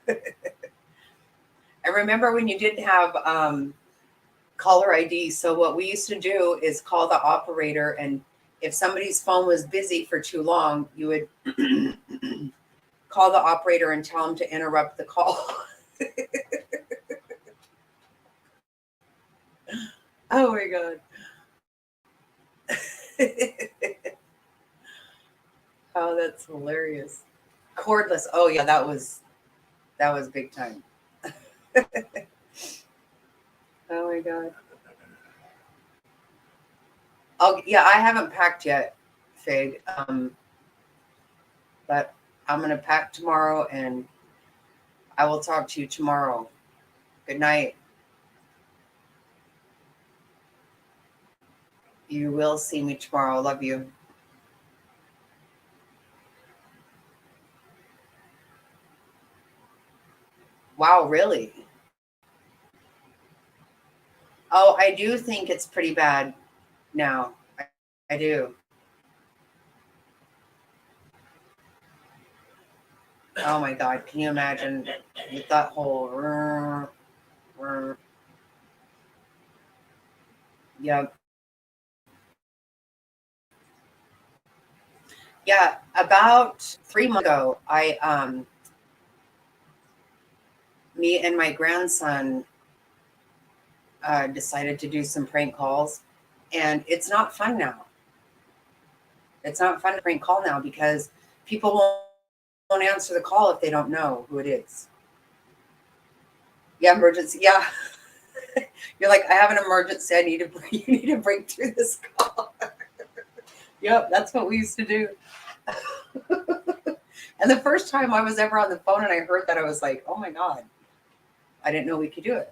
I remember when you didn't have caller ID. So what we used to do is call the operator, and if somebody's phone was busy for too long, you would call the operator and tell them to interrupt the call. Oh my God. Oh, that's hilarious. Cordless. Oh yeah, that was big time. Oh my God. Oh yeah, I haven't packed yet, Fig. But I'm gonna pack tomorrow, and I will talk to you tomorrow. Good night. You will see me tomorrow. Love you. Wow, really? Oh, I do think it's pretty bad now. I do. Oh my God, can you imagine with that whole yeah. Yeah, about 3 months ago, me and my grandson decided to do some prank calls, and it's not fun now. It's not fun to prank call now because people won't answer the call if they don't know who it is. Yeah, emergency. Yeah. You're like, I have an emergency. You need to break through this call. Yep, that's what we used to do. And the first time I was ever on the phone and I heard that, I was like, oh my God, I didn't know we could do it.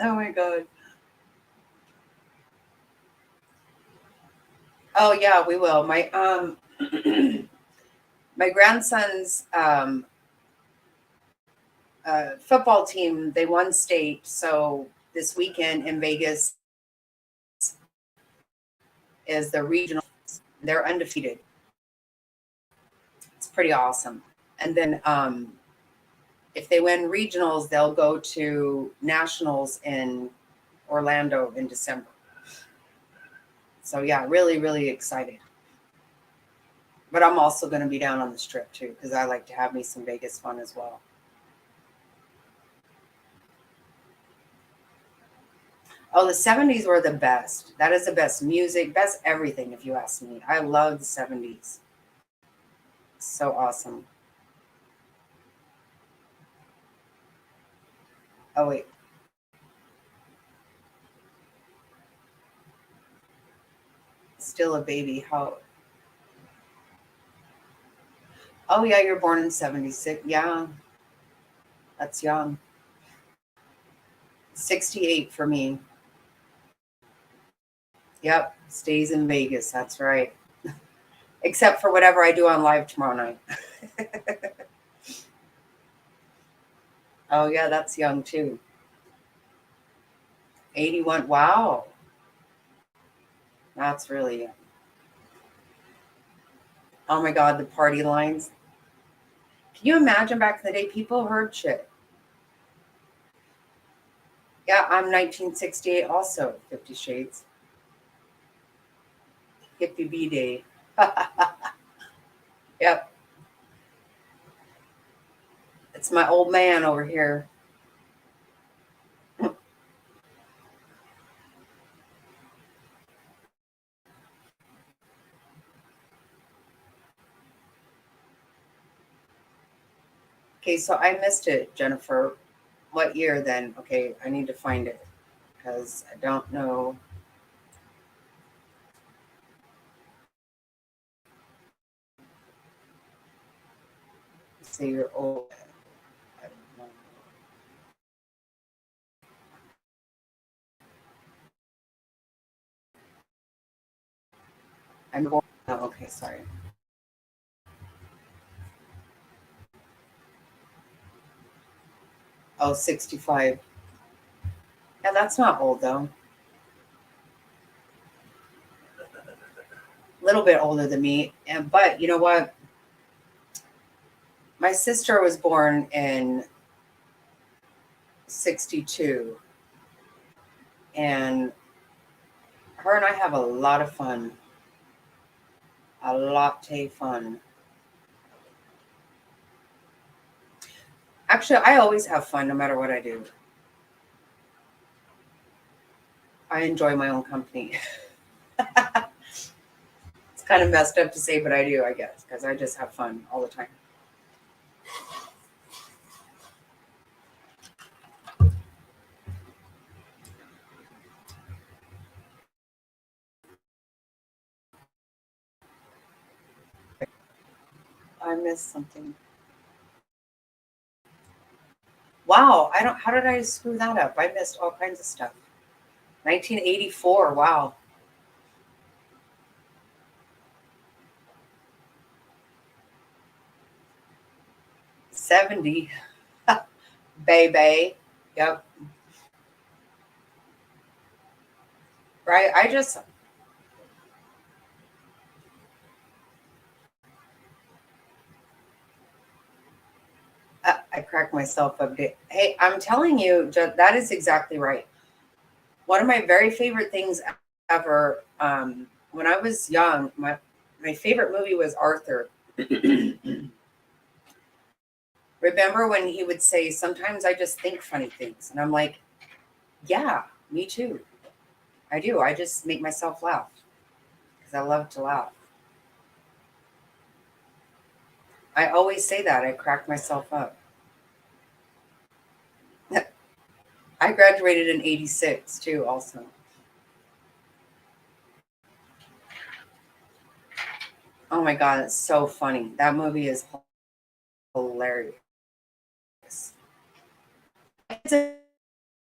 Oh my God. Oh yeah, we will. My my grandson's football team, they won state. So this weekend in Vegas is the regional. They're undefeated. It's pretty awesome. And then if they win regionals, they'll go to nationals in Orlando in December. So yeah, really, really excited. But I'm also going to be down on the Strip too, because I like to have me some Vegas fun as well. Oh, the 70s were the best. That is the best music, best everything, if you ask me. I love the 70s. So awesome. Oh, wait. Still a baby. How? Oh, yeah, you're born in 76. Yeah, that's young. 68 for me. Yep, stays in Vegas. That's right. Except for whatever I do on live tomorrow night. Oh, yeah, that's young too. 81. Wow. That's really young. Oh my God, the party lines. Can you imagine back in the day, people heard shit? Yeah, I'm 1968 also, 50 Shades. Hippie B Day. Yep. It's my old man over here. Okay, so I missed it, Jennifer. What year then? Okay, I need to find it because I don't know. Say you're old. I don't know. I'm born. Oh, okay, sorry. Oh, 65. Yeah, that's not old though. A little bit older than me. And but you know what? My sister was born in 62, and her and I have a lot of fun. A latte fun. Actually, I always have fun no matter what I do. I enjoy my own company. It's kind of messed up to say, but I do, I guess, because I just have fun all the time. I missed something. Wow, I don't. How did I screw that up? I missed all kinds of stuff. 1984. Wow. 70. Baby. Yep. Right. I cracked myself up. Hey, I'm telling you, that is exactly right. One of my very favorite things ever. When I was young, my favorite movie was Arthur. Remember when he would say, "Sometimes I just think funny things," and I'm like, "Yeah, me too. I do. I just make myself laugh because I love to laugh." I always say that. I crack myself up. I graduated in 86 too, also. Oh my God, it's so funny. That movie is hilarious. Has it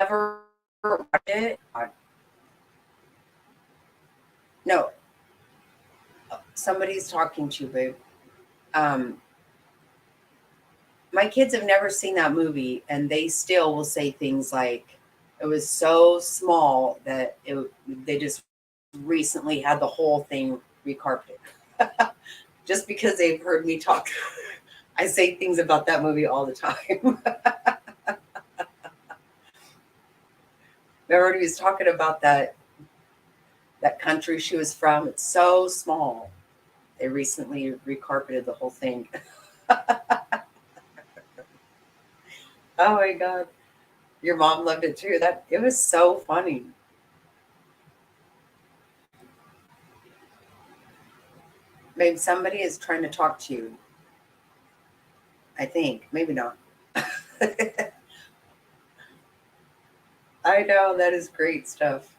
ever watched it? No, somebody's talking to you, babe. Um, my kids have never seen that movie, and they still will say things like, "It was so small that they just recently had the whole thing recarpeted." Just because they've heard me talk, I say things about that movie all the time. Remember, he was talking about that country she was from. It's so small. They recently recarpeted the whole thing. Oh my God. Your mom loved it too. That it was so funny. Maybe somebody is trying to talk to you. I think. Maybe not. I know that is great stuff.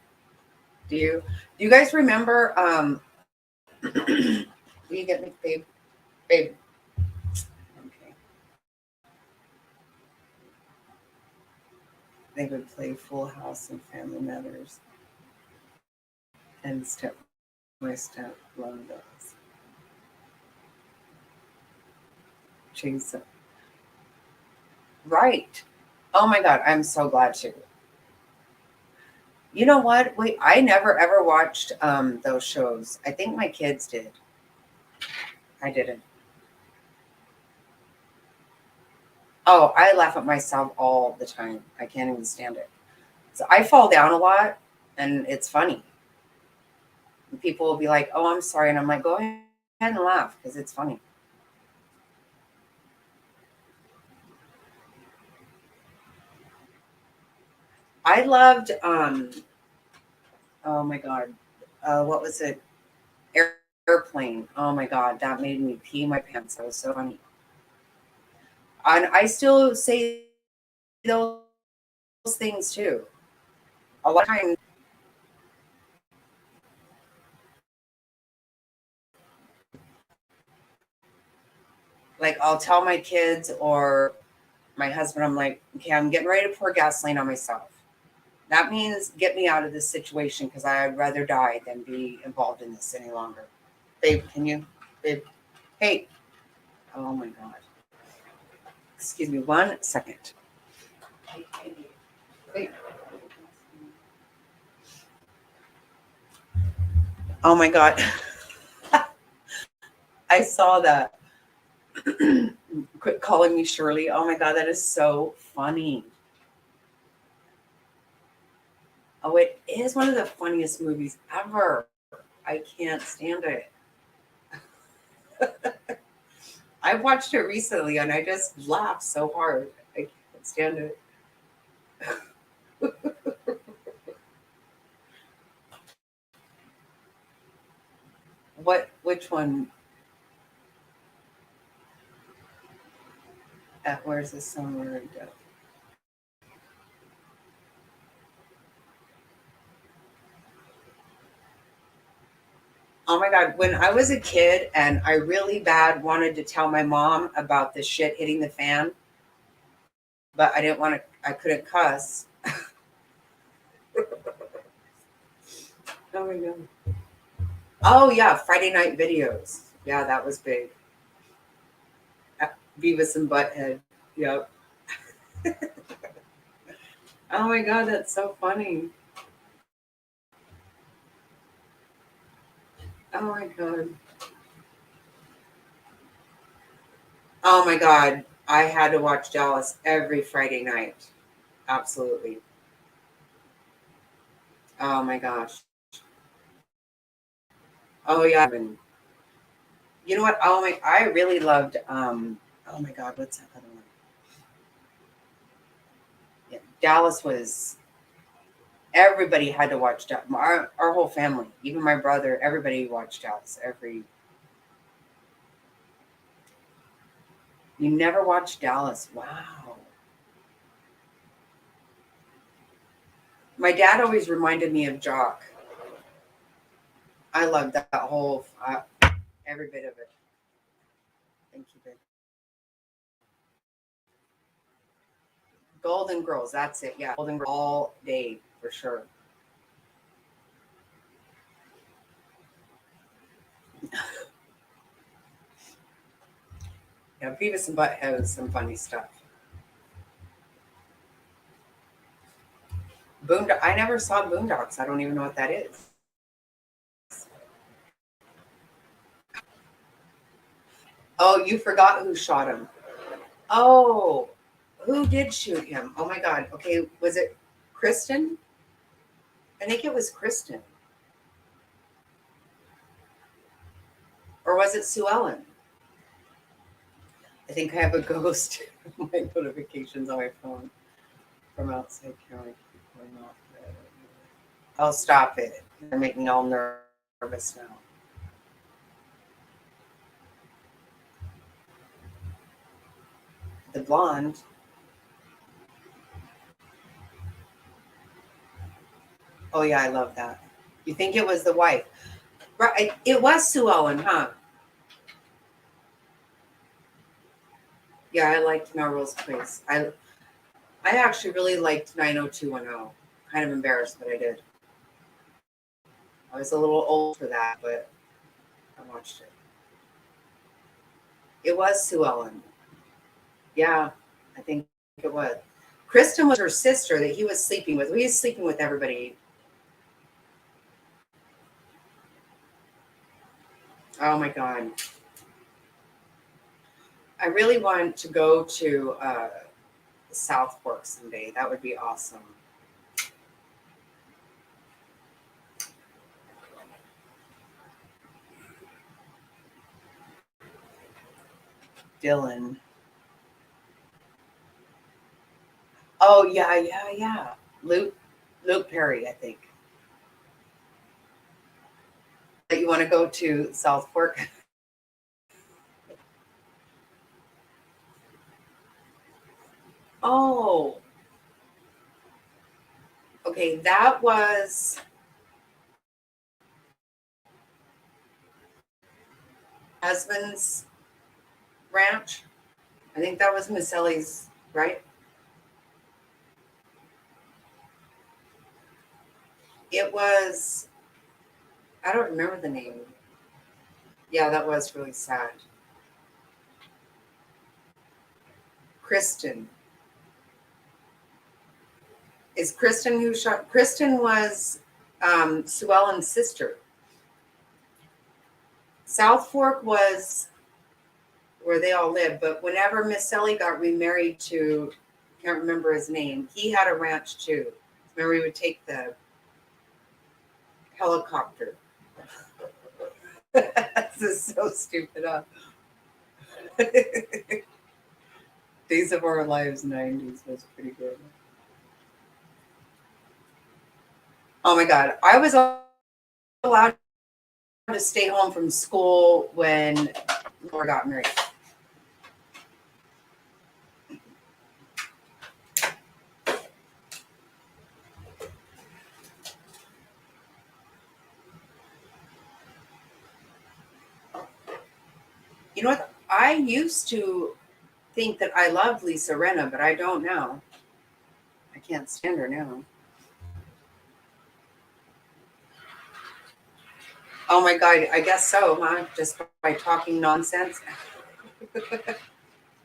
Do you guys remember will you get me, babe? Babe. Okay. They would play Full House and Family Matters and Step by Step Love Dogs. Chase. Right. Oh my God, I'm so glad to. You know what? Wait, I never ever watched those shows. I think my kids did. I didn't. Oh, I laugh at myself all the time. I can't even stand it. So I fall down a lot, and it's funny. And people will be like, "Oh, I'm sorry," and I'm like, "Go ahead and laugh because it's funny." I loved oh my God, what was it? Airplane. Oh my God, that made me pee my pants. That was so funny. And I still say those things too. A lot of times, like I'll tell my kids or my husband, I'm like, okay, I'm getting ready to pour gasoline on myself. That means get me out of this situation because I'd rather die than be involved in this any longer. Babe, can you? Babe, hey. Oh my God. Excuse me 1 second. Wait. Oh my God. I saw that. Quit calling me Shirley. Oh my God, that is so funny. Oh, it is one of the funniest movies ever. I can't stand it. I watched it recently and I just laughed so hard. I can't stand it. Which one? Where's the summer? Oh my God, when I was a kid and I really bad wanted to tell my mom about the shit hitting the fan, but I didn't want to, I couldn't cuss. Oh my God. Oh yeah, Friday night videos. Yeah, that was big. Beavis and Butthead. Yep. Oh my God, that's so funny. Oh my God. Oh my God. I had to watch Dallas every Friday night. Absolutely. Oh my gosh. Oh yeah. You know what? I really loved oh my God, what's that other one? Yeah, Dallas was everybody had to watch Dallas. Our whole family, even my brother, everybody watched Dallas. You never watched Dallas. Wow. My dad always reminded me of Jock. I loved that whole every bit of it. Thank you, babe. Golden Girls, that's it. Yeah, Golden Girls all day for sure. Yeah, Beavis and Butthead has some funny stuff. I never saw Boondocks. I don't even know what that is. Oh, you forgot who shot him. Oh, who did shoot him? Oh my God. Okay, was it Kristen? I think it was Kristen. Or was it Sue Ellen? I think I have a ghost in my notifications on my phone from outside county. I'll stop it. You're making me all nervous now. The blonde. Oh yeah, I love that. You think it was the wife? Right. It was Sue Ellen, huh? Yeah, I liked Melrose Place. I actually really liked 90210. Kind of embarrassed, but I did. I was a little old for that, but I watched it. It was Sue Ellen. Yeah, I think it was. Kristen was her sister that he was sleeping with. He was sleeping with everybody. Oh my God. I really want to go to South Fork someday. That would be awesome. Dylan. Oh yeah. Luke Perry, I think. That you want to go to South Fork? Oh, Okay, that was husband's ranch. I think that was Miss Ellie's, right? It was, I don't remember the name. Yeah, that was really sad. Kristen. Is Kristen who shot? Kristen was Sue Ellen's sister. South Fork was where they all lived, but whenever Miss Ellie got remarried to, can't remember his name, he had a ranch too. Remember, he would take the helicopter. This is so stupid, huh? Days of Our Lives 90s was pretty good. Oh my God. I was allowed to stay home from school when Laura got married. You know what? I used to think that I loved Lisa Rinna, but I don't now. I can't stand her now. Oh my God, I guess so, huh? Just by talking nonsense.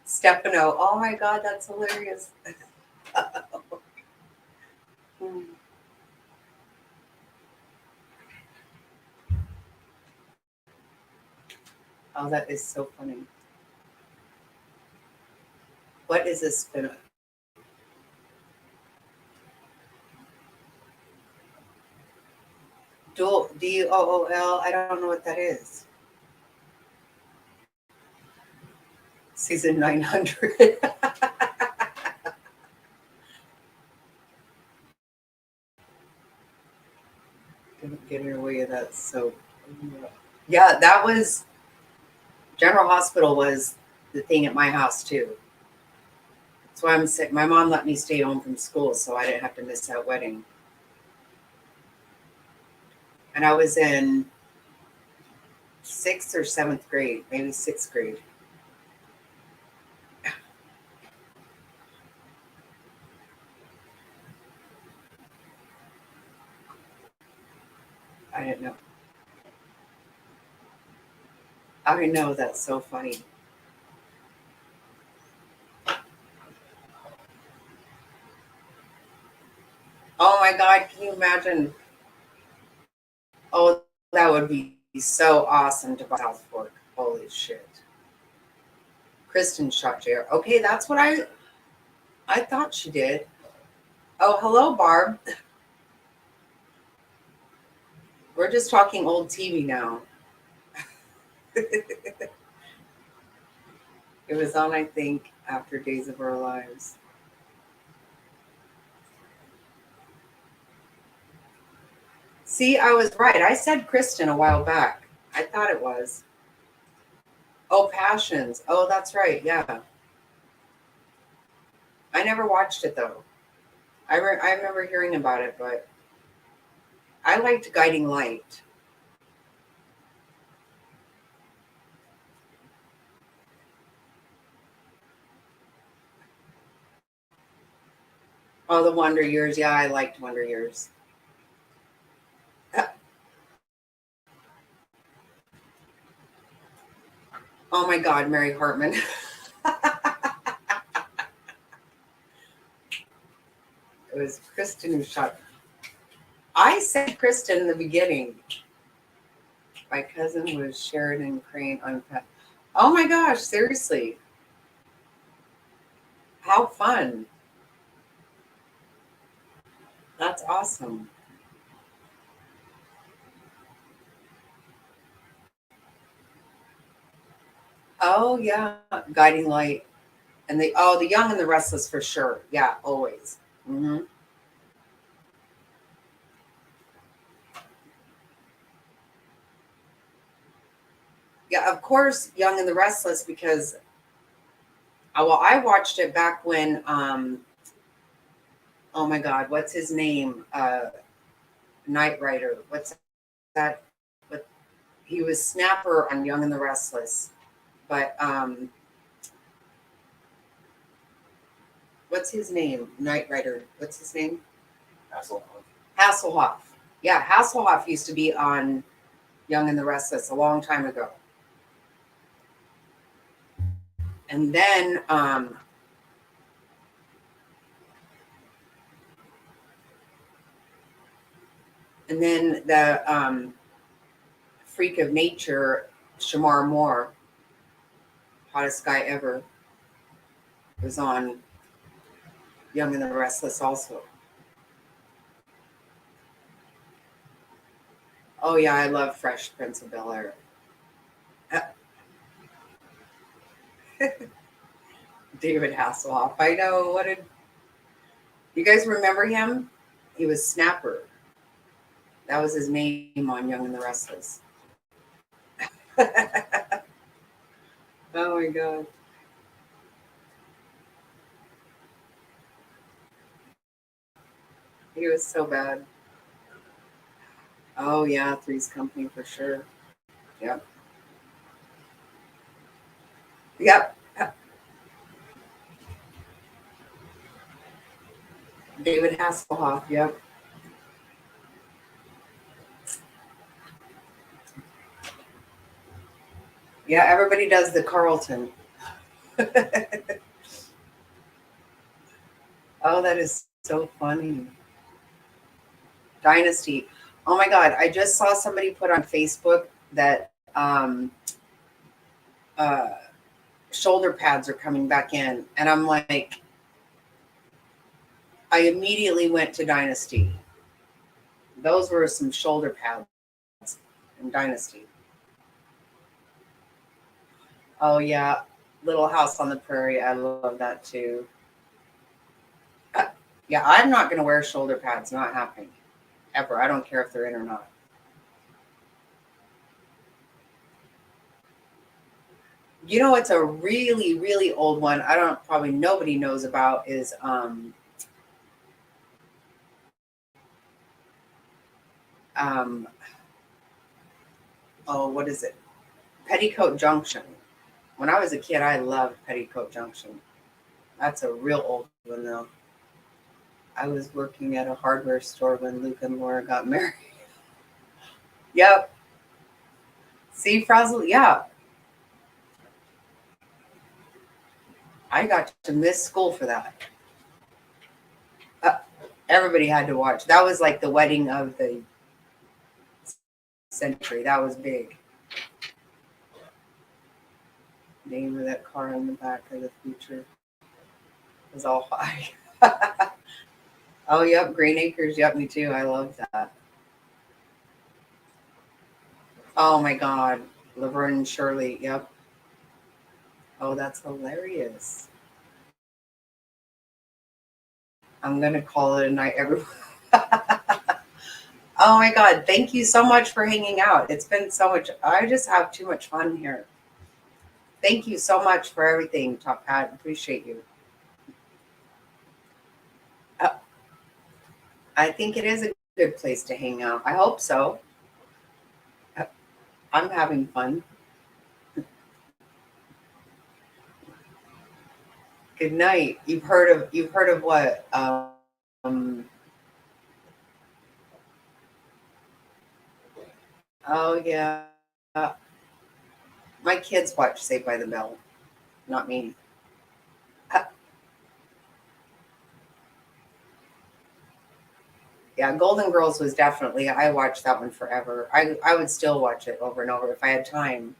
Stefano, oh my God, that's hilarious. Oh, that is so funny. What is a spin? Dual, DOOL, I don't know what that is. Season 900. Didn't get in the way of that. So, yeah, that was, General Hospital was the thing at my house too. That's why I'm sick. My mom let me stay home from school so I didn't have to miss that wedding. And I was in 6th or 7th grade, maybe 6th grade. I didn't know. I know, that's so funny. Oh my God, can you imagine? Oh, that would be so awesome to buy South Fork. Holy shit. Kristen shot JR. Okay, that's what I thought she did. Oh, hello, Barb. We're just talking old TV now. It was on, I think, after Days of Our Lives. See, I was right. I said Kristen a while back. I thought it was. Oh, Passions. Oh, that's right. Yeah. I never watched it, though. I remember hearing about it, but I liked Guiding Light. Oh, the Wonder Years. Yeah, I liked Wonder Years. Oh my God, Mary Hartman. It was Kristen who shot. I said Kristen in the beginning. My cousin was Sheridan Crane on Pet. Oh my gosh, seriously. How fun. That's awesome. Oh yeah, Guiding Light. And the Young and the Restless for sure. Yeah, always. Yeah, of course, Young and the Restless because well, I watched it back when Oh my God, what's his name? Knight Rider. What's that? What he was Snapper on Young and the Restless. But what's his name? Knight Rider. What's his name? Hasselhoff. Yeah, Hasselhoff used to be on Young and the Restless a long time ago. And then the freak of nature, Shamar Moore, hottest guy ever, was on Young and the Restless also. Oh yeah, I love Fresh Prince of Bel-Air. David Hasselhoff. I know. What did you guys remember him? He was Snapper. That was his name on Young and the Restless. Oh my God. He was so bad. Oh yeah, Three's Company for sure. Yep. Yep. David Hasselhoff. Yep. Yeah, everybody does the Carlton. Oh, that is so funny. Dynasty. Oh my God, I just saw somebody put on Facebook that uh, shoulder pads are coming back in. And I'm like, I immediately went to Dynasty. Those were some shoulder pads in Dynasty. Oh yeah, Little House on the Prairie. I love that too. Yeah, I'm not going to wear shoulder pads. Not happening. Ever. I don't care if they're in or not. You know, it's a really, really old one. I don't probably nobody knows about is oh, what is it? Petticoat Junction. When I was a kid, I loved Petticoat Junction. That's a real old one though. I was working at a hardware store when Luke and Laura got married. Yep. See, Frazzle? Yeah. I got to miss school for that. Everybody had to watch. That was like the wedding of the century. That was big. Name of that car in the back of the future was all high. Oh, yep. Green Acres. Yep, me too. I love that. Oh my God. Laverne and Shirley. Yep. Oh, that's hilarious. I'm going to call it a night, everyone. Oh my God. Thank you so much for hanging out. It's been so much. I just have too much fun here. Thank you so much for everything, Top Hat. Appreciate you. I think it is a good place to hang out. I hope so. I'm having fun. Good night. You've heard of what? Oh yeah. My kids watch Saved by the Bell, not me. Yeah, Golden Girls was definitely. I watched that one forever. I would still watch it over and over if I had time.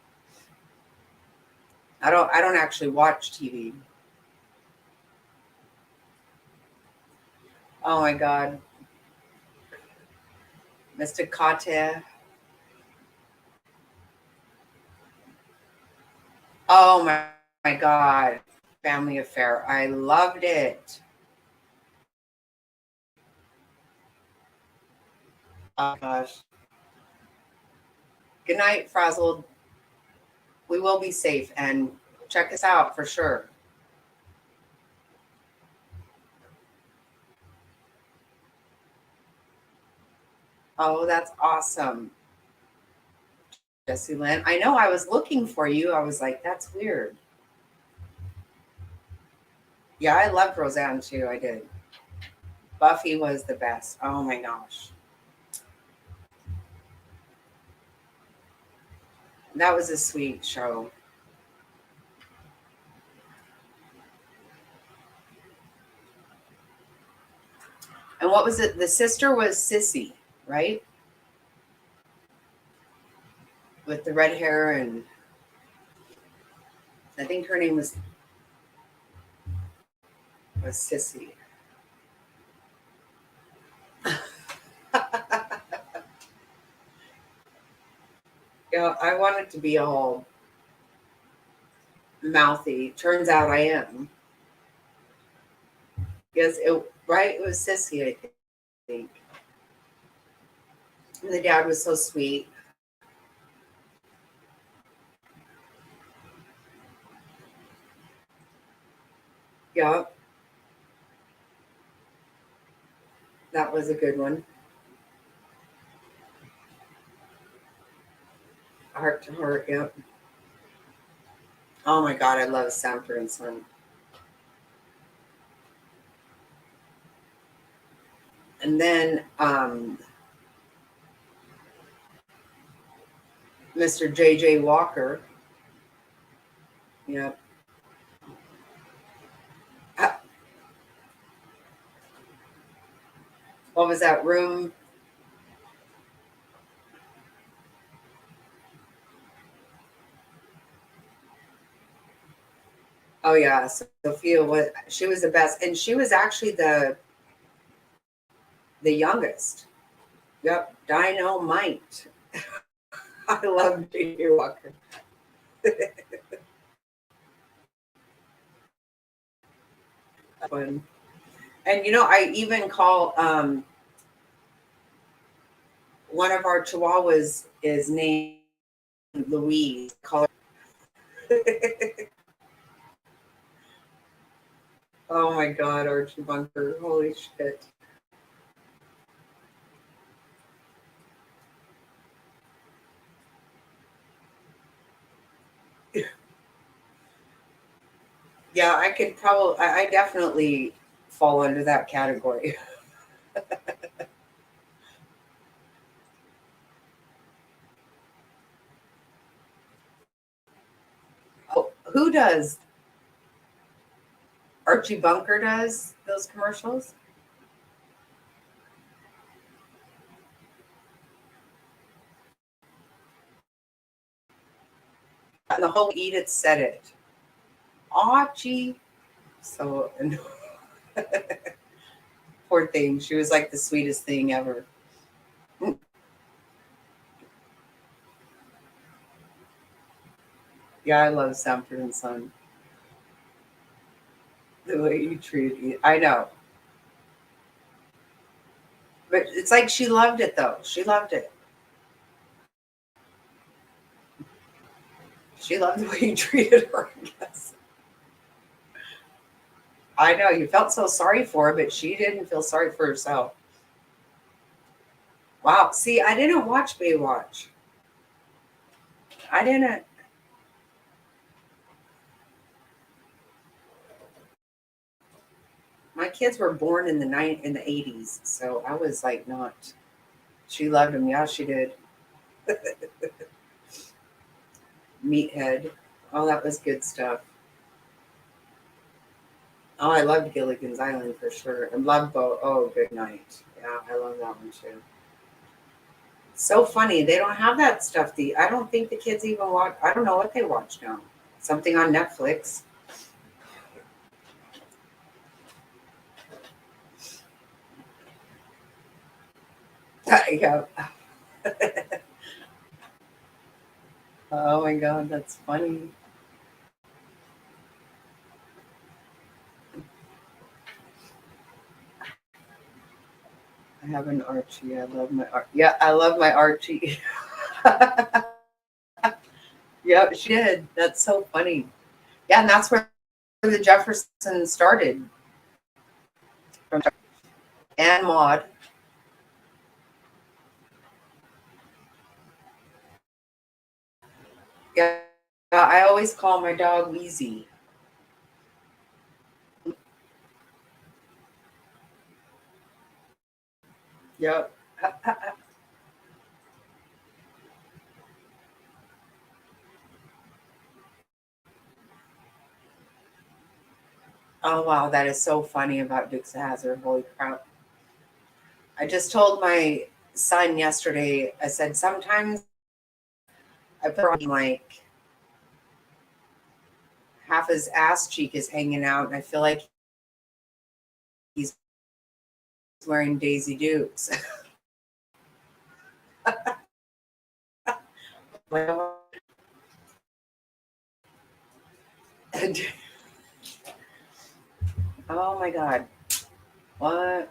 I don't actually watch TV. Oh my God, Mr. Kate. Oh my God, Family Affair. I loved it. Oh gosh. Good night, Frazzled. We will be safe and check us out for sure. Oh, that's awesome. Jesse Lynn. I know I was looking for you. I was like, that's weird. Yeah, I loved Roseanne too. I did. Buffy was the best. Oh my gosh. That was a sweet show. And what was it? The sister was Sissy, right? With the red hair, and I think her name was Sissy. Yeah, I wanted to be all mouthy. Turns out I am. Yes, it was Sissy, I think. And the dad was so sweet. Yeah, that was a good one. Heart to heart, yep. Oh my god, I love Sanford and Son. And then Mr. J.J. Walker. Yep. Uh, What was that room? Oh yeah, Sophia was she was the best, and she was actually the youngest. Yep, Dynamite. I love J.J. Walker. Fun. And I even call one of our chihuahuas is named Louise. Call her. Oh my god, Archie Bunker. Holy shit. Yeah, I definitely fall under that category. Oh, who does? Archie Bunker does those commercials? And the whole Eat It, Said It. Archie. So, poor thing. She was like the sweetest thing ever. Yeah, I love Sanford and Son. The way you treated me. I know. But it's like she loved it though. She loved it. She loved the way you treated her, I guess. I know you felt so sorry for her, but she didn't feel sorry for herself. Wow. See, I didn't watch Baywatch. I didn't. My kids were born in the 80s, so I was like not. She loved him. Yeah, she did. Meathead. Oh, that was good stuff. Oh, I loved Gilligan's Island for sure. And Love Boat. Oh, good night. Yeah, I love that one too. So funny. They don't have that stuff. I don't think the kids even watch. I don't know what they watch now. Something on Netflix. Yeah. Oh my God, that's funny. I have an Archie. I love my Archie. Yeah, I love my Archie. Yeah, she did. That's so funny. Yeah, and that's where the Jeffersons started. From and Maud. Yeah, I always call my dog Wheezy. Yep. Oh wow, that is so funny about Dukes of Hazzard. Holy crap! I just told my son yesterday. I said sometimes I put on like half his ass cheek is hanging out, and I feel like he's wearing Daisy Dukes. Well, and- oh my god, what?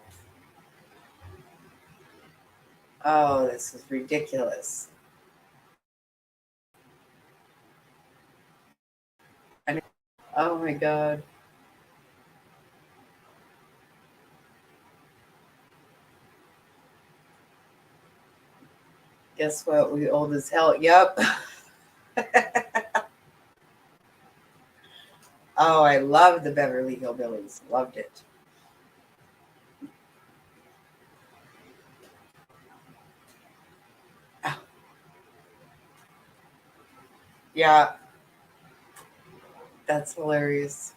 Oh, this is ridiculous. Oh my god. Guess what? We old as hell. Yep. Oh, I love the Beverly Hillbillies. Loved it. Yeah, that's hilarious.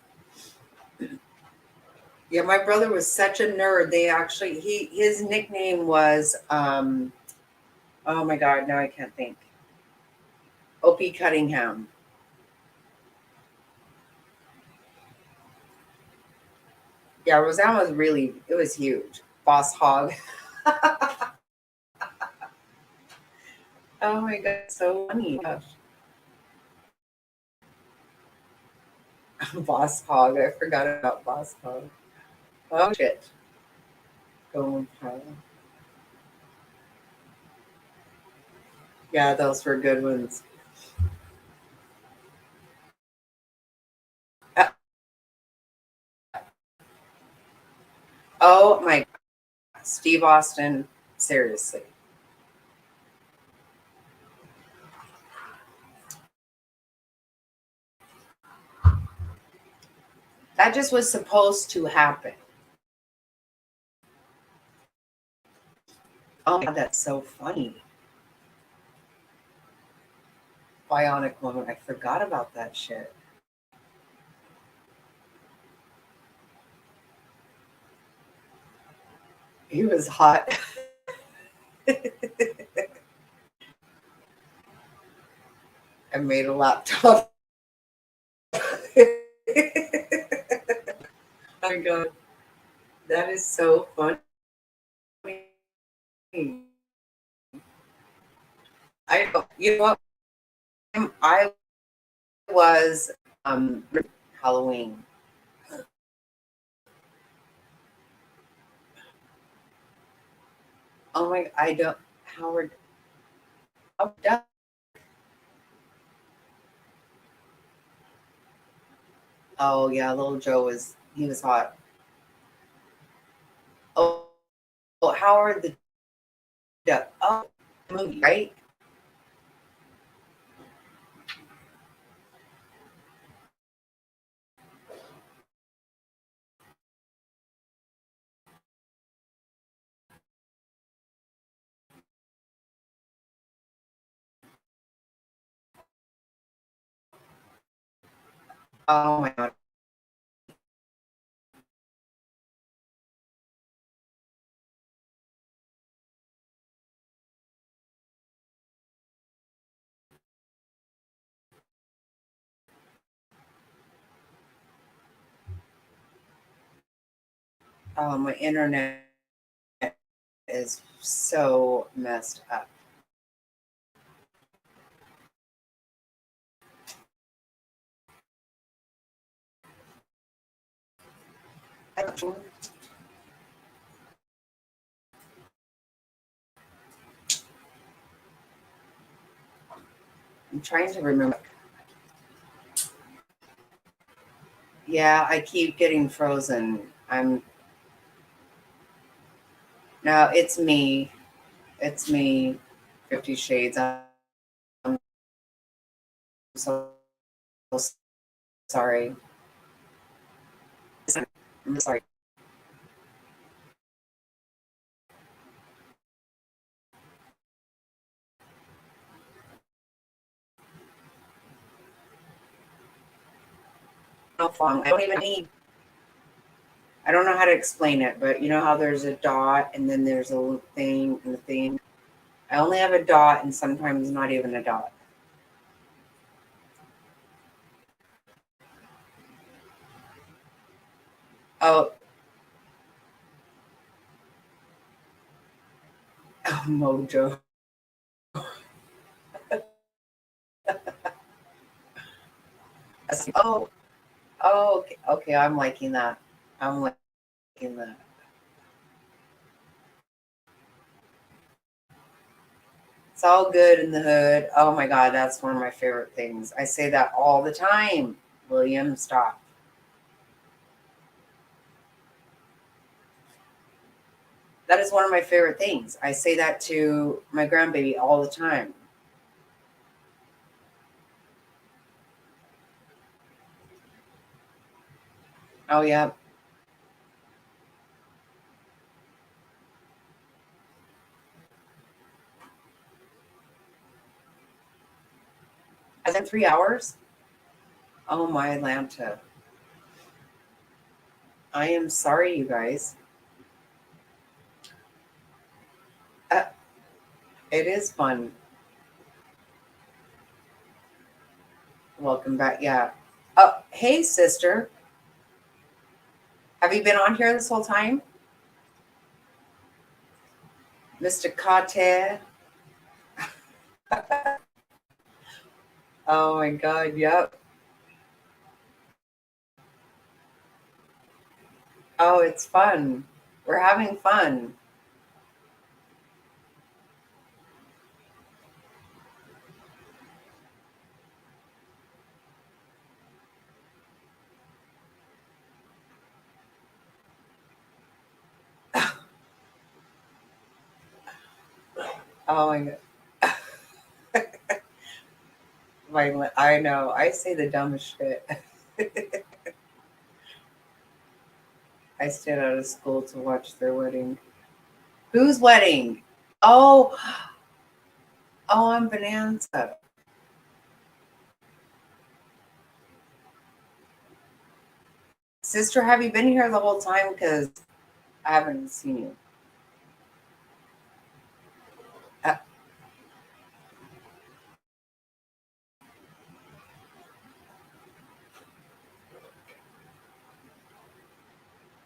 Yeah, my brother was such a nerd. They actually his nickname was oh my god, now I can't think. Opie Cunningham. Yeah, Roseanne was really it was huge. Boss hog. Oh my god, so funny. Gosh. Boss hog. I forgot about Boss hog. Oh shit. Going yeah, those were good ones. Uh, oh my god. Steve Austin. Seriously. That just was supposed to happen. Oh my god, that's so funny. Bionic Woman. I forgot about that shit. He was hot. I made a laptop. Oh my god, that is so funny. I you know what I was Halloween. Oh my I don't Howard oh, oh yeah, little Joe was he was hot. Oh, oh Howard the Duck. Oh movie, right? Oh my god. Oh my internet is so messed up. I'm trying to remember. Yeah, I keep getting frozen. I'm no, it's me. It's me. 50 Shades. I'm so sorry. I'm sorry. No fun. I don't even need. I don't know how to explain it, but you know how there's a dot and then there's a little thing and the thing. I only have a dot and sometimes not even a dot. Oh, oh Mojo. Oh, oh, okay, okay. I'm liking that. I'm liking that. It's all good in the hood. Oh my God, that's one of my favorite things. I say that all the time. William, stop. That is one of my favorite things. I say that to my grandbaby all the time. Oh, yeah. As in 3 hours? Oh, my Atlanta. I am sorry, you guys. Uh, it is fun. Welcome back. Yeah. Oh, hey, sister. Have you been on here this whole time? Mr. Kate? Oh, my God. Yep. Oh, it's fun. We're having fun. Oh, my God. I know. I say the dumbest shit. I stayed out of school to watch their wedding. Whose wedding? Oh, oh, I'm Bonanza. Sister, have you been here the whole time? Because I haven't seen you. Uh,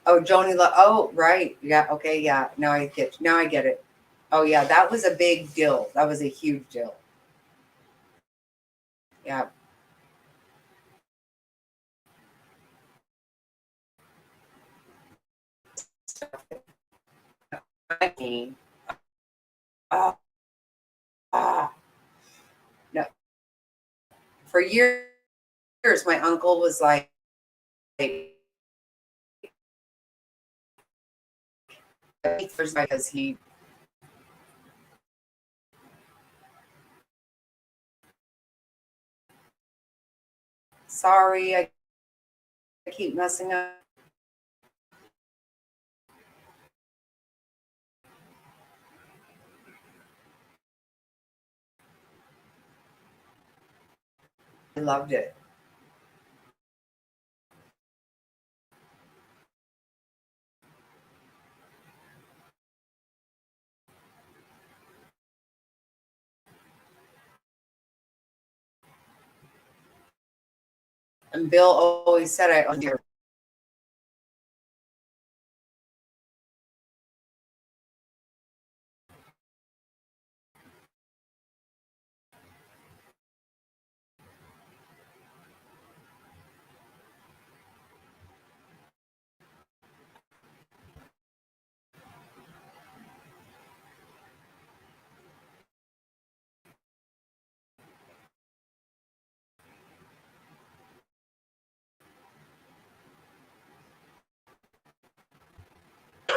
oh, Joni. Oh, right. Yeah. Okay. Yeah. Now I get. Now I get it. Oh, yeah. That was a big deal. That was a huge deal. Yeah. Oh, ah. No. For years, my uncle was like, because he. Sorry, I keep messing up. I loved it. And Bill always said I owned your.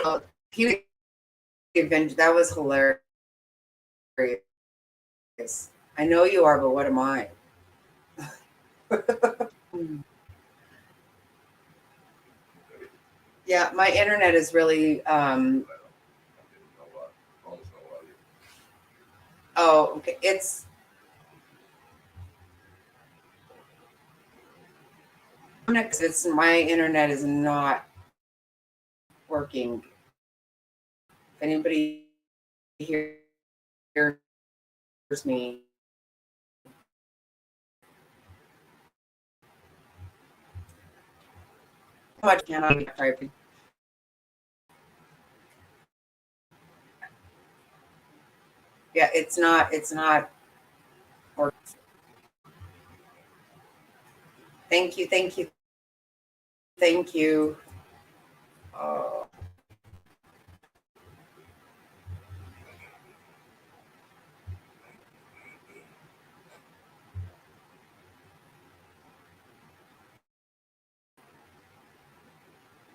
Oh, he adventure. That was hilarious. I know you are, but what am I? Yeah, my internet is really. Oh, okay. It's next. It's my internet is not working. If anybody hears me, how much can I try? Yeah, it's not. It's not. Or thank you. Thank you. Thank you.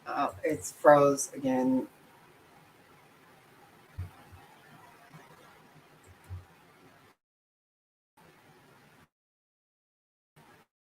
Uh, it's froze again.